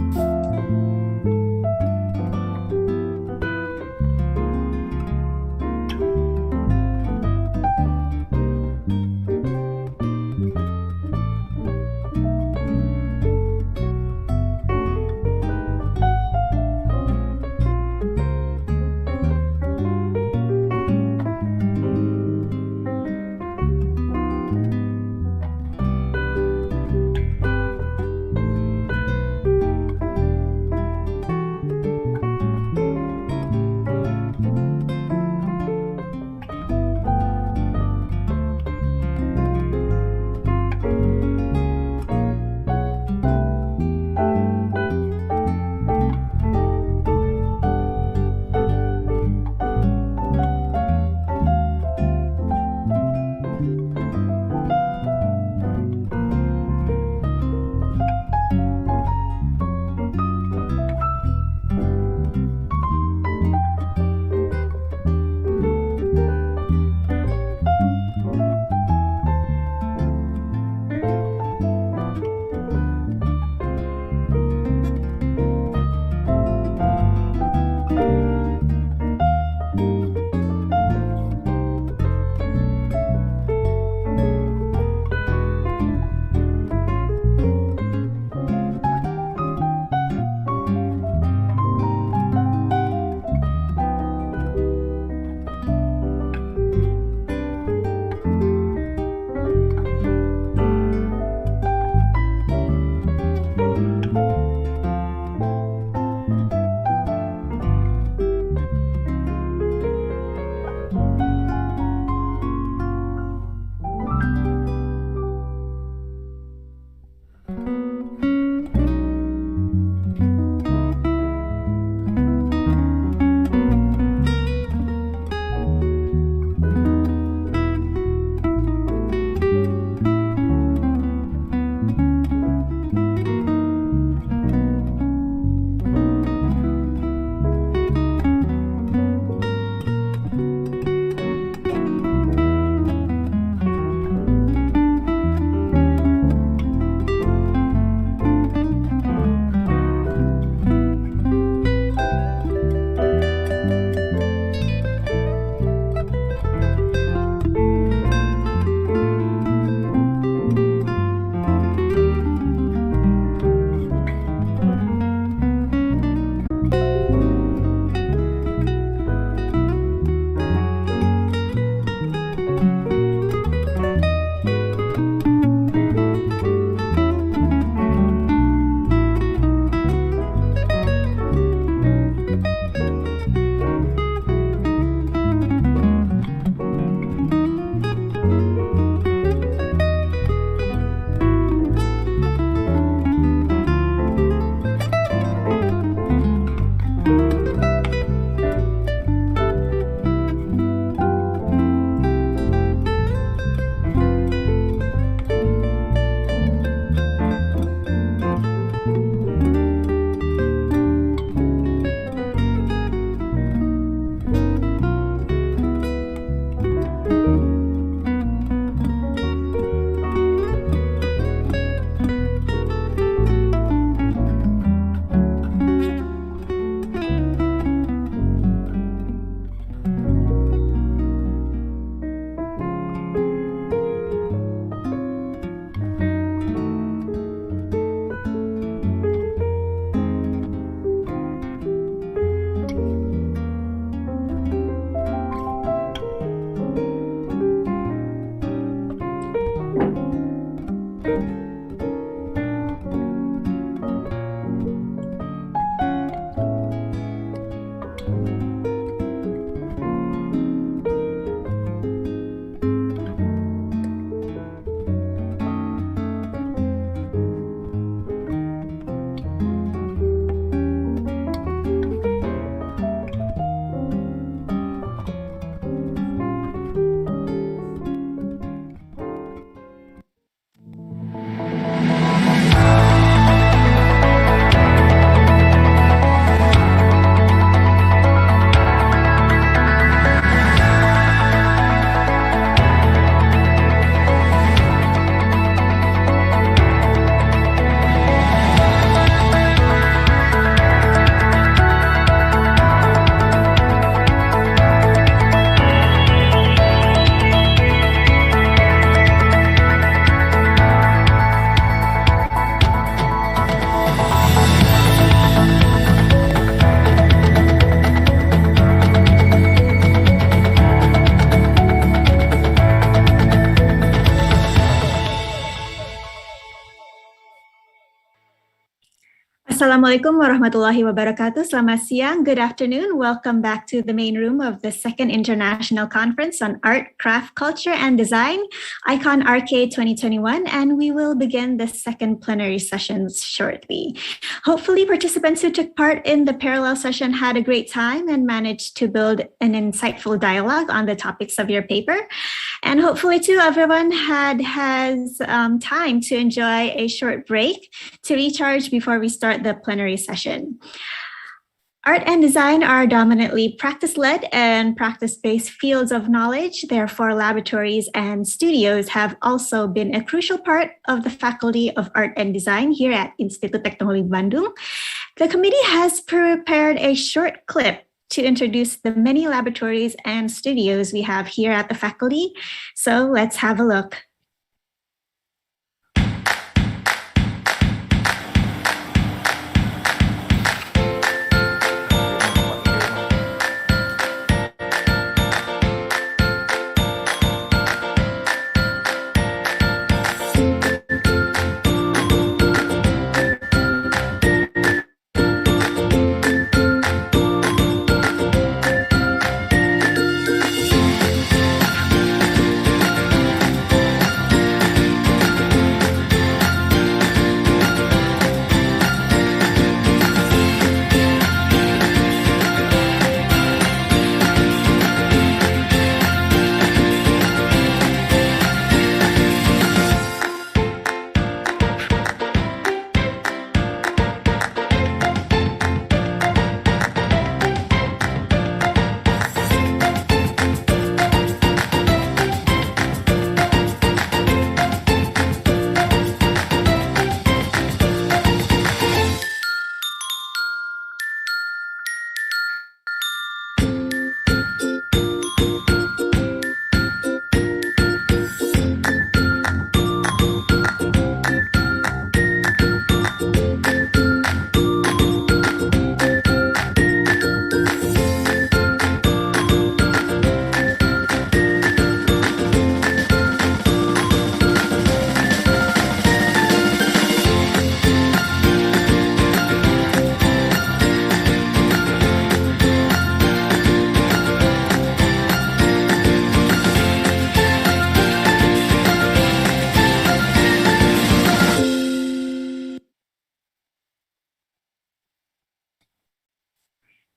Assalamualaikum warahmatullahi wabarakatuh. Selamat siang, good afternoon. Welcome back to the main room of the second International Conference on Art, Craft, Culture, and Design, Icon Arcade 2021, and we will begin the second plenary sessions shortly. Hopefully, participants who took part in the parallel session had a great time and managed to build an insightful dialogue on the topics of your paper. And hopefully, too, everyone has time to enjoy a short break to recharge before we start the plenary session. Art and design are dominantly practice-led and practice-based fields of knowledge. Therefore, laboratories and studios have also been a crucial part of the Faculty of Art and Design here at Institut Teknologi Bandung. The committee has prepared a short clip to introduce the many laboratories and studios we have here at the faculty. So let's have a look.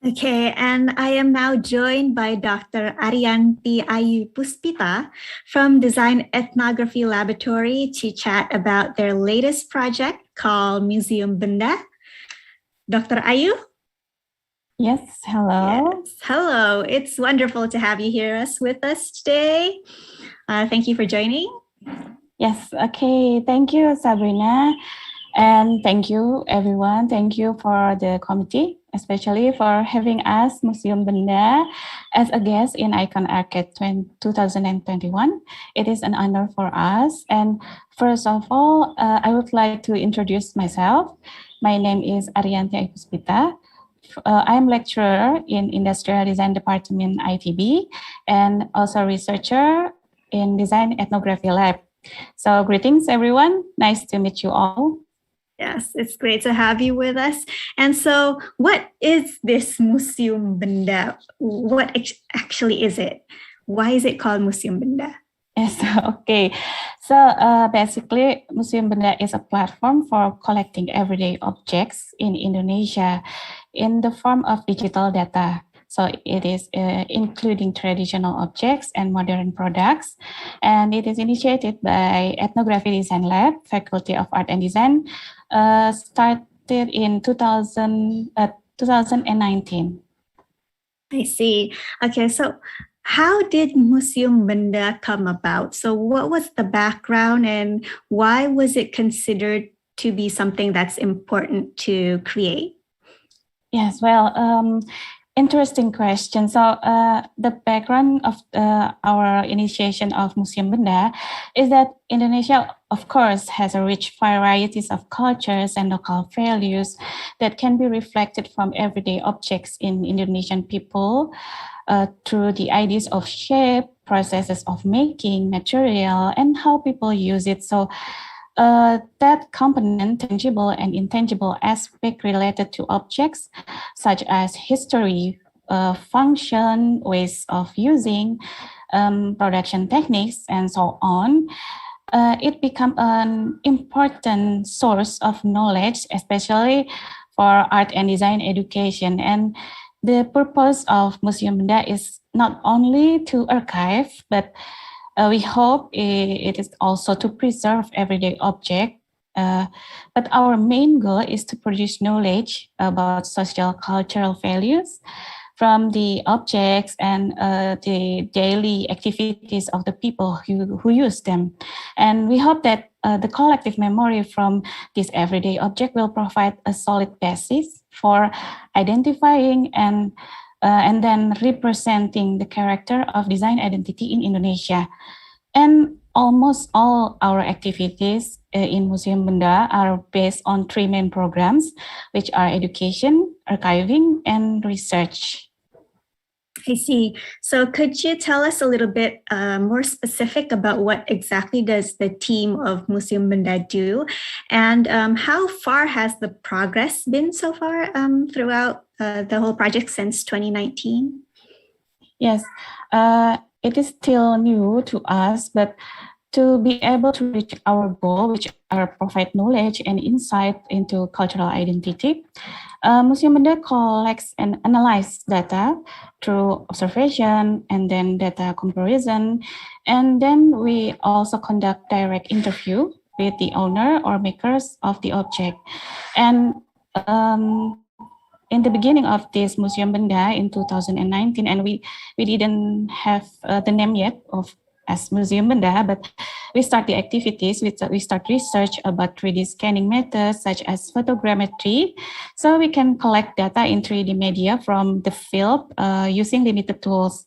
Okay, and I am now joined by Dr. Ariyanti Ayu Puspita from Design Ethnography Laboratory to chat about their latest project called Museum Benda. Dr. Ayu?
Yes, hello.
Yes, hello. It's wonderful to have you here with us today. Thank you for joining.
Yes, okay. Thank you, Sabrina. And thank you, everyone. Thank you for the committee, especially for having us, Museum Benda, as a guest in Icon Arcade 2021. It is an honor for us. And first of all, I would like to introduce myself. My name is Ariyanti Puspita. I am lecturer in Industrial Design Department ITB and also researcher in Design Ethnography Lab. So greetings, everyone. Nice to meet you all.
Yes, it's great to have you with us. And so what is this Museum Benda? What actually is it? Why is it called Museum Benda?
Yes, okay. So basically, Museum Benda is a platform for collecting everyday objects in Indonesia in the form of digital data. So it is including traditional objects and modern products. And it is initiated by Ethnography Design Lab, Faculty of Art and Design, started in 2019.
I see. Okay, so how did Museum Benda come about? So what was the background and why was it considered to be something that's important to create?
Yes, well, interesting question. So the background of our initiation of Museum Benda is that Indonesia, of course, has a rich varieties of cultures and local values that can be reflected from everyday objects in Indonesian people through the ideas of shape, processes of making, material, and how people use it. So that component, tangible and intangible aspect related to objects, such as history, function, ways of using, production techniques, and so on, it becomes an important source of knowledge, especially for art and design education. And the purpose of Museum Benda is not only to archive, but we hope it is also to preserve everyday objects. But our main goal is to produce knowledge about social cultural values from the objects and the daily activities of the people who use them. And we hope that the collective memory from this everyday object will provide a solid basis for identifying and then representing the character of design identity in Indonesia. And almost all our activities in Museum Benda are based on three main programs, which are education, archiving, and research.
I see. So could you tell us a little bit more specific about what exactly does the team of Museum Benda do, and how far has the progress been so far throughout the whole project since 2019?
Yes, it is still new to us, but to be able to reach our goal, which are provide knowledge and insight into cultural identity, Museum Benda collects and analyzes data through observation and then data comparison. And then we also conduct direct interview with the owner or makers of the object. And in the beginning of this Museum Benda in 2019, and we didn't have the name yet of as Museum Benda, but we start the activities, we start research about 3D scanning methods such as photogrammetry, so we can collect data in 3D media from the field using limited tools.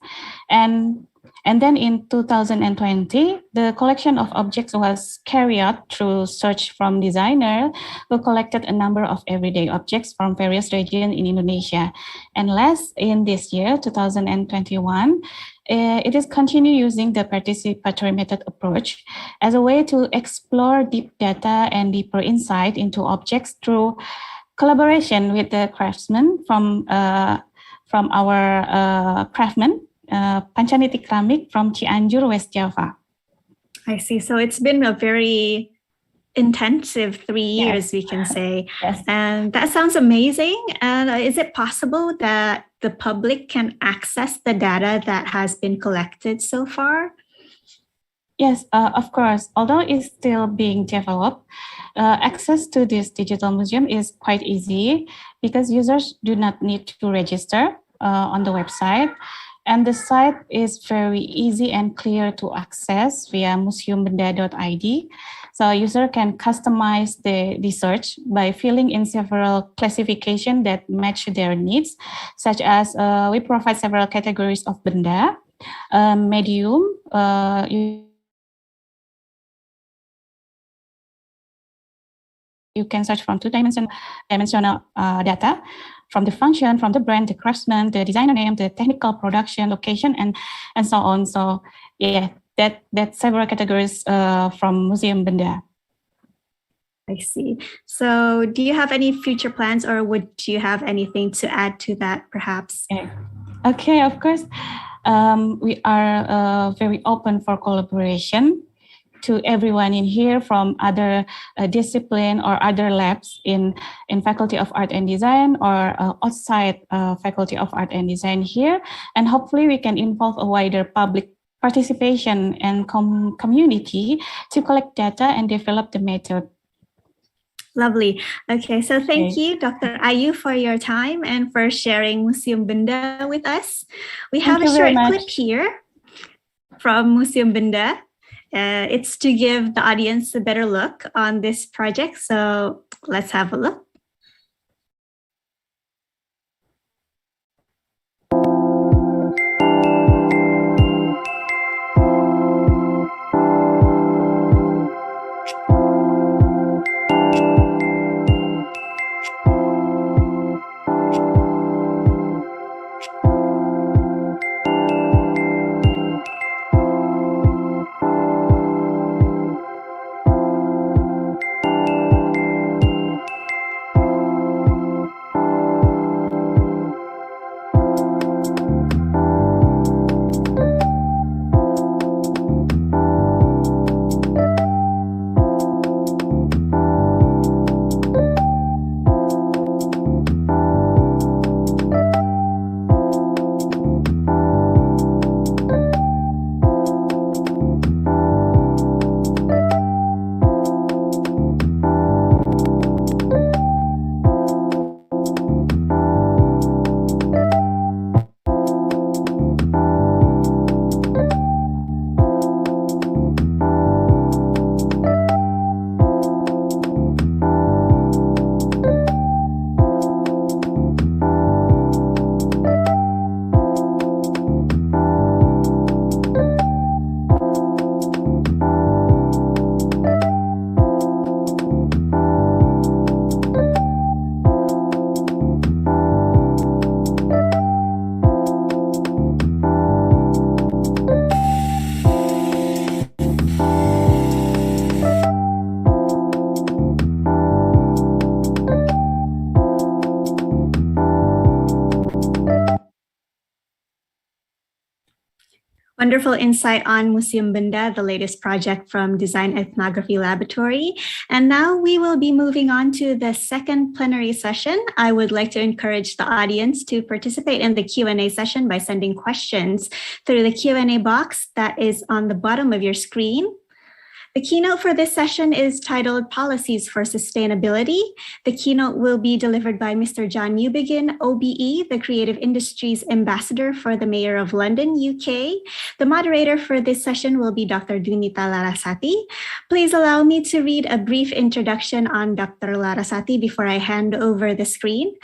And then in 2020, the collection of objects was carried out through search from designer who collected a number of everyday objects from various regions in Indonesia. And last in this year, 2021, it is continue using the participatory method approach as a way to explore deep data and deeper insight into objects through collaboration with the craftsmen from our craftsmen, Pancaniti Keramik from Cianjur, West Java.
I see. So it's been a very intensive 3 years,
Yes.
we can say.
Yes.
And that sounds amazing. And is it possible that the public can access the data that has been collected so far?
Yes, of course. Although it's still being developed, access to this digital museum is quite easy because users do not need to register on the website. And the site is very easy and clear to access via museumbenda.id. So user can customize the search by filling in several classifications that match their needs, such as we provide several categories of benda, medium, you can search from two-dimensional data, from the function, from the brand, the craftsman, the designer name, the technical production, location, and so on. So yeah, that's several categories from Museum Benda.
I see. So do you have any future plans, or would you have anything to add to that perhaps?
Okay, of course. We are very open for collaboration to everyone in here from other discipline or other labs in Faculty of Art and Design or outside Faculty of Art and Design here. And hopefully we can involve a wider public participation and community to collect data and develop the method.
Lovely. Okay, so thank you, Dr. Ayu, for your time and for sharing Museum Benda with us. We have a short clip here from Museum Benda. It's to give the audience a better look on this project. So let's have a look. wonderful insight on Museum Benda, the latest project from Design Ethnography Laboratory. And now we will be moving on to the second plenary session. I would like to encourage the audience to participate in the Q&A session by sending questions through the Q&A box that is on the bottom of your screen. The keynote for this session is titled Policies for Sustainability. The keynote will be delivered by Mr. John Newbigin, OBE, the Creative Industries Ambassador for the Mayor of London, UK. The moderator for this session will be Dr. Dunita Larasati. Please allow me to read a brief introduction on Dr. Larasati before I hand over the screen.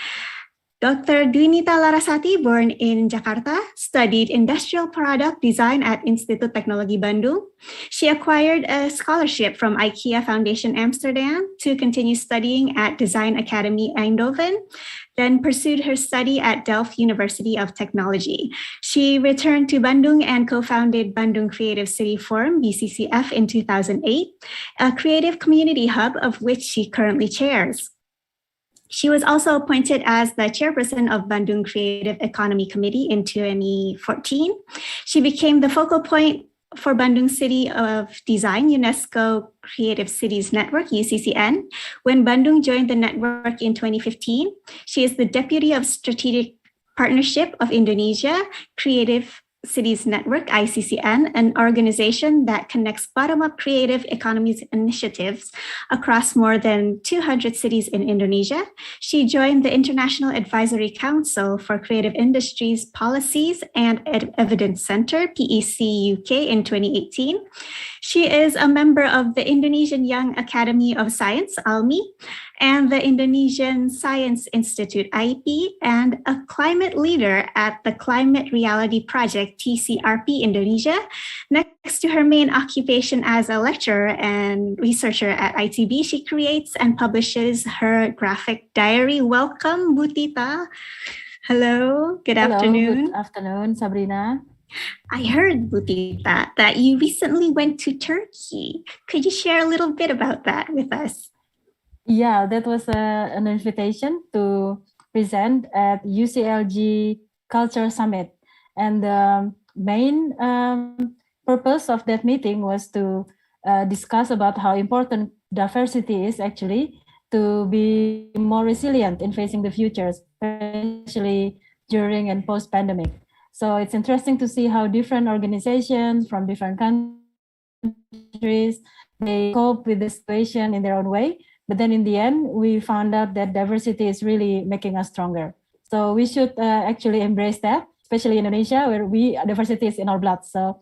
Dr. Dunita Larasati, born in Jakarta, studied industrial product design at Institut Teknologi Bandung. She acquired a scholarship from IKEA Foundation Amsterdam to continue studying at Design Academy Eindhoven, then pursued her study at Delft University of Technology. She returned to Bandung and co-founded Bandung Creative City Forum, BCCF, in 2008, a creative community hub of which she currently chairs. She was also appointed as the chairperson of Bandung Creative Economy Committee in 2014. She became the focal point for Bandung City of Design UNESCO Creative Cities Network, UCCN, when Bandung joined the network in 2015. She is the Deputy of Strategic Partnership of Indonesia Creative Cities Network, ICCN, an organization that connects bottom-up creative economies initiatives across more than 200 cities in Indonesia. She joined the International Advisory Council for Creative Industries Policies and Evidence Center, PEC UK, in 2018. She is a member of the Indonesian Young Academy of Science, ALMI, and the Indonesian Science Institute, IIP, and a climate leader at the Climate Reality Project, TCRP Indonesia. Next to her main occupation as a lecturer and researcher at ITB, she creates and publishes her graphic diary. Welcome, Butita. Hello, good afternoon.
Good afternoon, Sabrina.
I heard, Butita, that you recently went to Turkey. Could you share a little bit about that with us?
Yeah, that was an invitation to present at UCLG Culture Summit. And the main purpose of that meeting was to discuss about how important diversity is actually to be more resilient in facing the future, especially during and post-pandemic. So it's interesting to see how different organizations from different countries, they cope with the situation in their own way. But then in the end, we found out that diversity is really making us stronger. So we should actually embrace that, especially in Indonesia, where diversity is in our blood. So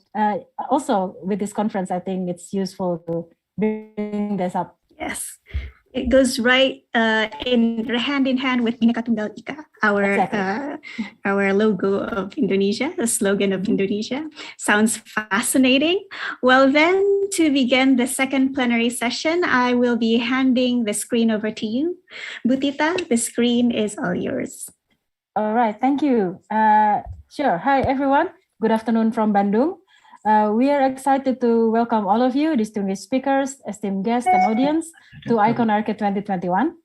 also with this conference, I think it's useful to bring this up.
Yes. It goes right hand in hand with Bhinneka Tunggal Ika, our logo of Indonesia, the slogan of Indonesia. Sounds fascinating. Well, then, to begin the second plenary session, I will be handing the screen over to you. Butita, the screen is all yours.
All right, thank you. Sure. Hi, everyone. Good afternoon from Bandung. We are excited to welcome all of you, distinguished speakers, esteemed guests, and audience to Icon Arcade 2021.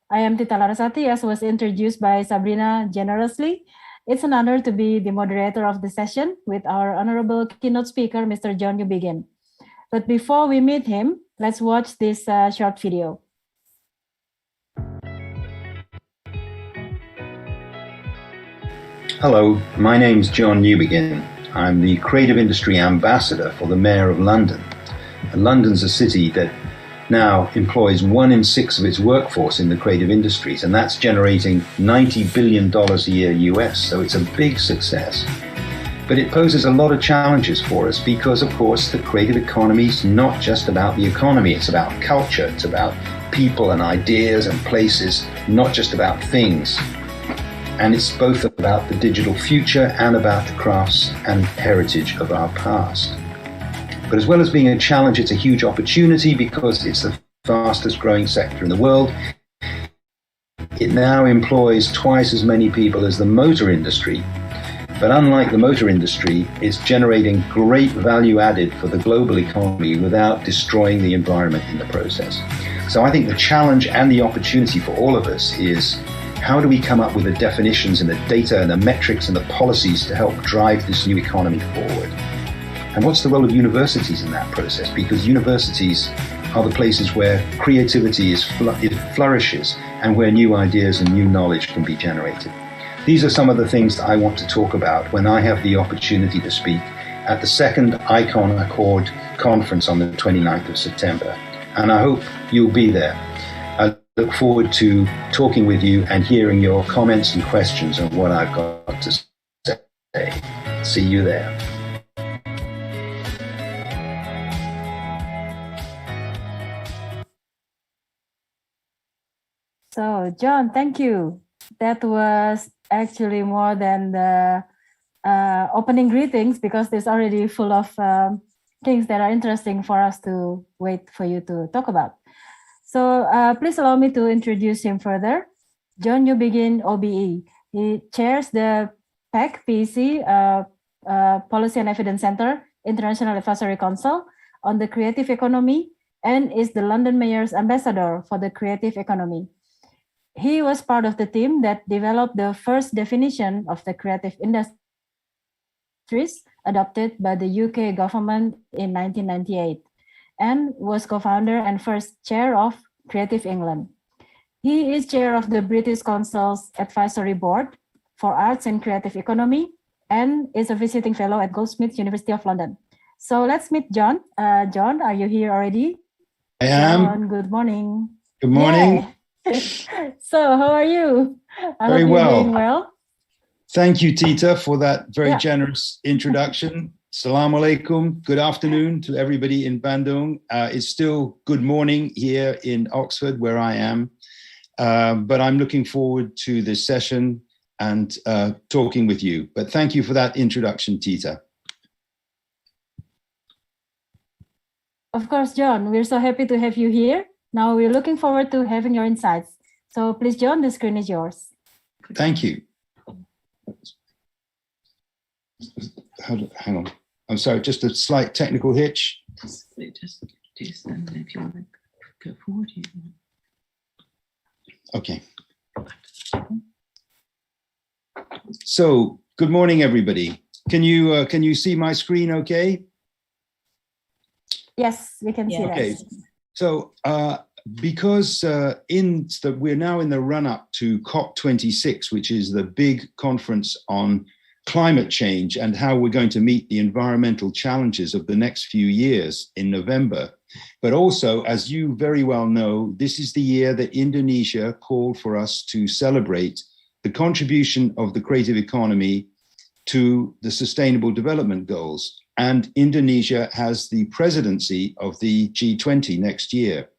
I am Tita Larasati, as was introduced by Sabrina generously. It's an honor to be the moderator of the session with our honorable keynote speaker, Mr. John Newbigin. But before we meet him, let's watch this short video.
Hello, my name's John Newbigin. I'm the Creative Industry Ambassador for the Mayor of London. And London's a city that now employs 1 in 6 of its workforce in the creative industries, and that's generating $90 billion a year US, so it's a big success. But it poses a lot of challenges for us because, of course, the creative economy is not just about the economy, it's about culture, it's about people and ideas and places, not just about things. And it's both about the digital future and about the crafts and heritage of our past. But as well as being a challenge, it's a huge opportunity because it's the fastest growing sector in the world. It now employs twice as many people as the motor industry. But unlike the motor industry, it's generating great value added for the global economy without destroying the environment in the process. So I think the challenge and the opportunity for all of us is how do we come up with the definitions and the data and the metrics and the policies to help drive this new economy forward? And what's the role of universities in that process? Because universities are the places where creativity flourishes and where new ideas and new knowledge can be generated. These are some of the things that I want to talk about when I have the opportunity to speak at the second ICON Accord conference on the 29th of September. And I hope you'll be there. I look forward to talking with you and hearing your comments and questions on what I've got to say. See you there.
So, John, thank you. That was actually more than the opening greetings, because there's already full of things that are interesting for us to wait for you to talk about. So please allow me to introduce him further. John Newbegin, OBE. He chairs the PEC Policy and Evidence Center, International Advisory Council on the Creative Economy, and is the London Mayor's ambassador for the creative economy. He was part of the team that developed the first definition of the creative industries adopted by the UK government in 1998, and was co-founder and first chair of Creative England. He is chair of the British Council's Advisory Board for Arts and Creative Economy, and is a visiting fellow at Goldsmiths, University of London. So let's meet John. John, are you here already?
I am.
John, good morning.
Good morning.
Yeah. So how are you? I
Very
hope
well.
You're doing well.
Thank you, Tita, for that very generous introduction. Assalamu alaikum. Good afternoon to everybody in Bandung. It's still good morning here in Oxford, where I am. But I'm looking forward to this session and talking with you. But thank you for that introduction, Tita.
Of course, John, we're so happy to have you here. Now we're looking forward to having your insights. So please, John, the screen is yours.
Thank you. Hang on. I'm sorry, just a slight technical hitch.
Just do something if you want to go forward.
Okay. So, good morning, everybody. Can you see my screen okay?
Yes, we can see that.
Okay. So, because we're now in the run-up to COP26, which is the big conference on climate change and how we're going to meet the environmental challenges of the next few years in November. But also, as you very well know, this is the year that Indonesia called for us to celebrate the contribution of the creative economy to the Sustainable Development Goals. And Indonesia has the presidency of the G20 next year.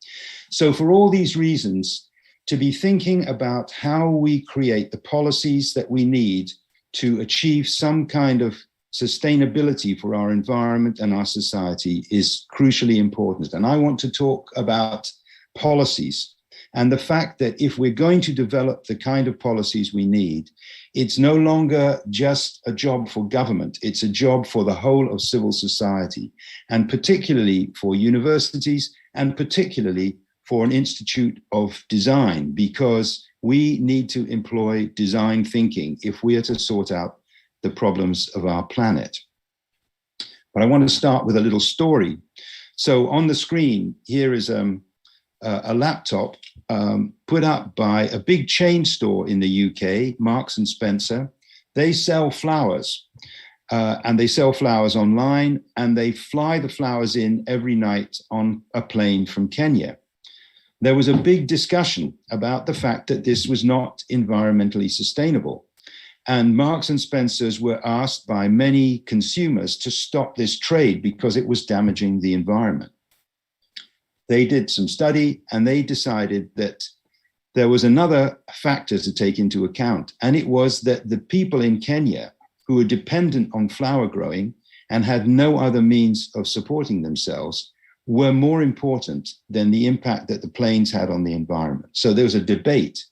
So for all these reasons, to be thinking about how we create the policies that we need to achieve some kind of sustainability for our environment and our society is crucially important. And I want to talk about policies and the fact that if we're going to develop the kind of policies we need, it's no longer just a job for government, it's a job for the whole of civil society, and particularly for universities, and particularly for an institute of design, because we need to employ design thinking if we are to sort out the problems of our planet. But I want to start with a little story. So on the screen, here is a laptop put up by a big chain store in the UK, Marks and Spencer. They sell flowers and they sell flowers online, and they fly the flowers in every night on a plane from Kenya. There was a big discussion about the fact that this was not environmentally sustainable. And Marks and Spencers were asked by many consumers to stop this trade because it was damaging the environment. They did some study and they decided that there was another factor to take into account. And it was that the people in Kenya who were dependent on flower growing and had no other means of supporting themselves were more important than the impact that the planes had on the environment. So there was a debate.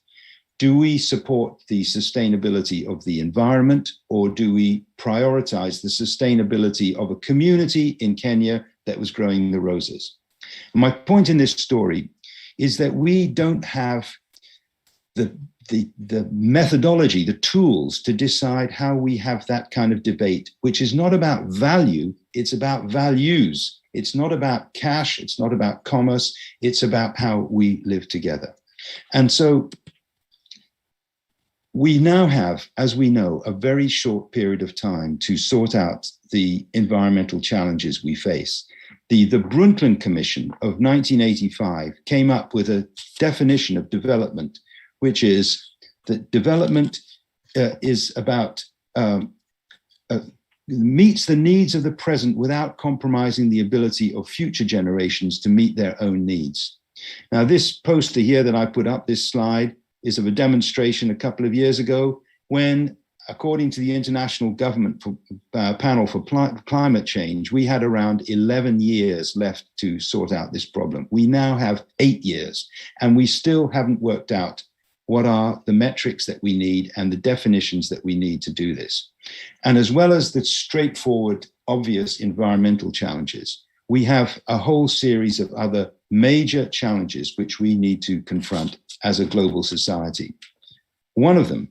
Do we support the sustainability of the environment, or do we prioritize the sustainability of a community in Kenya that was growing the roses? My point in this story is that we don't have the methodology, the tools to decide how we have that kind of debate, which is not about value, it's about values. It's not about cash, it's not about commerce, it's about how we live together. And so we now have, as we know, a very short period of time to sort out the environmental challenges we face. The Brundtland Commission of 1985 came up with a definition of development, which is that development is about meets the needs of the present without compromising the ability of future generations to meet their own needs. Now, this poster here that I put up, this slide, is of a demonstration a couple of years ago when, according to the International Government Panel for Climate Change, we had around 11 years left to sort out this problem. We now have 8 years, and we still haven't worked out what are the metrics that we need and the definitions that we need to do this. And as well as the straightforward, obvious environmental challenges, we have a whole series of other major challenges which we need to confront as a global society. One of them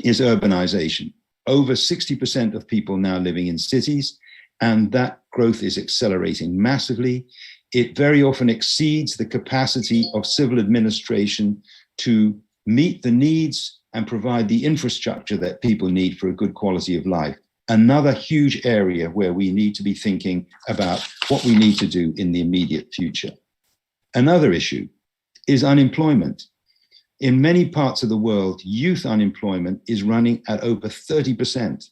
is urbanization. Over 60% of people now living in cities, and that growth is accelerating massively. It very often exceeds the capacity of civil administration to meet the needs and provide the infrastructure that people need for a good quality of life. Another huge area where we need to be thinking about what we need to do in the immediate future. Another issue is unemployment. In many parts of the world, youth unemployment is running at over 30%.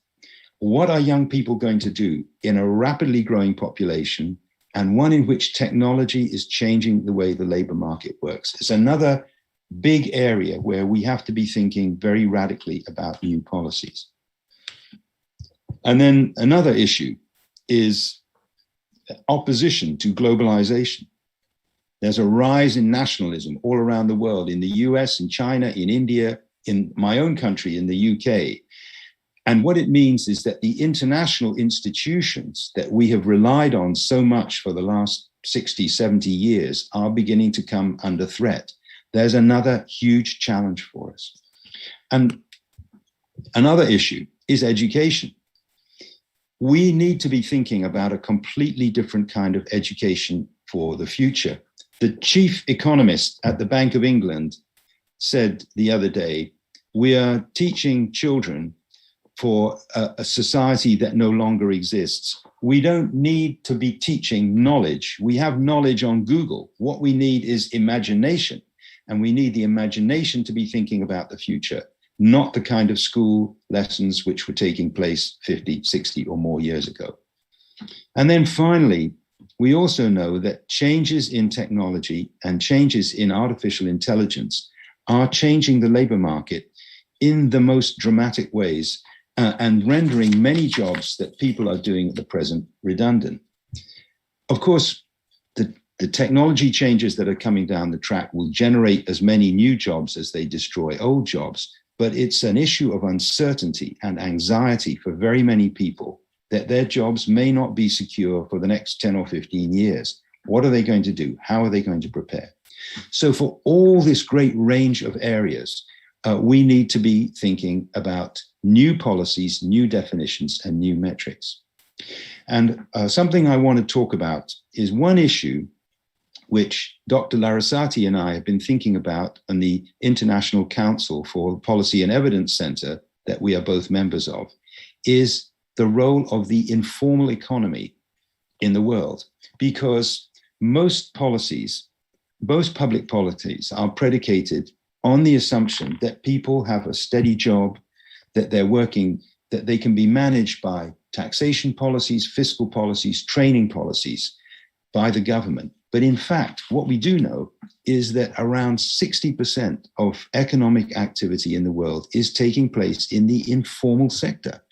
What are young people going to do in a rapidly growing population and one in which technology is changing the way the labor market works? It's another big area where we have to be thinking very radically about new policies. And then another issue is opposition to globalization. There's a rise in nationalism all around the world, in the US, in China, in India, in my own country, in the UK. And what it means is that the international institutions that we have relied on so much for the last 60, 70 years are beginning to come under threat. There's another huge challenge for us. And another issue is education. We need to be thinking about a completely different kind of education for the future. The chief economist at the Bank of England said the other day, we are teaching children for a society that no longer exists. We don't need to be teaching knowledge. We have knowledge on Google. What we need is imagination. And we need the imagination to be thinking about the future, not the kind of school lessons which were taking place 50, 60 or more years ago. And then finally, we also know that changes in technology and changes in artificial intelligence are changing the labor market in the most dramatic ways and rendering many jobs that people are doing at the present redundant. Of course, the technology changes that are coming down the track will generate as many new jobs as they destroy old jobs, but it's an issue of uncertainty and anxiety for very many people that their jobs may not be secure for the next 10 or 15 years. What are they going to do? How are they going to prepare? So for all this great range of areas, we need to be thinking about new policies, new definitions, and new metrics. And something I want to talk about is one issue which Dr. Larasati and I have been thinking about on the International Council for Policy and Evidence Center that we are both members of, is the role of the informal economy in the world. Because most policies, most public policies are predicated on the assumption that people have a steady job, that they're working, that they can be managed by taxation policies, fiscal policies, training policies by the government. But in fact, what we do know is that around 60% of economic activity in the world is taking place in the informal sector.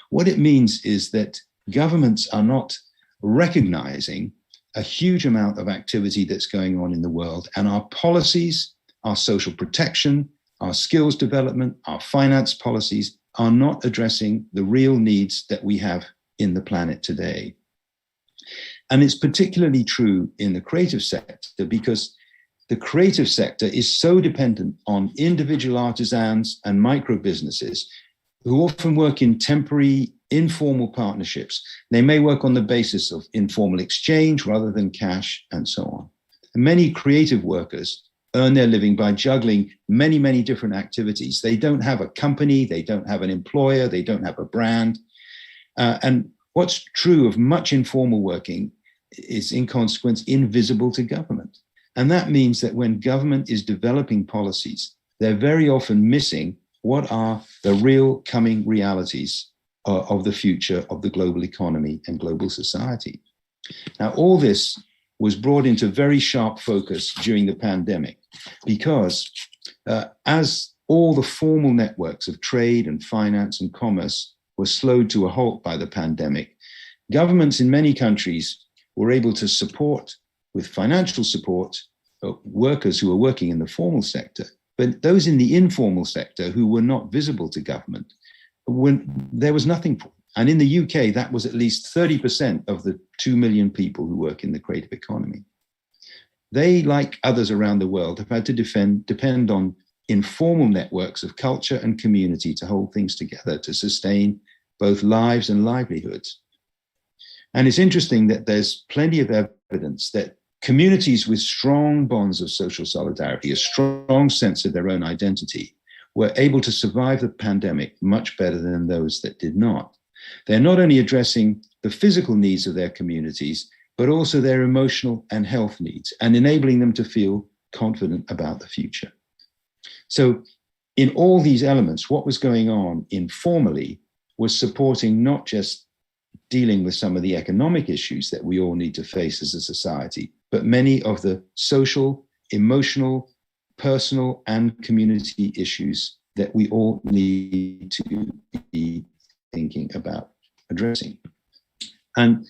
What it means is that governments are not recognizing a huge amount of activity that's going on in the world, and our policies, our social protection, our skills development, our finance policies are not addressing the real needs that we have in the planet today. And it's particularly true in the creative sector because the creative sector is so dependent on individual artisans and micro businesses who often work in temporary, informal partnerships. They may work on the basis of informal exchange rather than cash, and so on. And many creative workers earn their living by juggling many, many different activities. They don't have a company, they don't have an employer, they don't have a brand. And what's true of much informal working is, in consequence, invisible to government. And that means that when government is developing policies, they're very often missing what are the real coming realities of the future of the global economy and global society. Now, all this was brought into very sharp focus during the pandemic because as all the formal networks of trade and finance and commerce were slowed to a halt by the pandemic, governments in many countries were able to support with financial support workers who were working in the formal sector, but those in the informal sector who were not visible to government, there was nothing for them. And in the UK, that was at least 30% of the 2 million people who work in the creative economy. They, like others around the world, have had to depend on informal networks of culture and community to hold things together, to sustain both lives and livelihoods. And it's interesting that there's plenty of evidence that communities with strong bonds of social solidarity, a strong sense of their own identity, were able to survive the pandemic much better than those that did not. They're not only addressing the physical needs of their communities, but also their emotional and health needs, and enabling them to feel confident about the future. So in all these elements, what was going on informally was supporting not just dealing with some of the economic issues that we all need to face as a society, but many of the social, emotional, personal, and community issues that we all need to be thinking about addressing. And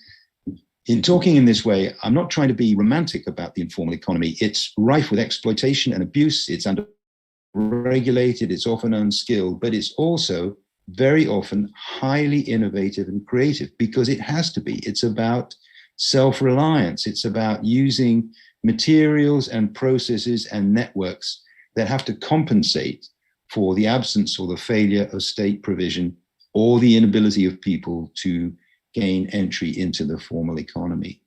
in talking in this way, I'm not trying to be romantic about the informal economy. It's rife with exploitation and abuse. It's under-regulated, it's often unskilled, but it's also very often highly innovative and creative because it has to be. It's about self-reliance. It's about using materials and processes and networks that have to compensate for the absence or the failure of state provision or the inability of people to gain entry into the formal economy.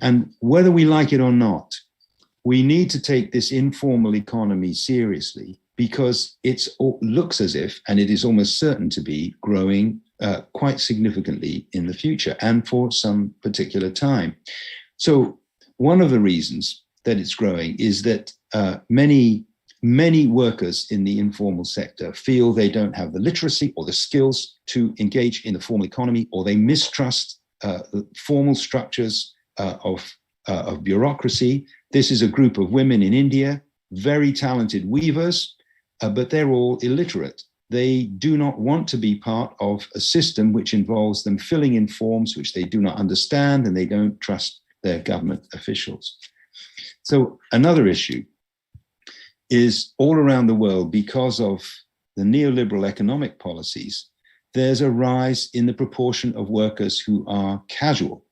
And whether we like it or not, we need to take this informal economy seriously because it looks as if, and it is almost certain to be, growing quite significantly in the future and for some particular time. So one of the reasons that it's growing is that many workers in the informal sector feel they don't have the literacy or the skills to engage in the formal economy, or they mistrust the formal structures of bureaucracy. This is a group of women in India, very talented weavers, but they're all illiterate. They do not want to be part of a system which involves them filling in forms which they do not understand, and they don't trust their government officials. So another issue is all around the world, because of the neoliberal economic policies, there's a rise in the proportion of workers who are casual.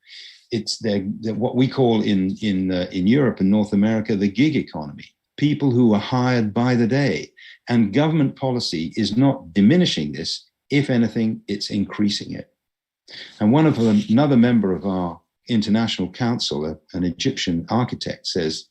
It's what we call in Europe and North America, the gig economy, people who are hired by the day. And government policy is not diminishing this. If anything, it's increasing it. And another member of our international council, an Egyptian architect, says,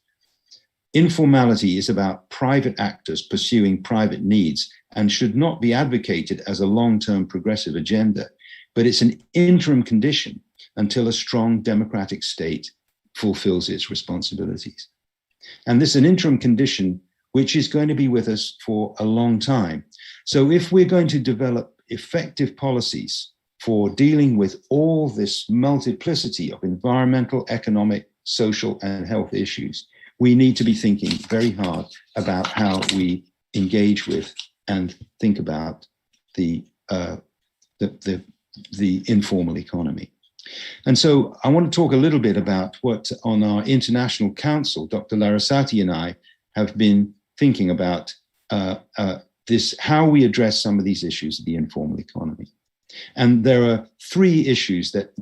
informality is about private actors pursuing private needs and should not be advocated as a long-term progressive agenda, but it's an interim condition until a strong democratic state fulfills its responsibilities. And this is an interim condition which is going to be with us for a long time. So if we're going to develop effective policies for dealing with all this multiplicity of environmental, economic, social, and health issues, we need to be thinking very hard about how we engage with and think about the informal economy. And so I want to talk a little bit about what on our international council, Dr. Larasati and I have been thinking about how we address some of these issues of the informal economy. And there are three issues that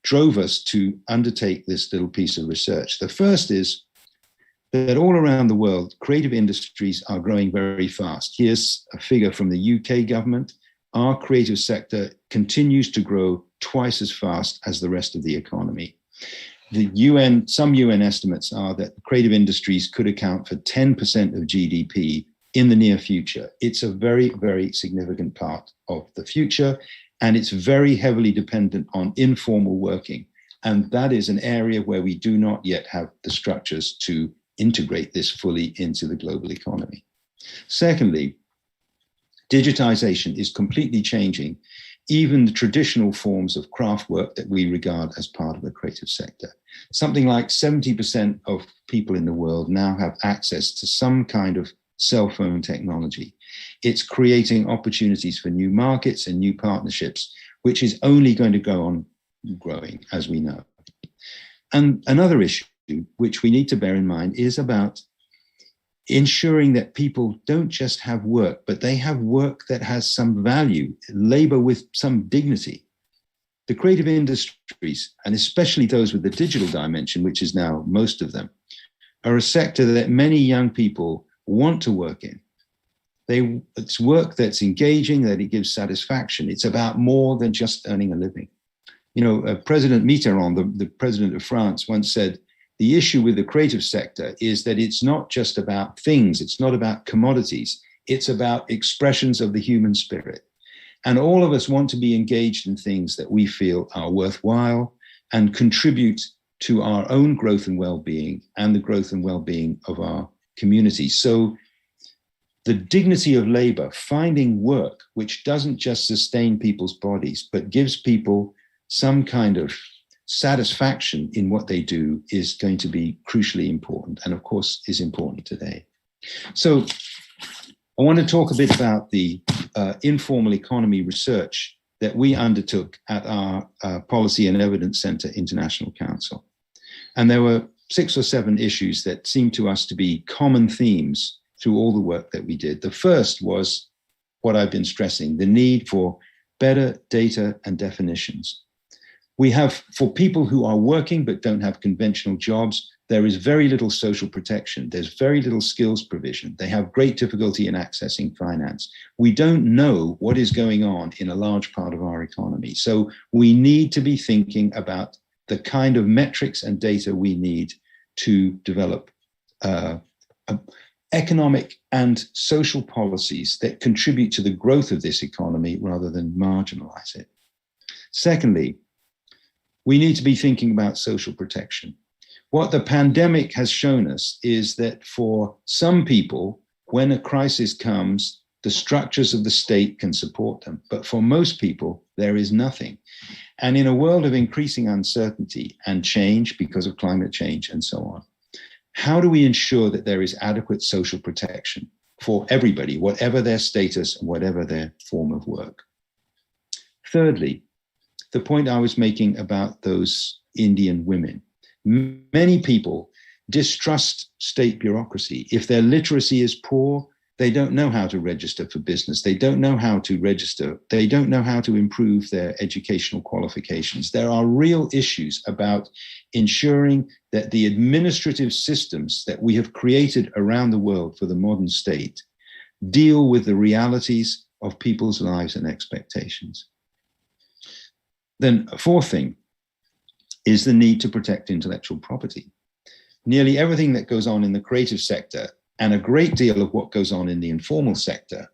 drove us to undertake this little piece of research. The first is that all around the world, creative industries are growing very fast. Here's a figure from the UK government. Our creative sector continues to grow twice as fast as the rest of the economy. Some UN estimates are that creative industries could account for 10% of GDP in the near future. It's a very, very significant part of the future, and it's very heavily dependent on informal working. And that is an area where we do not yet have the structures to integrate this fully into the global economy. Secondly, digitization is completely changing even the traditional forms of craft work that we regard as part of the creative sector. Something like 70% of people in the world now have access to some kind of cell phone technology. It's creating opportunities for new markets and new partnerships, which is only going to go on growing, as we know. And another issue which we need to bear in mind is about ensuring that people don't just have work, but they have work that has some value, labor with some dignity. The creative industries, and especially those with the digital dimension, which is now most of them, are a sector that many young people want to work in. It's work that's engaging, that it gives satisfaction. It's about more than just earning a living. You know, President Mitterrand, the president of France, once said, the issue with the creative sector is that it's not just about things, it's not about commodities, it's about expressions of the human spirit. And all of us want to be engaged in things that we feel are worthwhile and contribute to our own growth and well-being and the growth and well-being of our community. So the dignity of labor, finding work which doesn't just sustain people's bodies, but gives people some kind of satisfaction in what they do, is going to be crucially important, and of course is important today. So I want to talk a bit about the informal economy research that we undertook at our Policy and Evidence Center International Council. And there were 6 or 7 issues that seemed to us to be common themes through all the work that we did. The first was what I've been stressing, the need for better data and definitions. We have, for people who are working but don't have conventional jobs, there is very little social protection. There's very little skills provision. They have great difficulty in accessing finance. We don't know what is going on in a large part of our economy. So we need to be thinking about the kind of metrics and data we need to develop economic and social policies that contribute to the growth of this economy rather than marginalize it. Secondly, we need to be thinking about social protection. What the pandemic has shown us is that for some people, when a crisis comes, the structures of the state can support them. But for most people, there is nothing. And in a world of increasing uncertainty and change because of climate change and so on, how do we ensure that there is adequate social protection for everybody, whatever their status and whatever their form of work? Thirdly, the point I was making about those Indian women. Many people distrust state bureaucracy. If their literacy is poor, they don't know how to register for business. They don't know how to register. They don't know how to improve their educational qualifications. There are real issues about ensuring that the administrative systems that we have created around the world for the modern state deal with the realities of people's lives and expectations. Then a fourth thing is the need to protect intellectual property. Nearly everything that goes on in the creative sector and a great deal of what goes on in the informal sector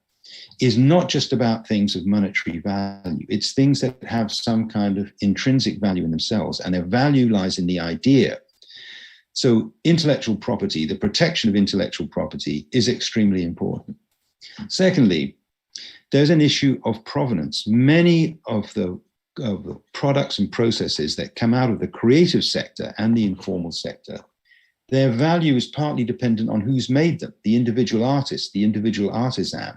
is not just about things of monetary value. It's things that have some kind of intrinsic value in themselves, and their value lies in the idea. So intellectual property, the protection of intellectual property, is extremely important. Secondly, there's an issue of provenance. Many of the products and processes that come out of the creative sector and the informal sector, their value is partly dependent on who's made them, the individual artist, the individual artisan,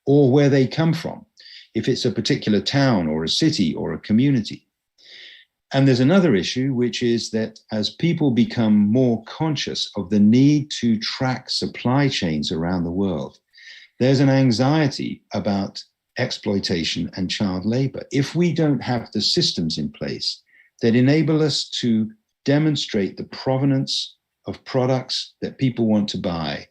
or where they come from, if it's a particular town or a city or a community. And there's another issue, which is that as people become more conscious of the need to track supply chains around the world, there's an anxiety about exploitation and child labor. If we don't have the systems in place that enable us to demonstrate the provenance of products that people want to buy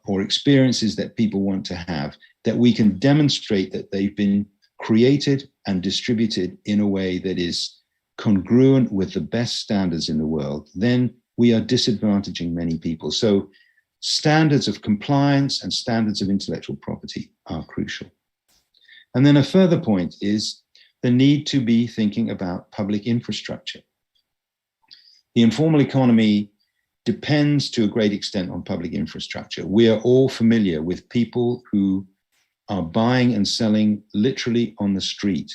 or experiences that people want to have, that we can demonstrate that they've been created and distributed in a way that is congruent with the best standards in the world, then we are disadvantaging many people. So standards of compliance and standards of intellectual property are crucial. And then a further point is the need to be thinking about public infrastructure. The informal economy depends to a great extent on public infrastructure. We are all familiar with people who are buying and selling literally on the street.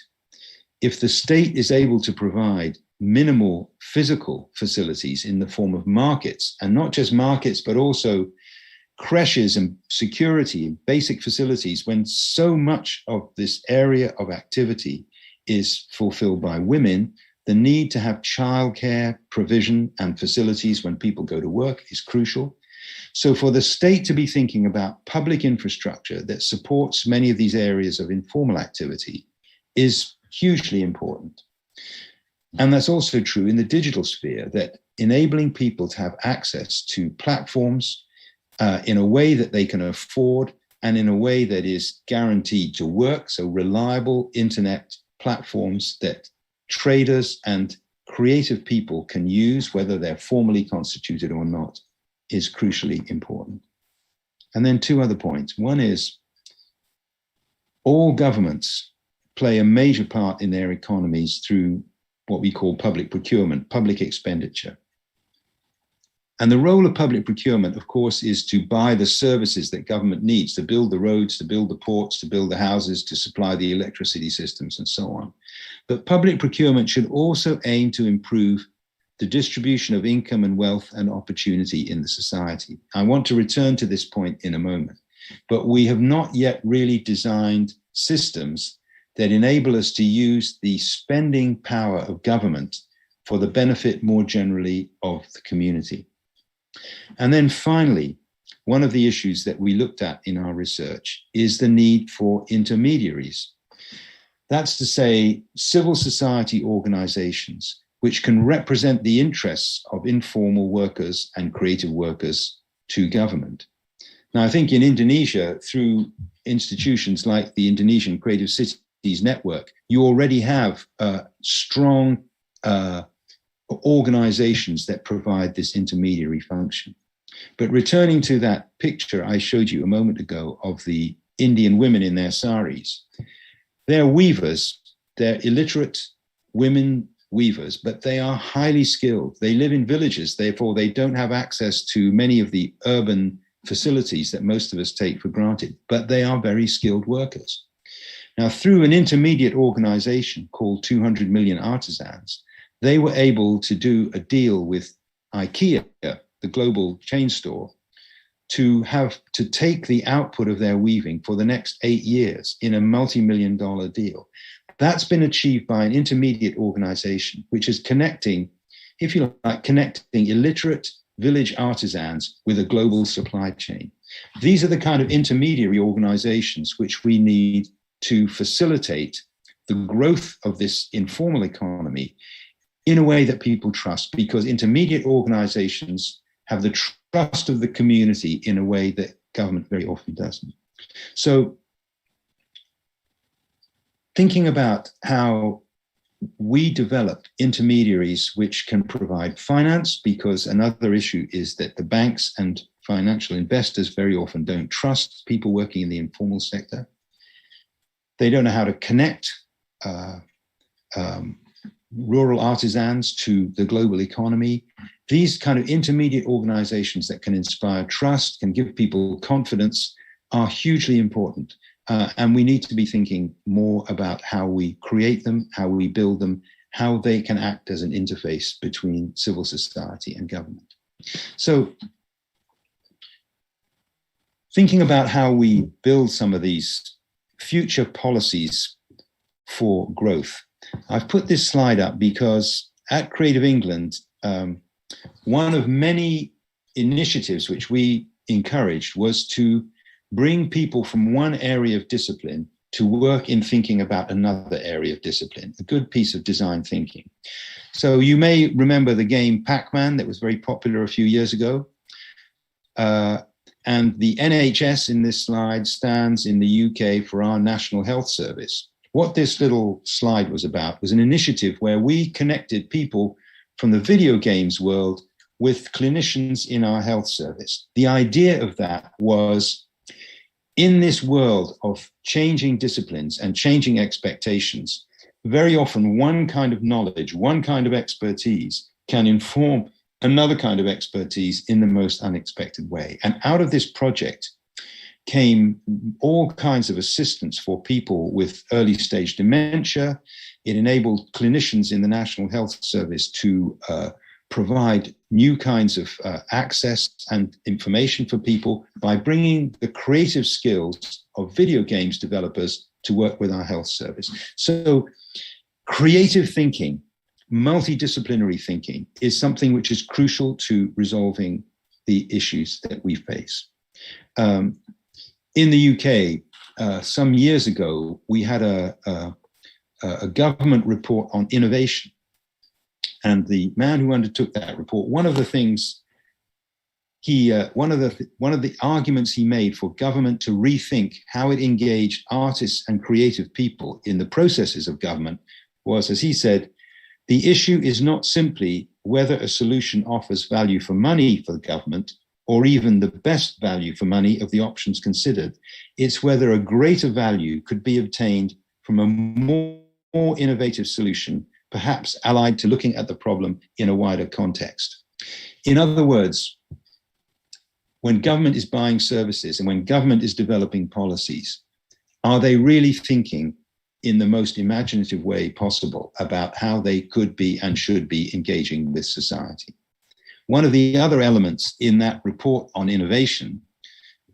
If the state is able to provide minimal physical facilities in the form of markets, and not just markets, but also creches and security, basic facilities, when so much of this area of activity is fulfilled by women, the need to have childcare provision and facilities when people go to work is crucial. So for the state to be thinking about public infrastructure that supports many of these areas of informal activity is hugely important. And that's also true in the digital sphere, that enabling people to have access to platforms in a way that they can afford and in a way that is guaranteed to work, so reliable internet platforms that traders and creative people can use, whether they're formally constituted or not, is crucially important. And then two other points. One is all governments play a major part in their economies through what we call public procurement, public expenditure. And the role of public procurement, of course, is to buy the services that government needs, to build the roads, to build the ports, to build the houses, to supply the electricity systems and so on. But public procurement should also aim to improve the distribution of income and wealth and opportunity in the society. I want to return to this point in a moment, but we have not yet really designed systems that enable us to use the spending power of government for the benefit more generally of the community. And then finally, one of the issues that we looked at in our research is the need for intermediaries. That's to say, civil society organizations which can represent the interests of informal workers and creative workers to government. Now, I think in Indonesia, through institutions like the Indonesian Creative Cities Network, you already have strong organizations that provide this intermediary function. But returning to that picture I showed you a moment ago of the Indian women in their saris, they're weavers, they're illiterate women weavers, but they are highly skilled. They live in villages, therefore they don't have access to many of the urban facilities that most of us take for granted, but they are very skilled workers. Now, through an intermediate organization called 200 Million Artisans, they were able to do a deal with IKEA, the global chain store, to take the output of their weaving for the next 8 years in a multi-million-dollar deal. That's been achieved by an intermediate organization, which is connecting, if you like, connecting illiterate village artisans with a global supply chain. These are the kind of intermediary organizations which we need to facilitate the growth of this informal economy in a way that people trust, because intermediate organizations have the trust of the community in a way that government very often doesn't. So thinking about how we develop intermediaries which can provide finance, because another issue is that the banks and financial investors very often don't trust people working in the informal sector. They don't know how to connect rural artisans to the global economy. These kind of intermediate organizations that can inspire trust, can give people confidence, are hugely important. And we need to be thinking more about how we create them, how we build them, how they can act as an interface between civil society and government. So thinking about how we build some of these future policies for growth. I've put this slide up because at Creative England, one of many initiatives which we encouraged was to bring people from one area of discipline to work in thinking about another area of discipline, a good piece of design thinking. So you may remember the game Pac-Man that was very popular a few years ago. And the NHS in this slide stands in the UK for our National Health Service. What this little slide was about was an initiative where we connected people from the video games world with clinicians in our health service. The idea of that was, in this world of changing disciplines and changing expectations, very often one kind of knowledge, one kind of expertise can inform another kind of expertise in the most unexpected way. And out of this project came all kinds of assistance for people with early stage dementia. It enabled clinicians in the National Health Service to provide new kinds of access and information for people by bringing the creative skills of video games developers to work with our health service. So creative thinking, multidisciplinary thinking is something which is crucial to resolving the issues that we face. In the UK, some years ago, we had a government report on innovation. And the man who undertook that report, one of the things one of the arguments he made for government to rethink how it engaged artists and creative people in the processes of government was, as he said, the issue is not simply whether a solution offers value for money for the government or even the best value for money of the options considered. It's whether a greater value could be obtained from a more innovative solution, perhaps allied to looking at the problem in a wider context. In other words, when government is buying services and when government is developing policies, are they really thinking in the most imaginative way possible about how they could be and should be engaging with society? One of the other elements in that report on innovation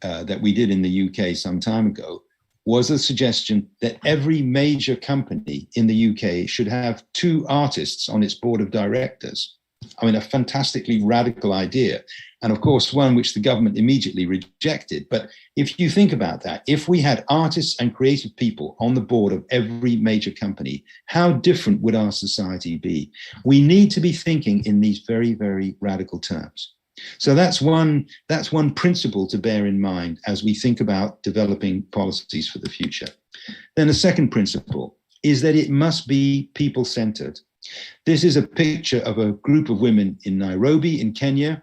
that we did in the UK some time ago was a suggestion that every major company in the UK should have 2 artists on its board of directors. I mean, a fantastically radical idea. And of course, one which the government immediately rejected. But if you think about that, if we had artists and creative people on the board of every major company, how different would our society be? We need to be thinking in these very, very radical terms. So that's one principle to bear in mind as we think about developing policies for the future. Then a second principle is that it must be people-centered. This is a picture of a group of women in Nairobi in Kenya.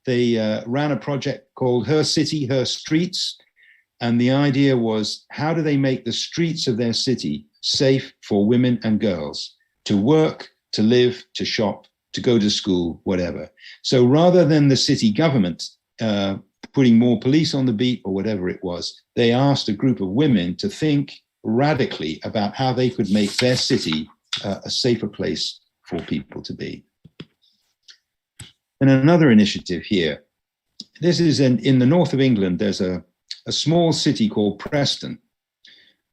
They ran a project called Her City, Her Streets. And the idea was, how do they make the streets of their city safe for women and girls to work, to live, to shop, to go to school, whatever. So rather than the city government putting more police on the beat or whatever it was, they asked a group of women to think radically about how they could make their city a safer place for people to be. And another initiative here, this is in the north of England, there's a small city called Preston.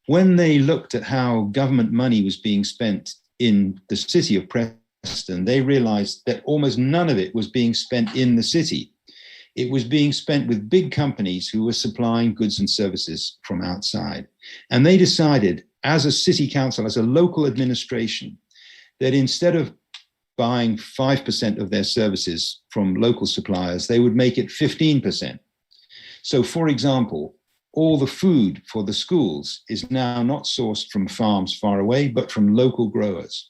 When they looked at how government money was being spent in the city of Preston, they realized that almost none of it was being spent in the city. It was being spent with big companies who were supplying goods and services from outside. And they decided, as a city council, as a local administration, that instead of buying 5% of their services from local suppliers, they would make it 15%. So, for example, all the food for the schools is now not sourced from farms far away, but from local growers.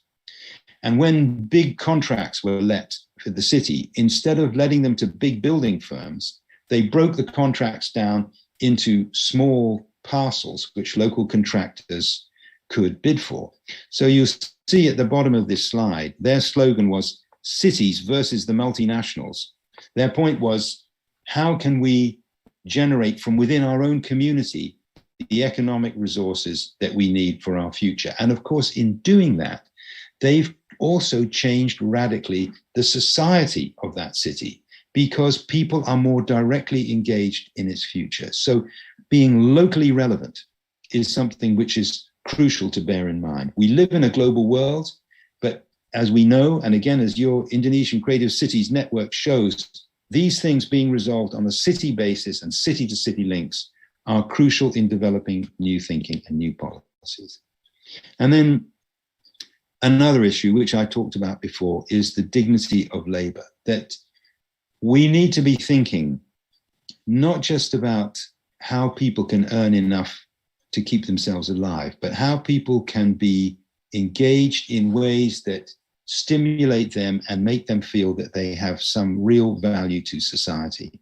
And when big contracts were let for the city, instead of letting them to big building firms, they broke the contracts down into small parcels, which local contractors could bid for. So you see at the bottom of this slide, their slogan was cities versus the multinationals. Their point was, how can we generate from within our own community the economic resources that we need for our future? And of course, in doing that, they've also changed radically the society of that city because people are more directly engaged in its future. So being locally relevant is something which is crucial to bear in mind. We live in a global world, but as we know, and again, as your Indonesian Creative Cities Network shows, these things being resolved on a city basis and city-to-city links are crucial in developing new thinking and new policies. And then another issue, which I talked about before, is the dignity of labor, that we need to be thinking not just about how people can earn enough to keep themselves alive, but how people can be engaged in ways that stimulate them and make them feel that they have some real value to society.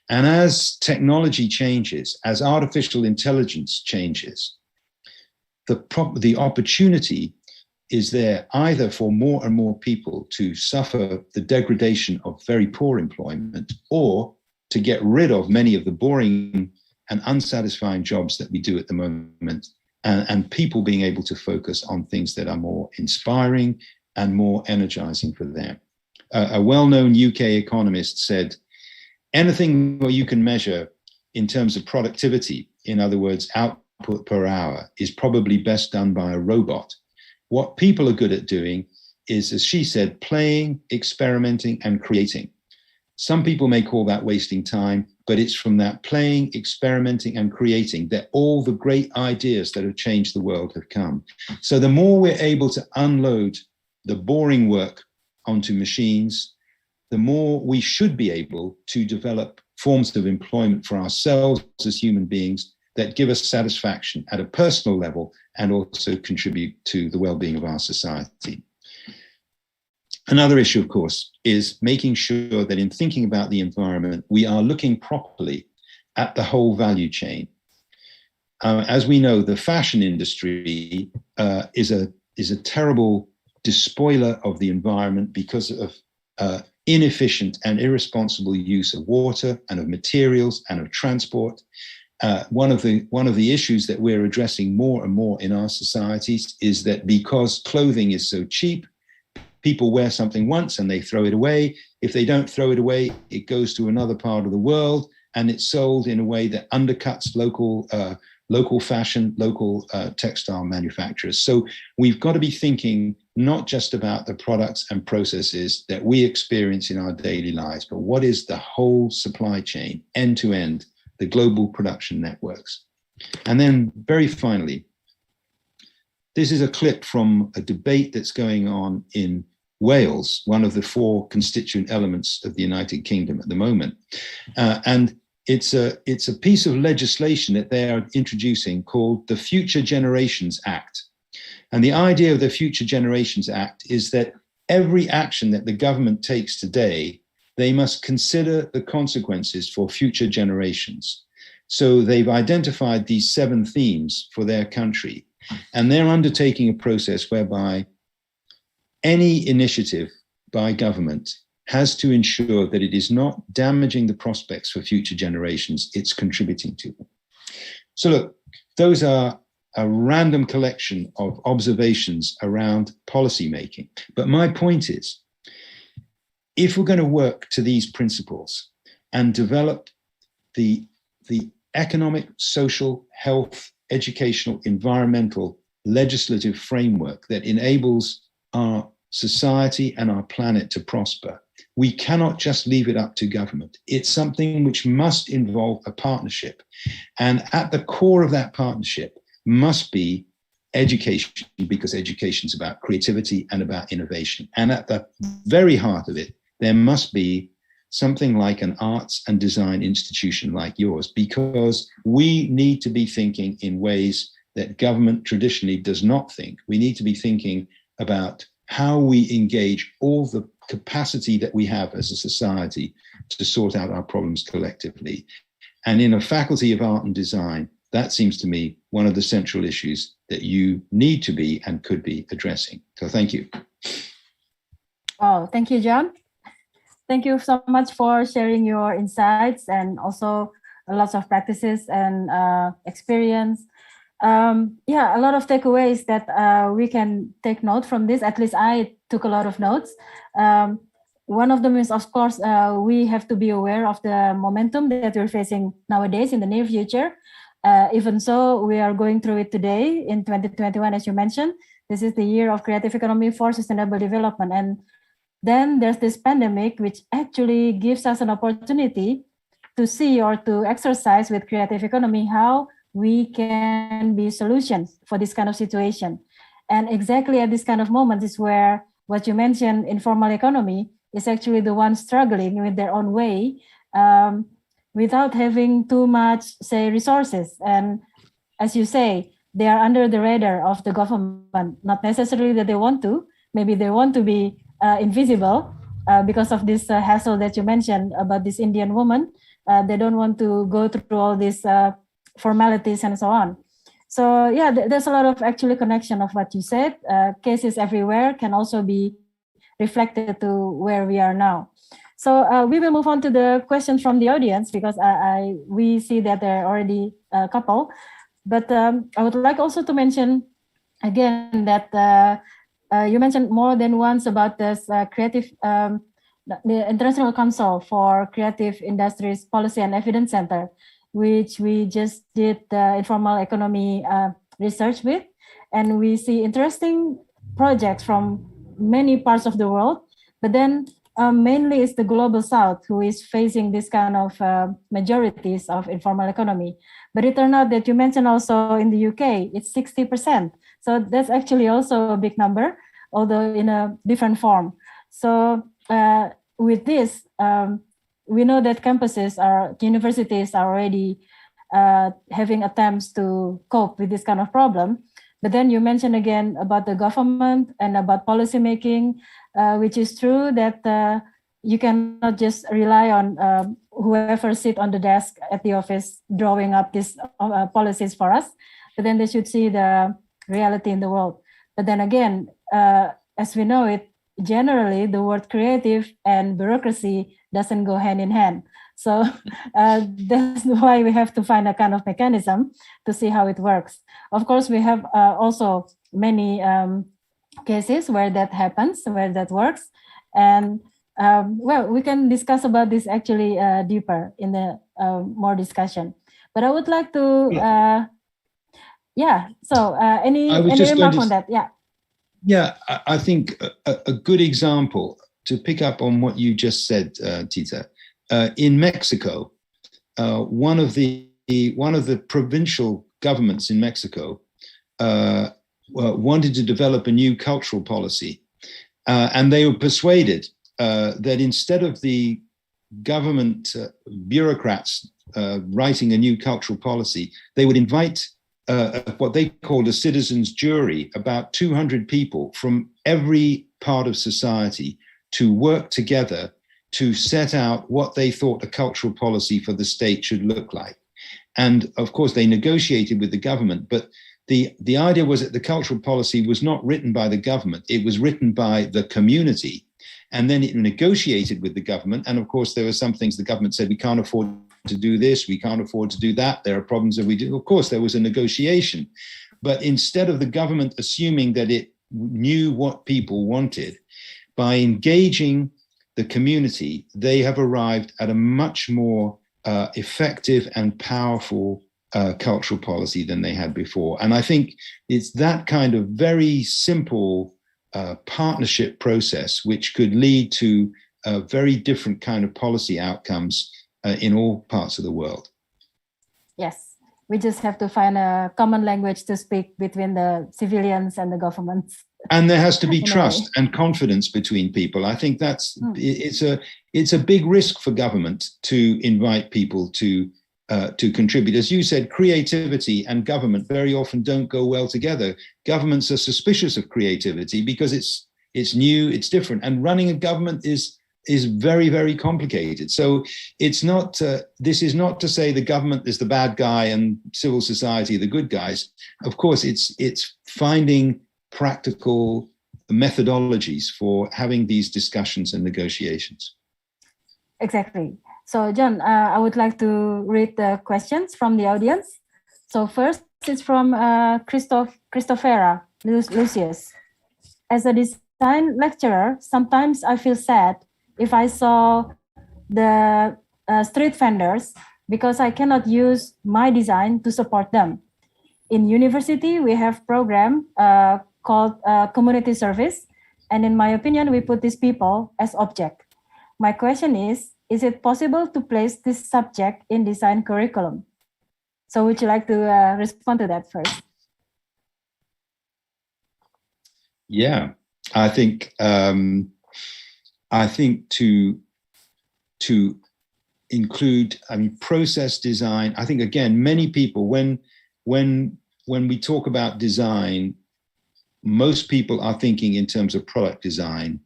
And as technology changes, as artificial intelligence changes, the opportunity is there either for more and more people to suffer the degradation of very poor employment, or to get rid of many of the boring and unsatisfying jobs that we do at the moment, and people being able to focus on things that are more inspiring and more energizing for them. A well-known UK economist said, anything where you can measure in terms of productivity, in other words, output per hour, is probably best done by a robot. What people are good at doing is, as she said, playing, experimenting, and creating. Some people may call that wasting time, but it's from that playing, experimenting, and creating that all the great ideas that have changed the world have come. So the more we're able to unload the boring work onto machines, the more we should be able to develop forms of employment for ourselves as human beings that give us satisfaction at a personal level and also contribute to the well-being of our society. Another issue, of course, is making sure that in thinking about the environment, we are looking properly at the whole value chain. As we know, the fashion industry is a terrible despoiler of the environment because of inefficient and irresponsible use of water and of materials and of transport. One of the issues that we're addressing more and more in our societies is that because clothing is so cheap, people wear something once and they throw it away. If they don't throw it away, it goes to another part of the world and it's sold in a way that undercuts local fashion, local textile manufacturers. So we've got to be thinking not just about the products and processes that we experience in our daily lives, but what is the whole supply chain, end to end, the global production networks. And then very finally, this is a clip from a debate that's going on in Wales, one of the 4 constituent elements of the United Kingdom at the moment. And it's a piece of legislation that they are introducing called the Future Generations Act. And the idea of the Future Generations Act is that every action that the government takes today, they must consider the consequences for future generations. So they've identified these 7 themes for their country, and they're undertaking a process whereby any initiative by government has to ensure that it is not damaging the prospects for future generations, it's contributing to them. So look, those are a random collection of observations around policy making. But my point is, if we're going to work to these principles and develop the economic, social, health, educational, environmental, legislative framework that enables our society and our planet to prosper, we cannot just leave it up to government. It's something which must involve a partnership. And at the core of that partnership must be education, because education is about creativity and about innovation. And at the very heart of it, there must be something like an arts and design institution like yours, because we need to be thinking in ways that government traditionally does not think. We need to be thinking about how we engage all the capacity that we have as a society to sort out our problems collectively. And in a faculty of art and design, that seems to me one of the central issues that you need to be and could be addressing. So thank you.
Oh, thank you, John. Thank you so much for sharing your insights and also lots of practices and experience. Yeah, a lot of takeaways that we can take note from this. At least I took a lot of notes. One of them is, of course, we have to be aware of the momentum that we're facing nowadays in the near future. Even so, we are going through it today in 2021, as you mentioned. This is the year of creative economy for sustainable development. And then there's this pandemic, which actually gives us an opportunity to see or to exercise with creative economy how we can be solutions for this kind of situation. And exactly at this kind of moment is where what you mentioned, informal economy, is actually the one struggling with their own way without having too much, say, resources. And as you say, they are under the radar of the government, not necessarily that they want to, maybe they want to be invisible because of this hassle that you mentioned about this Indian woman. They don't want to go through all these formalities and so on. So yeah, there's a lot of actually connection of what you said. Cases everywhere can also be reflected to where we are now. So we will move on to the questions from the audience because we see that there are already a couple. But I would like also to mention again that you mentioned more than once about this the International Council for Creative Industries Policy and Evidence Center, which we just did the informal economy research with. And we see interesting projects from many parts of the world, but then mainly it's the global south who is facing this kind of majorities of informal economy. But it turned out that you mentioned also in the UK, it's 60%. So that's actually also a big number, although in a different form. So with this, we know that universities are already having attempts to cope with this kind of problem. But then you mentioned again about the government and about policy making, which is true that you cannot just rely on whoever sit on the desk at the office drawing up these policies for us, but then they should see the reality in the world. But then again, as we know it, generally the word creative and bureaucracy doesn't go hand in hand. So that's why we have to find a kind of mechanism to see how it works. Of course, we have also many cases where that happens, where that works. And well, we can discuss about this actually deeper in the more discussion. But I would like to, so any remark on that? Yeah.
Yeah, I think a good example to pick up on what you just said, Tita. In Mexico, one of the provincial governments in Mexico wanted to develop a new cultural policy, and they were persuaded that instead of the government bureaucrats writing a new cultural policy, they would invite what they called a citizens' jury, about 200 people from every part of society, to work together to set out what they thought a cultural policy for the state should look like. And of course, they negotiated with the government, but the idea was that the cultural policy was not written by the government, it was written by the community. And then it negotiated with the government. And of course, there were some things the government said, we can't afford to do this, we can't afford to do that, there are problems that we do. Of course, there was a negotiation. But instead of the government assuming that it knew what people wanted, by engaging the community, they have arrived at a much more effective and powerful cultural policy than they had before. And I think it's that kind of very simple partnership process which could lead to very different kind of policy outcomes in all parts of the world.
Yes, we just have to find a common language to speak between the civilians and the governments.
And there has to be trust and confidence between people. I think that's it's a big risk for government to invite people to contribute. As you said, creativity and government very often don't go well together. Governments are suspicious of creativity because it's new, it's different, and running a government is very, very complicated. So it's not. This is not to say the government is the bad guy and civil society the good guys. Of course, it's finding practical methodologies for having these discussions and negotiations.
Exactly. So, John, I would like to read the questions from the audience. So first, it's from Christophera Lucius. As a design lecturer, sometimes I feel sad if I saw the street vendors because I cannot use my design to support them. In university, we have program called community service. And in my opinion, we put these people as object. My question is, is it possible to place this subject in design curriculum? So would you like to respond to that first?
Yeah, I think to include, process design. I think again, many people when we talk about design, most people are thinking in terms of product design,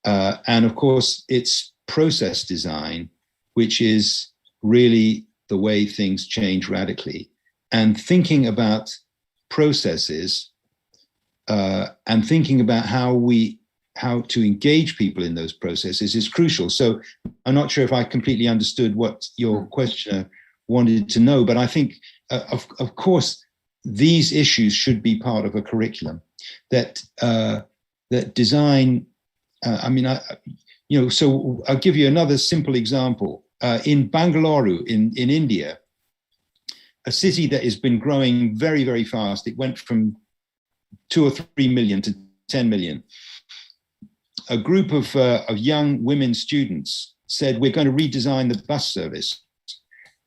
and of course, it's process design, which is really the way things change radically. And thinking about processes and thinking about how to engage people in those processes is crucial. So I'm not sure if I completely understood what your questioner wanted to know, but I think, of course, these issues should be part of a curriculum. That design. So I'll give you another simple example. In Bangalore, in India, a city that has been growing very, very fast. It went from 2 or 3 million to 10 million. A group of young women students said, we're going to redesign the bus service.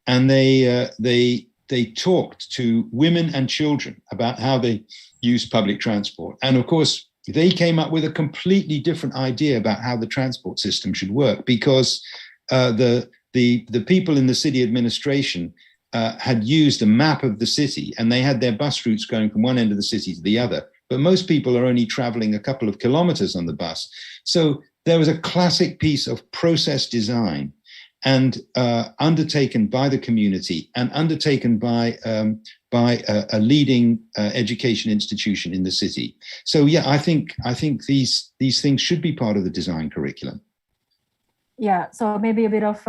And they talked to women and children about how they use public transport. And of course, they came up with a completely different idea about how the transport system should work, because the people in the city administration had used a map of the city, and they had their bus routes going from one end of the city to the other. But most people are only traveling a couple of kilometers on the bus. So there was a classic piece of process design, and undertaken by the community and undertaken by a leading education institution in the city. So yeah, I think these things should be part of the design curriculum.
Yeah, so maybe a bit of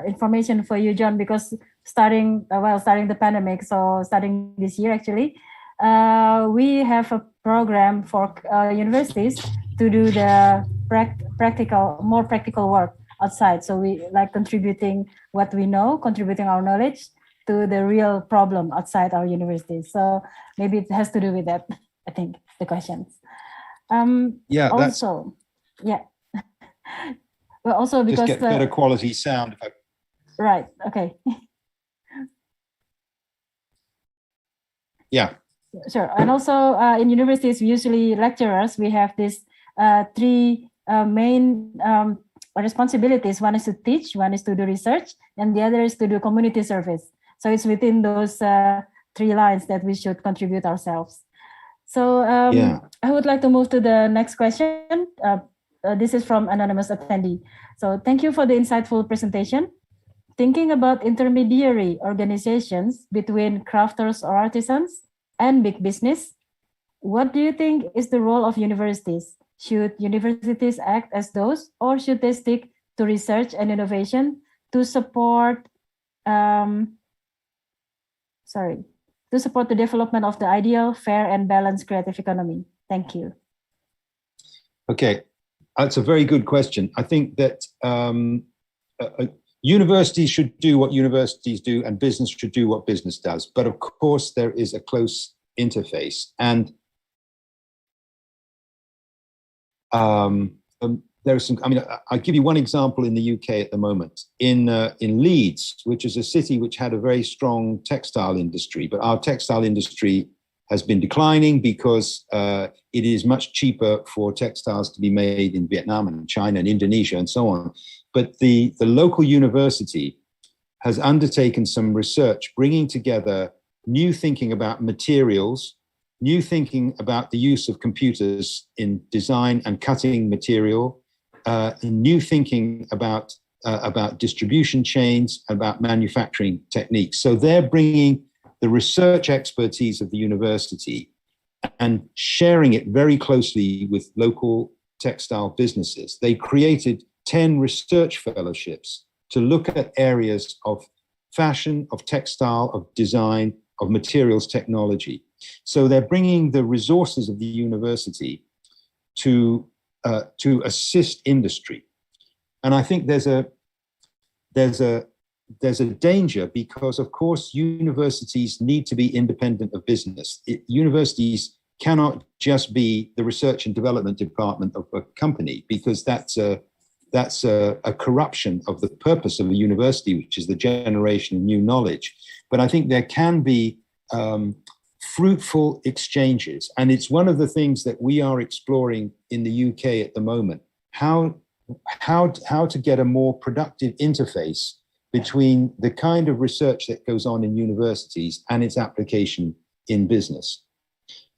information for you, John, because starting the pandemic, so starting this year actually, we have a program for universities to do the more practical work outside. So we like contributing what we know, contributing our knowledge to the real problem outside our universities. So maybe it has to do with that, I think, the questions.
Yeah.
Also, yeah. Well, also because
just get better quality sound.
Right. Okay.
Yeah.
Sure. And also in universities, usually lecturers, we have these three main responsibilities. One is to teach, one is to do research, and the other is to do community service. So it's within those three lines that we should contribute ourselves. So I would like to move to the next question. This is from anonymous attendee. So thank you for the insightful presentation. Thinking about intermediary organizations between crafters or artisans and big business, what do you think is the role of universities? Should universities act as those, or should they stick to research and innovation to support the development of the ideal, fair, and balanced creative economy? Thank you.
Okay, that's a very good question. I think that universities should do what universities do, and business should do what business does. But of course, there is a close interface, and there are some. I'll give you one example in the UK at the moment. In Leeds, which is a city which had a very strong textile industry, but our textile industry has been declining because it is much cheaper for textiles to be made in Vietnam and China and Indonesia and so on. But the local university has undertaken some research, bringing together new thinking about materials, new thinking about the use of computers in design and cutting material, new thinking about distribution chains, about manufacturing techniques. So they're bringing the research expertise of the university and sharing it very closely with local textile businesses. They created 10 research fellowships to look at areas of fashion, of textile, of design, of materials technology. So they're bringing the resources of the university to assist industry. And I think there's a danger, because of course universities need to be independent of business. Universities cannot just be the research and development department of a company, because that's that's a corruption of the purpose of a university, which is the generation of new knowledge. But I think there can be fruitful exchanges. And it's one of the things that we are exploring in the UK at the moment, how to get a more productive interface between the kind of research that goes on in universities and its application in business.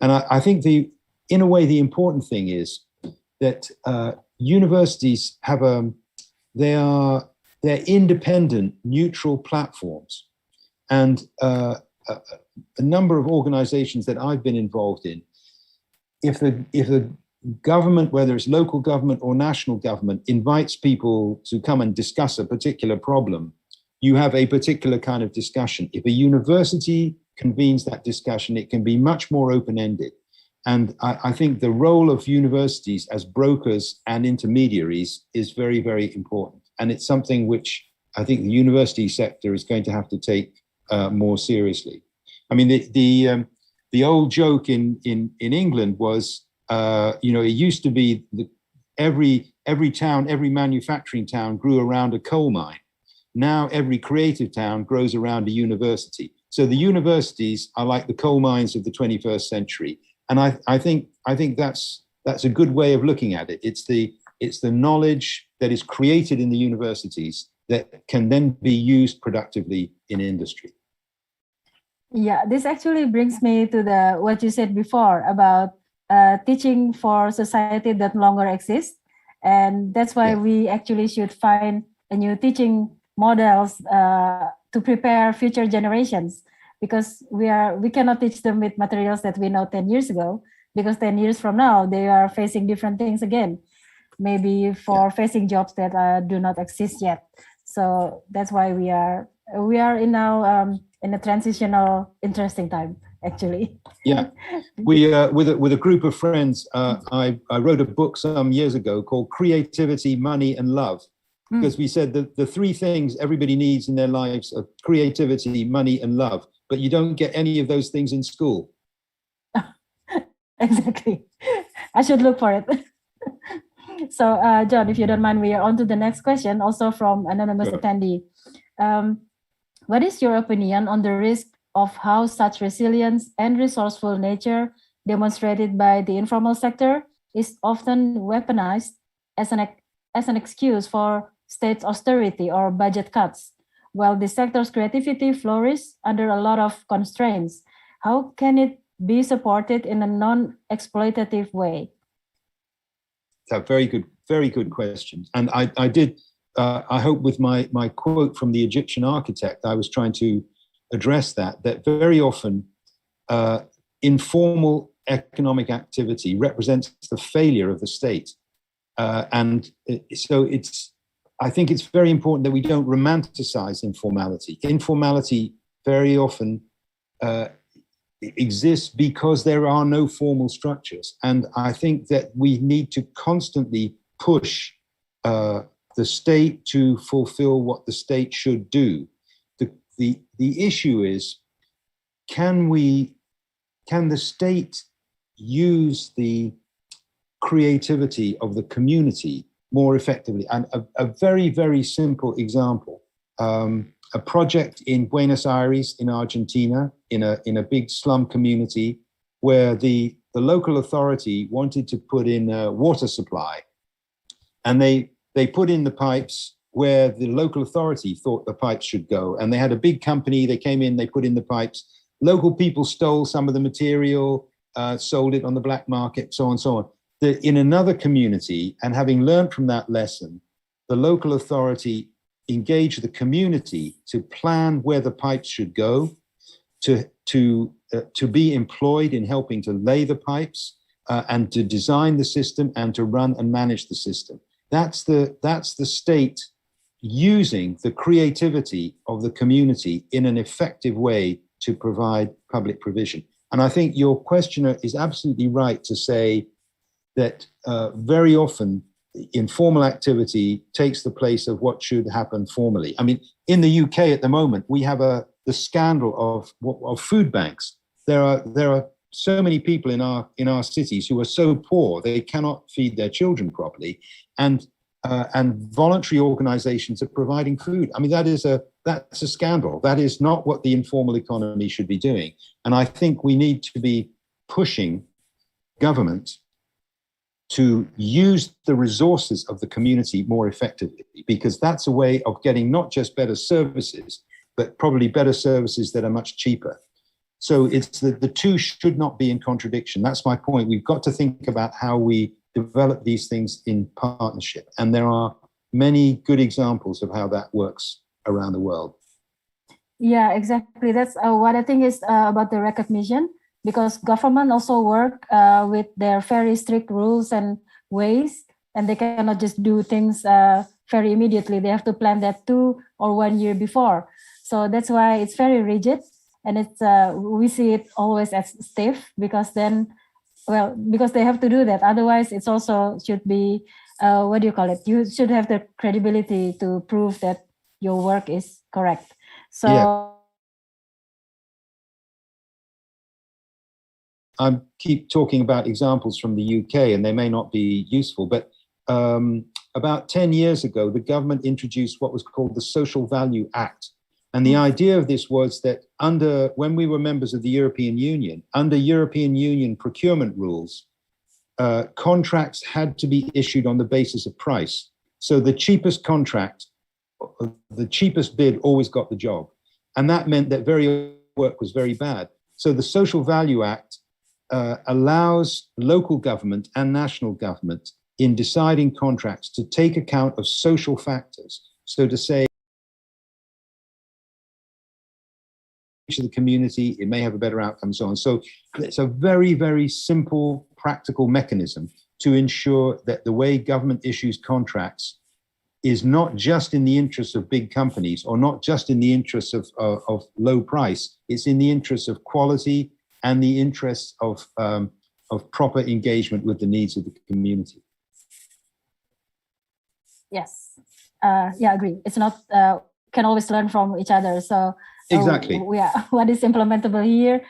And I think in a way, the important thing is that universities have they're independent, neutral platforms. And a number of organizations that I've been involved in, if the government, whether it's local government or national government, invites people to come and discuss a particular problem, you have a particular kind of discussion. If a university convenes that discussion, it can be much more open-ended. And I think the role of universities as brokers and intermediaries is very, very important. And it's something which I think the university sector is going to have to take more seriously. I mean, the old joke in England was, it used to be that every town, every manufacturing town grew around a coal mine. Now every creative town grows around a university. So the universities are like the coal mines of the 21st century. And I think that's a good way of looking at it. It's the knowledge that is created in the universities that can then be used productively in industry.
Yeah, this actually brings me to what you said before about teaching for society that no longer exists. And that's why we actually should find a new teaching models to prepare future generations, because we cannot teach them with materials that we know 10 years ago, because 10 years from now, they are facing different things again, maybe facing jobs that do not exist yet. So that's why we are in now in a transitional, interesting time, actually.
Yeah, we with a group of friends, I wrote a book some years ago called Creativity, Money and Love, because we said that the three things everybody needs in their lives are creativity, money and love, but you don't get any of those things in school.
Exactly. I should look for it. So, John, if you don't mind, we are on to the next question, also from anonymous attendee. What is your opinion on the risk of how such resilience and resourceful nature demonstrated by the informal sector is often weaponized as an excuse for state austerity or budget cuts, while the sector's creativity flourishes under a lot of constraints? How can it be supported in a non-exploitative way?
It's a very good question. And I did, I hope with my quote from the Egyptian architect, I was trying to address that very often informal economic activity represents the failure of the state. So I think it's very important that we don't romanticize informality. Informality very often exists because there are no formal structures. And I think that we need to constantly push the state to fulfill what the state should do. The issue is, can the state use the creativity of the community more effectively? And a very, very simple example, a project in Buenos Aires in Argentina, in a big slum community, where the local authority wanted to put in a water supply, and they put in the pipes where the local authority thought the pipes should go. And they had a big company, they came in, they put in the pipes. Local people stole some of the material, sold it on the black market, so on and so on. In another community, and having learned from that lesson, the local authority engaged the community to plan where the pipes should go, to be employed in helping to lay the pipes, and to design the system and to run and manage the system. That's the state using the creativity of the community in an effective way to provide public provision. And I think your questioner is absolutely right to say that very often informal activity takes the place of what should happen formally. I mean, in the UK at the moment, we have the scandal of food banks. There are so many people in our cities who are so poor they cannot feed their children properly, and and voluntary organizations are providing food. I mean, that's a scandal. That is not what the informal economy should be doing. And I think we need to be pushing government to use the resources of the community more effectively, because that's a way of getting not just better services, but probably better services that are much cheaper. So it's the two should not be in contradiction. That's my point. We've got to think about how we develop these things in partnership. And there are many good examples of how that works around the world.
Yeah, exactly. That's what I think is about the recognition, because government also work with their very strict rules and ways, and they cannot just do things very immediately. They have to plan that 2 or 1 year before. So that's why it's very rigid, and it's we see it always as stiff, because then, well, because they have to do that. Otherwise, it's also should be, what do you call it? You should have the credibility to prove that your work is correct. So yeah.
I keep talking about examples from the UK, and they may not be useful, but about 10 years ago, the government introduced what was called the Social Value Act. And the idea of this was that when we were members of the European Union, under European Union procurement rules, contracts had to be issued on the basis of price. So the cheapest contract, the cheapest bid always got the job. And that meant that work was very bad. So the Social Value Act allows local government and national government in deciding contracts to take account of social factors. So to say, to the community, it may have a better outcome, and so on. So it's a very, very simple, practical mechanism to ensure that the way government issues contracts is not just in the interests of big companies, or not just in the interests of low price. It's in the interests of quality and the interests of proper engagement with the needs of the community.
Yes, yeah, agree. It's not can always learn from each other. So
exactly,
what is implementable here?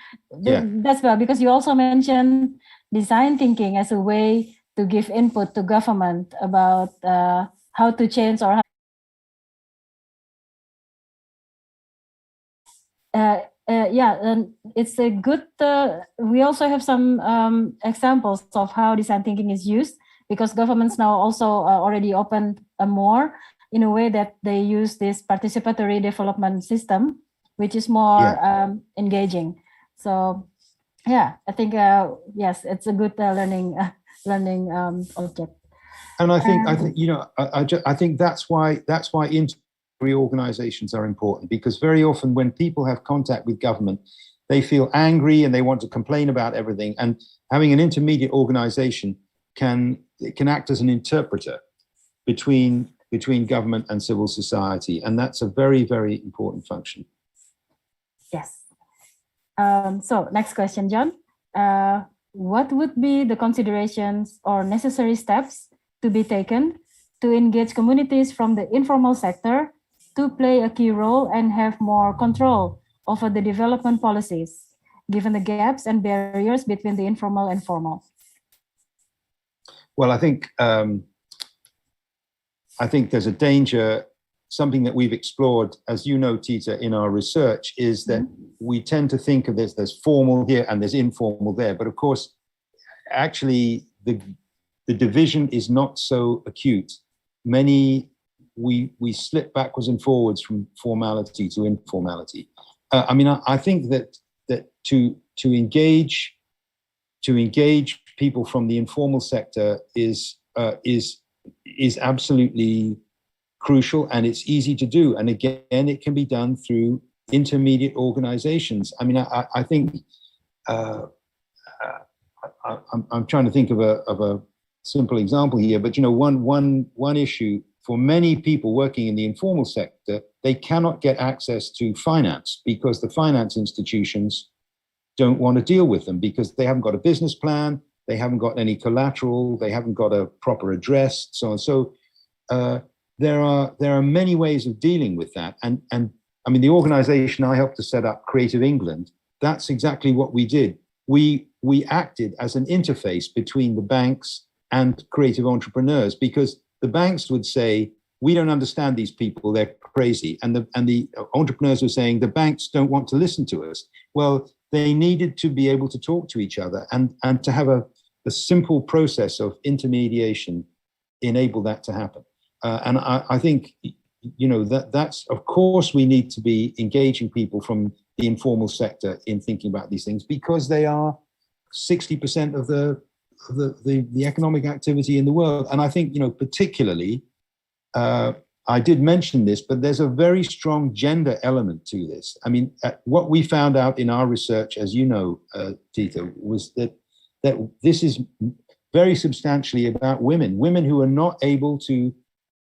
Yeah.
That's well, because you also mentioned design thinking as a way to give input to government about how to change or how. Yeah, and it's a good. We also have some examples of how design thinking is used, because governments now also already opened more in a way that they use this participatory development system, which is more engaging. So, yeah, I think yes, it's a good learning object.
And I think you know, I think that's why organizations are important, because very often when people have contact with government, they feel angry and they want to complain about everything. And having an intermediate organization can act as an interpreter between government and civil society, and that's a very, very important function.
Yes. So next question, John. What would be the considerations or necessary steps to be taken to engage communities from the informal sector to play a key role and have more control over the development policies, given the gaps and barriers between the informal and formal?
Well, I think there's a danger. Something that we've explored, as you know, Tita, in our research, is that we tend to think of this, there's formal here and there's informal there. But of course, actually, the division is not so acute. We slip backwards and forwards from formality to informality. I mean, I think that to engage people from the informal sector is absolutely crucial, and it's easy to do. And again, it can be done through intermediate organizations. I mean, I think I'm trying to think of a simple example here, but you know, one issue for many people working in the informal sector, they cannot get access to finance because the finance institutions don't want to deal with them because they haven't got a business plan, they haven't got any collateral, they haven't got a proper address, so on. So there are many ways of dealing with that. And I mean, the organization I helped to set up, Creative England, that's exactly what we did. We acted as an interface between the banks and creative entrepreneurs, because the banks would say, we don't understand these people, they're crazy. And the entrepreneurs were saying, the banks don't want to listen to us. Well, they needed to be able to talk to each other and to have a simple process of intermediation enable that to happen. And I think, that's, of course, we need to be engaging people from the informal sector in thinking about these things, because they are 60% of the economic activity in the world. And I think, particularly, I did mention this, but there's a very strong gender element to this. I mean, what we found out in our research, as you know, Tito, was that this is very substantially about women who are not able to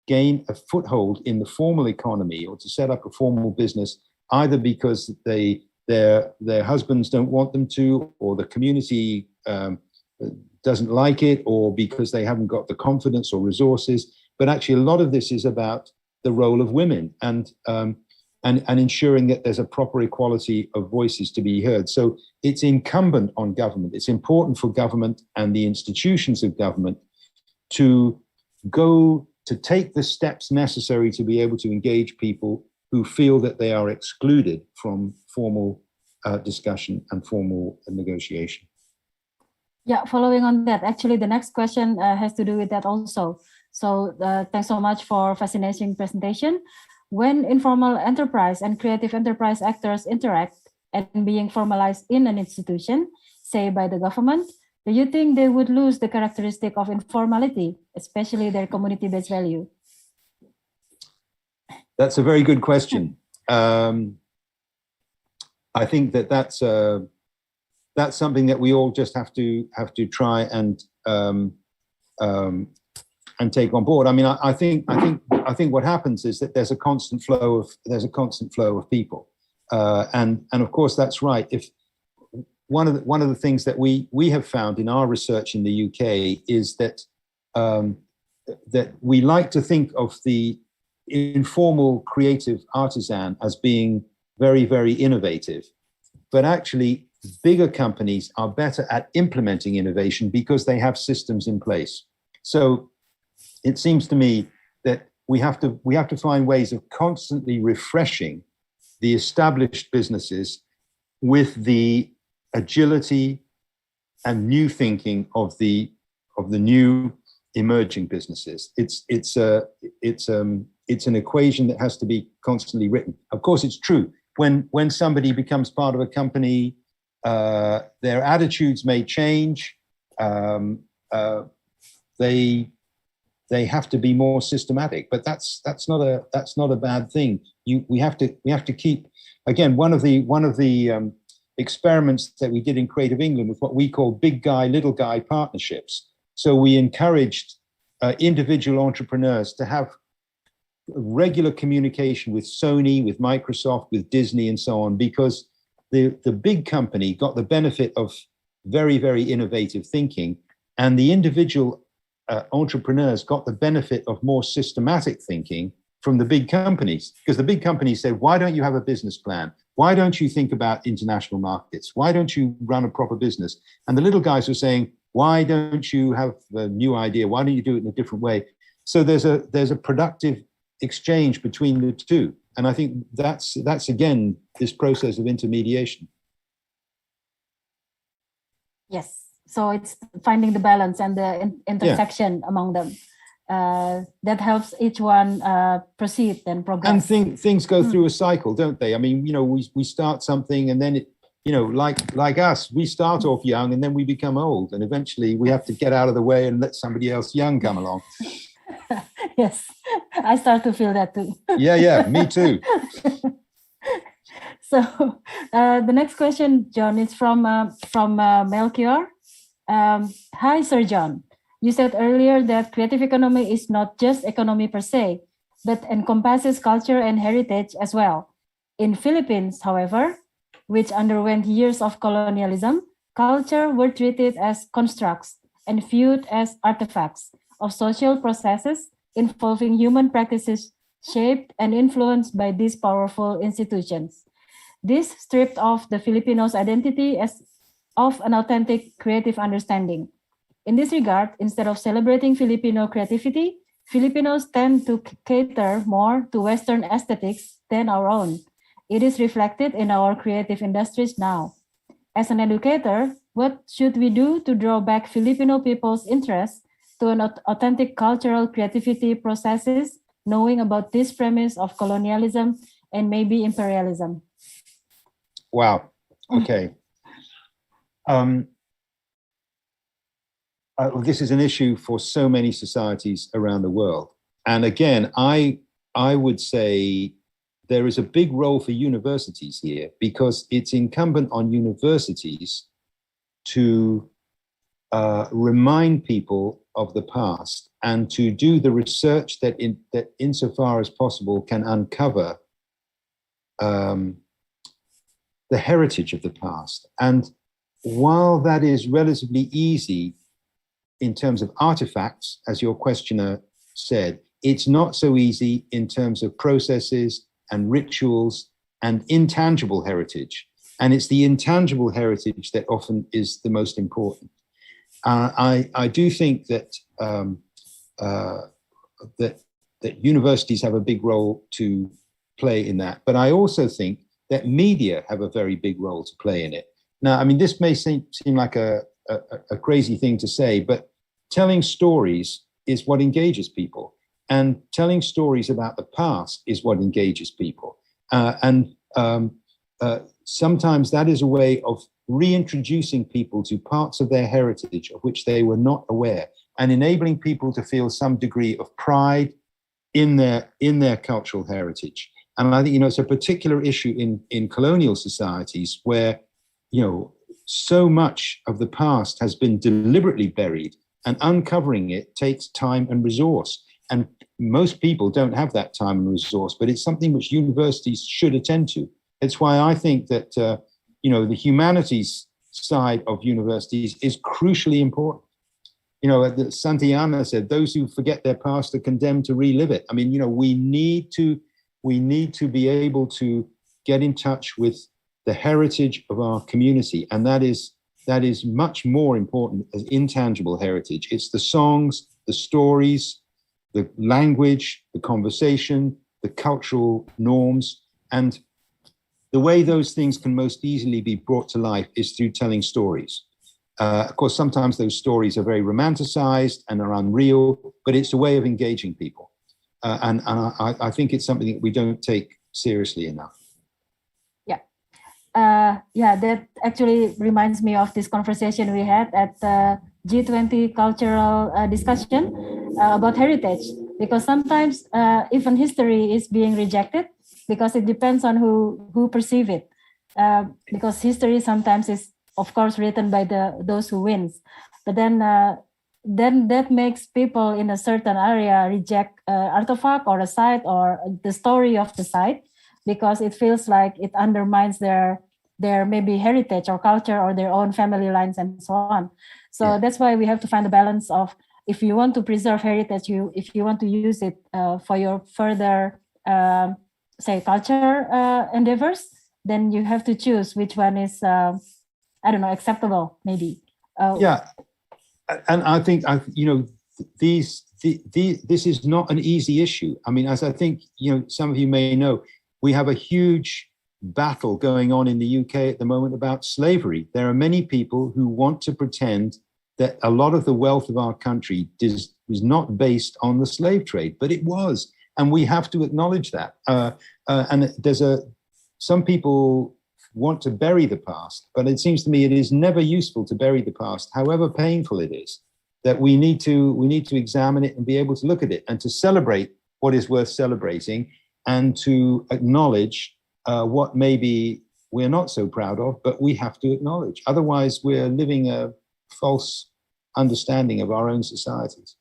gain a foothold in the formal economy or to set up a formal business, either because their husbands don't want them to, or the community doesn't like it, or because they haven't got the confidence or resources. But actually, a lot of this is about the role of women and ensuring that there's a proper equality of voices to be heard. So it's incumbent on government. It's important for government and the institutions of government to take the steps necessary to be able to engage people who feel that they are excluded from formal discussion and formal negotiation.
Yeah, following on that, actually, the next question has to do with that also. So thanks so much for fascinating presentation. When informal enterprise and creative enterprise actors interact and being formalized in an institution, say by the government, do you think they would lose the characteristic of informality, especially their community-based value?
That's a very good question. I think that's something that we all just have to try and take on board. I mean, I think what happens is that there's a constant flow of people, and of course that's right. If one of the things that we have found in our research in the UK is that that we like to think of the informal creative artisan as being very, very innovative, but actually bigger companies are better at implementing innovation because they have systems in place. So it seems to me that we have to find ways of constantly refreshing the established businesses with the agility and new thinking of the new emerging businesses. It's an equation that has to be constantly written. Of course, it's true. When somebody becomes part of a company, their attitudes may change. They have to be more systematic, but that's not a bad thing. We have to keep, again, one of the experiments that we did in Creative England with what we call big guy, little guy partnerships. So we encouraged individual entrepreneurs to have regular communication with Sony, with Microsoft, with Disney, and so on, because the big company got the benefit of very, very innovative thinking, and the individual entrepreneurs got the benefit of more systematic thinking from the big companies, because the big companies said, why don't you have a business plan? Why don't you think about international markets? Why don't you run a proper business? And the little guys were saying, why don't you have a new idea? Why don't you do it in a different way? So there's a productive exchange between the two. And I think that's again, this process of intermediation.
Yes. So it's finding the balance and the intersection among them that helps each one proceed and progress.
And things go through a cycle, don't they? I mean, we start something, and then it, like us, we start off young and then we become old, and eventually we have to get out of the way and let somebody else young come along.
Yes, I start to feel that too.
Yeah, me too.
So the next question, John, is from Melchior. Hi, Sir John. You said earlier that creative economy is not just economy per se, but encompasses culture and heritage as well. In Philippines, however, which underwent years of colonialism, culture were treated as constructs and viewed as artifacts of social processes involving human practices shaped and influenced by these powerful institutions. This stripped off the Filipinos' identity as of an authentic creative understanding. In this regard, instead of celebrating Filipino creativity, Filipinos tend to cater more to Western aesthetics than our own. It is reflected in our creative industries now. As an educator, what should we do to draw back Filipino people's interest to an authentic cultural creativity processes, knowing about this premise of colonialism and maybe imperialism?
Wow. Okay. This is an issue for so many societies around the world. And again, I would say there is a big role for universities here, because it's incumbent on universities to remind people of the past and to do the research that insofar as possible can uncover the heritage of the past. And while that is relatively easy in terms of artifacts, as your questioner said, it's not so easy in terms of processes and rituals and intangible heritage. And it's the intangible heritage that often is the most important. I do think that that universities have a big role to play in that, but I also think that media have a very big role to play in it. Now, I mean, this may seem like a crazy thing to say, but telling stories is what engages people, and telling stories about the past is what engages people. Sometimes that is a way of reintroducing people to parts of their heritage of which they were not aware, and enabling people to feel some degree of pride in their cultural heritage. And I think, it's a particular issue in colonial societies where, so much of the past has been deliberately buried, and uncovering it takes time and resource. And most people don't have that time and resource, but it's something which universities should attend to. It's why I think that, the humanities side of universities is crucially important. Santayana said, those who forget their past are condemned to relive it. I mean, we need to be able to get in touch with the heritage of our community. And that is much more important as intangible heritage. It's the songs, the stories, the language, the conversation, the cultural norms. And the way those things can most easily be brought to life is through telling stories. Of course, sometimes those stories are very romanticized and are unreal, but it's a way of engaging people. And I think it's something that we don't take seriously enough.
That actually reminds me of this conversation we had at the G20 cultural discussion about heritage, because sometimes even history is being rejected because it depends on who perceive it. Because history sometimes is, of course, written by those who wins, but then that makes people in a certain area reject artifact or a site or the story of the site, because it feels like it undermines their maybe heritage or culture or their own family lines and so on. So that's why we have to find a balance of, if you want to preserve heritage, if you want to use it for your further, culture endeavors, then you have to choose which one is, acceptable, maybe.
And I think, this is not an easy issue. I mean, as I think, some of you may know, we have a huge battle going on in the UK at the moment about slavery. There are many people who want to pretend that a lot of the wealth of our country was not based on the slave trade, but it was. And we have to acknowledge that. And some people want to bury the past, but it seems to me it is never useful to bury the past, however painful it is. That we need to examine it and be able to look at it and to celebrate what is worth celebrating, and to acknowledge what maybe we're not so proud of, but we have to acknowledge. Otherwise, we're living a false understanding of our own societies.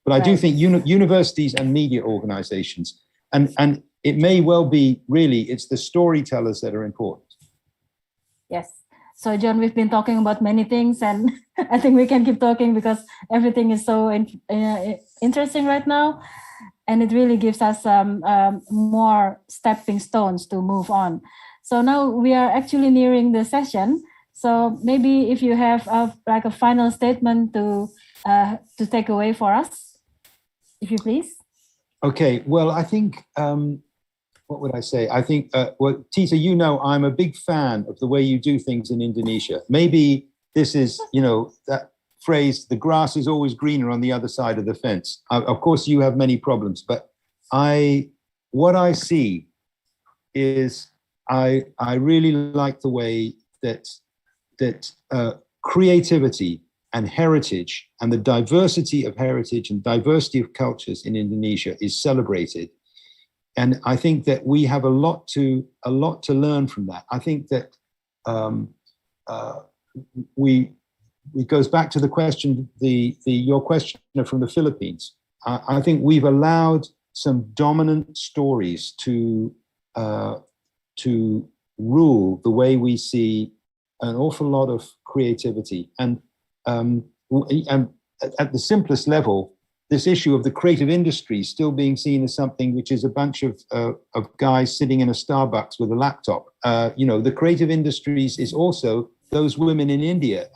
But I do think universities and media organizations, and it may well be really, it's the storytellers that are important.
Yes. So, John, we've been talking about many things, and I think we can keep talking because everything is so interesting right now. And it really gives us more stepping stones to move on. So now we are actually nearing the session. So maybe if you have a final statement to take away for us, if you please.
Okay, well, I think, what would I say? I think, well, Tita, you know, I'm a big fan of the way you do things in Indonesia. Maybe this is, you know, that phrase, the grass is always greener on the other side of the fence. Of course, you have many problems, but what I see is I really like the way that creativity and heritage and the diversity of heritage and diversity of cultures in Indonesia is celebrated. And I think that we have a lot to learn from that. I think that it goes back to the question, your question from the Philippines. I think we've allowed some dominant stories to rule the way we see an awful lot of creativity. And at the simplest level, this issue of the creative industry still being seen as something which is a bunch of guys sitting in a Starbucks with a laptop. You know, the creative industries is also those women in India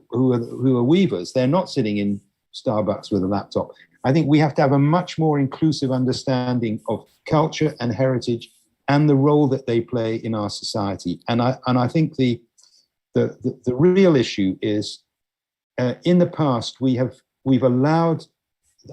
who are weavers. They're not sitting in Starbucks with a laptop. I think we have to have a much more inclusive understanding of culture and heritage and the role that they play in our society. And I think the real issue is in the past we've allowed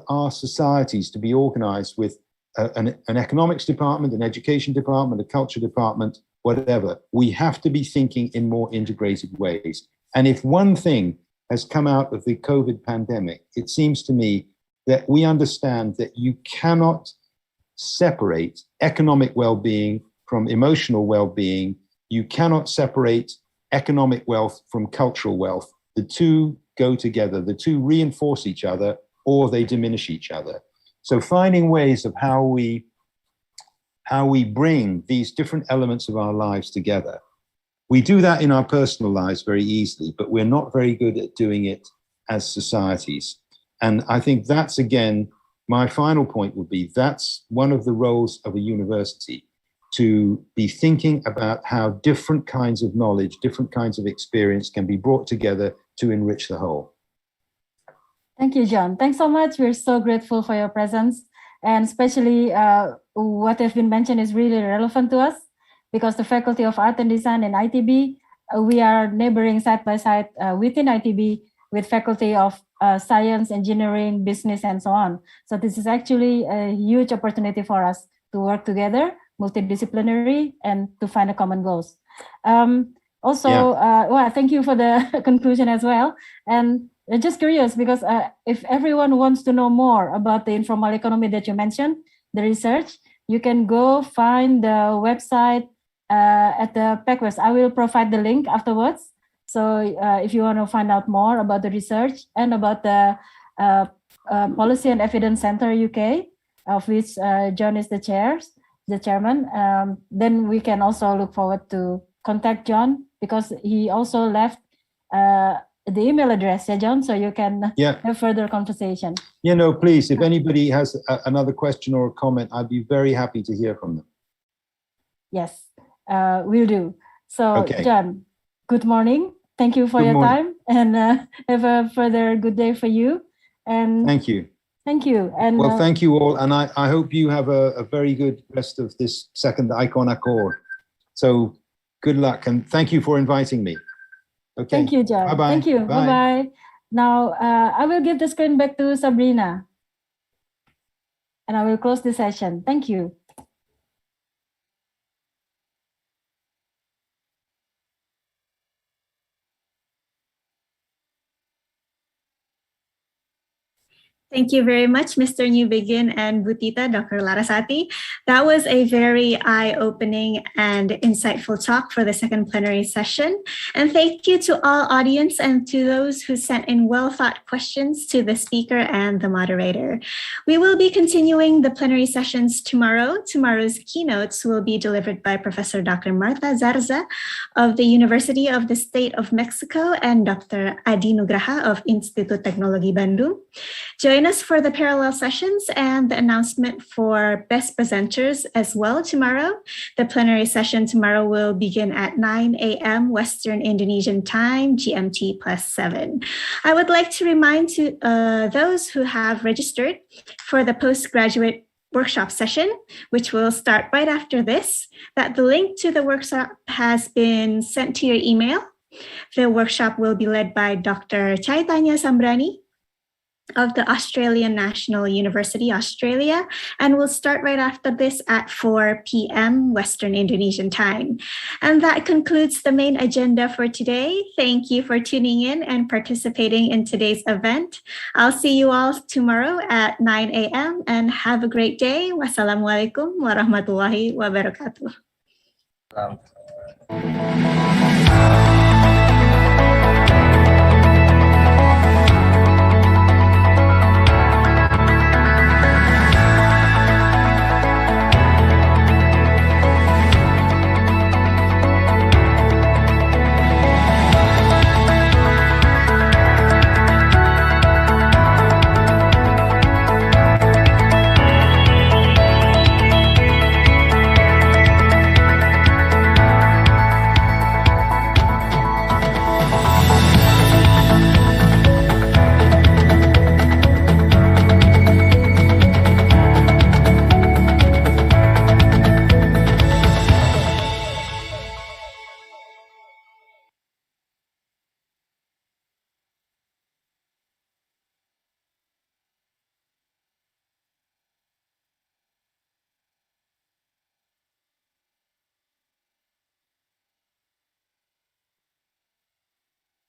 our societies to be organized with an economics department, an education department, a culture department, whatever. We have to be thinking in more integrated ways. And if one thing has come out of the COVID pandemic, it seems to me that we understand that you cannot separate economic well-being from emotional well-being. You cannot separate economic wealth from cultural wealth. The two go together, the two reinforce each other, or they diminish each other. So finding ways of how we bring these different elements of our lives together. We do that in our personal lives very easily, but we're not very good at doing it as societies. And I think that's, again, my final point would be, that's one of the roles of a university, to be thinking about how different kinds of knowledge, different kinds of experience can be brought together to enrich the whole.
Thank you, John. Thanks so much. We're so grateful for your presence. And especially what has been mentioned is really relevant to us, because the Faculty of Art and Design and ITB, we are neighboring side by side within ITB with Faculty of Science, Engineering, Business, and so on. So this is actually a huge opportunity for us to work together, multidisciplinary, and to find a common goals. Well, thank you for the conclusion as well. And just curious, because if everyone wants to know more about the informal economy that you mentioned, the research, you can go find the website at the PECWES. I will provide the link afterwards. So if you want to find out more about the research and about the Policy and Evidence Center UK, of which John is the chairman, then we can also look forward to contact John, because he also left the email address, John, so you can have further conversation.
Yeah, no, please, if anybody has another question or a comment, I'd be very happy to hear from them.
Yes, we'll do. So,
okay.
John, good morning. Thank you for your time, and have a further good day for you. And
thank you.
Thank you. And
well, thank you all. And I hope you have a very good rest of this second Icon Accord. So good luck, and thank you for inviting me. Okay.
Thank you, John.
Bye-bye.
Thank you.
Bye.
Bye-bye. Now, I will give the screen back to Sabrina, and I will close the session. Thank you.
Thank you very much, Mr. Newbegin and Butita, Dr. Larasati. That was a very eye-opening and insightful talk for the second plenary session. And thank you to all audience and to those who sent in well-thought questions to the speaker and the moderator. We will be continuing the plenary sessions tomorrow. Tomorrow's keynotes will be delivered by Professor Dr. Marta Zarza of the University of the State of Mexico and Dr. Adi Nugraha of Institut Teknologi Bandung. Join Join us for the parallel sessions and the announcement for best presenters as well tomorrow. The plenary session tomorrow will begin at 9 a.m. Western Indonesian time, GMT +7. I would like to remind those who have registered for the postgraduate workshop session, which will start right after this, that the link to the workshop has been sent to your email. The workshop will be led by Dr. Chaitanya Sambrani of the Australian National University, Australia, and will start right after this at 4 p.m. Western Indonesian time. And that concludes the main agenda for today. Thank you for tuning in and participating in today's event. I'll see you all tomorrow at 9 a.m. and have a great day. Wassalamualaikum warahmatullahi wabarakatuh.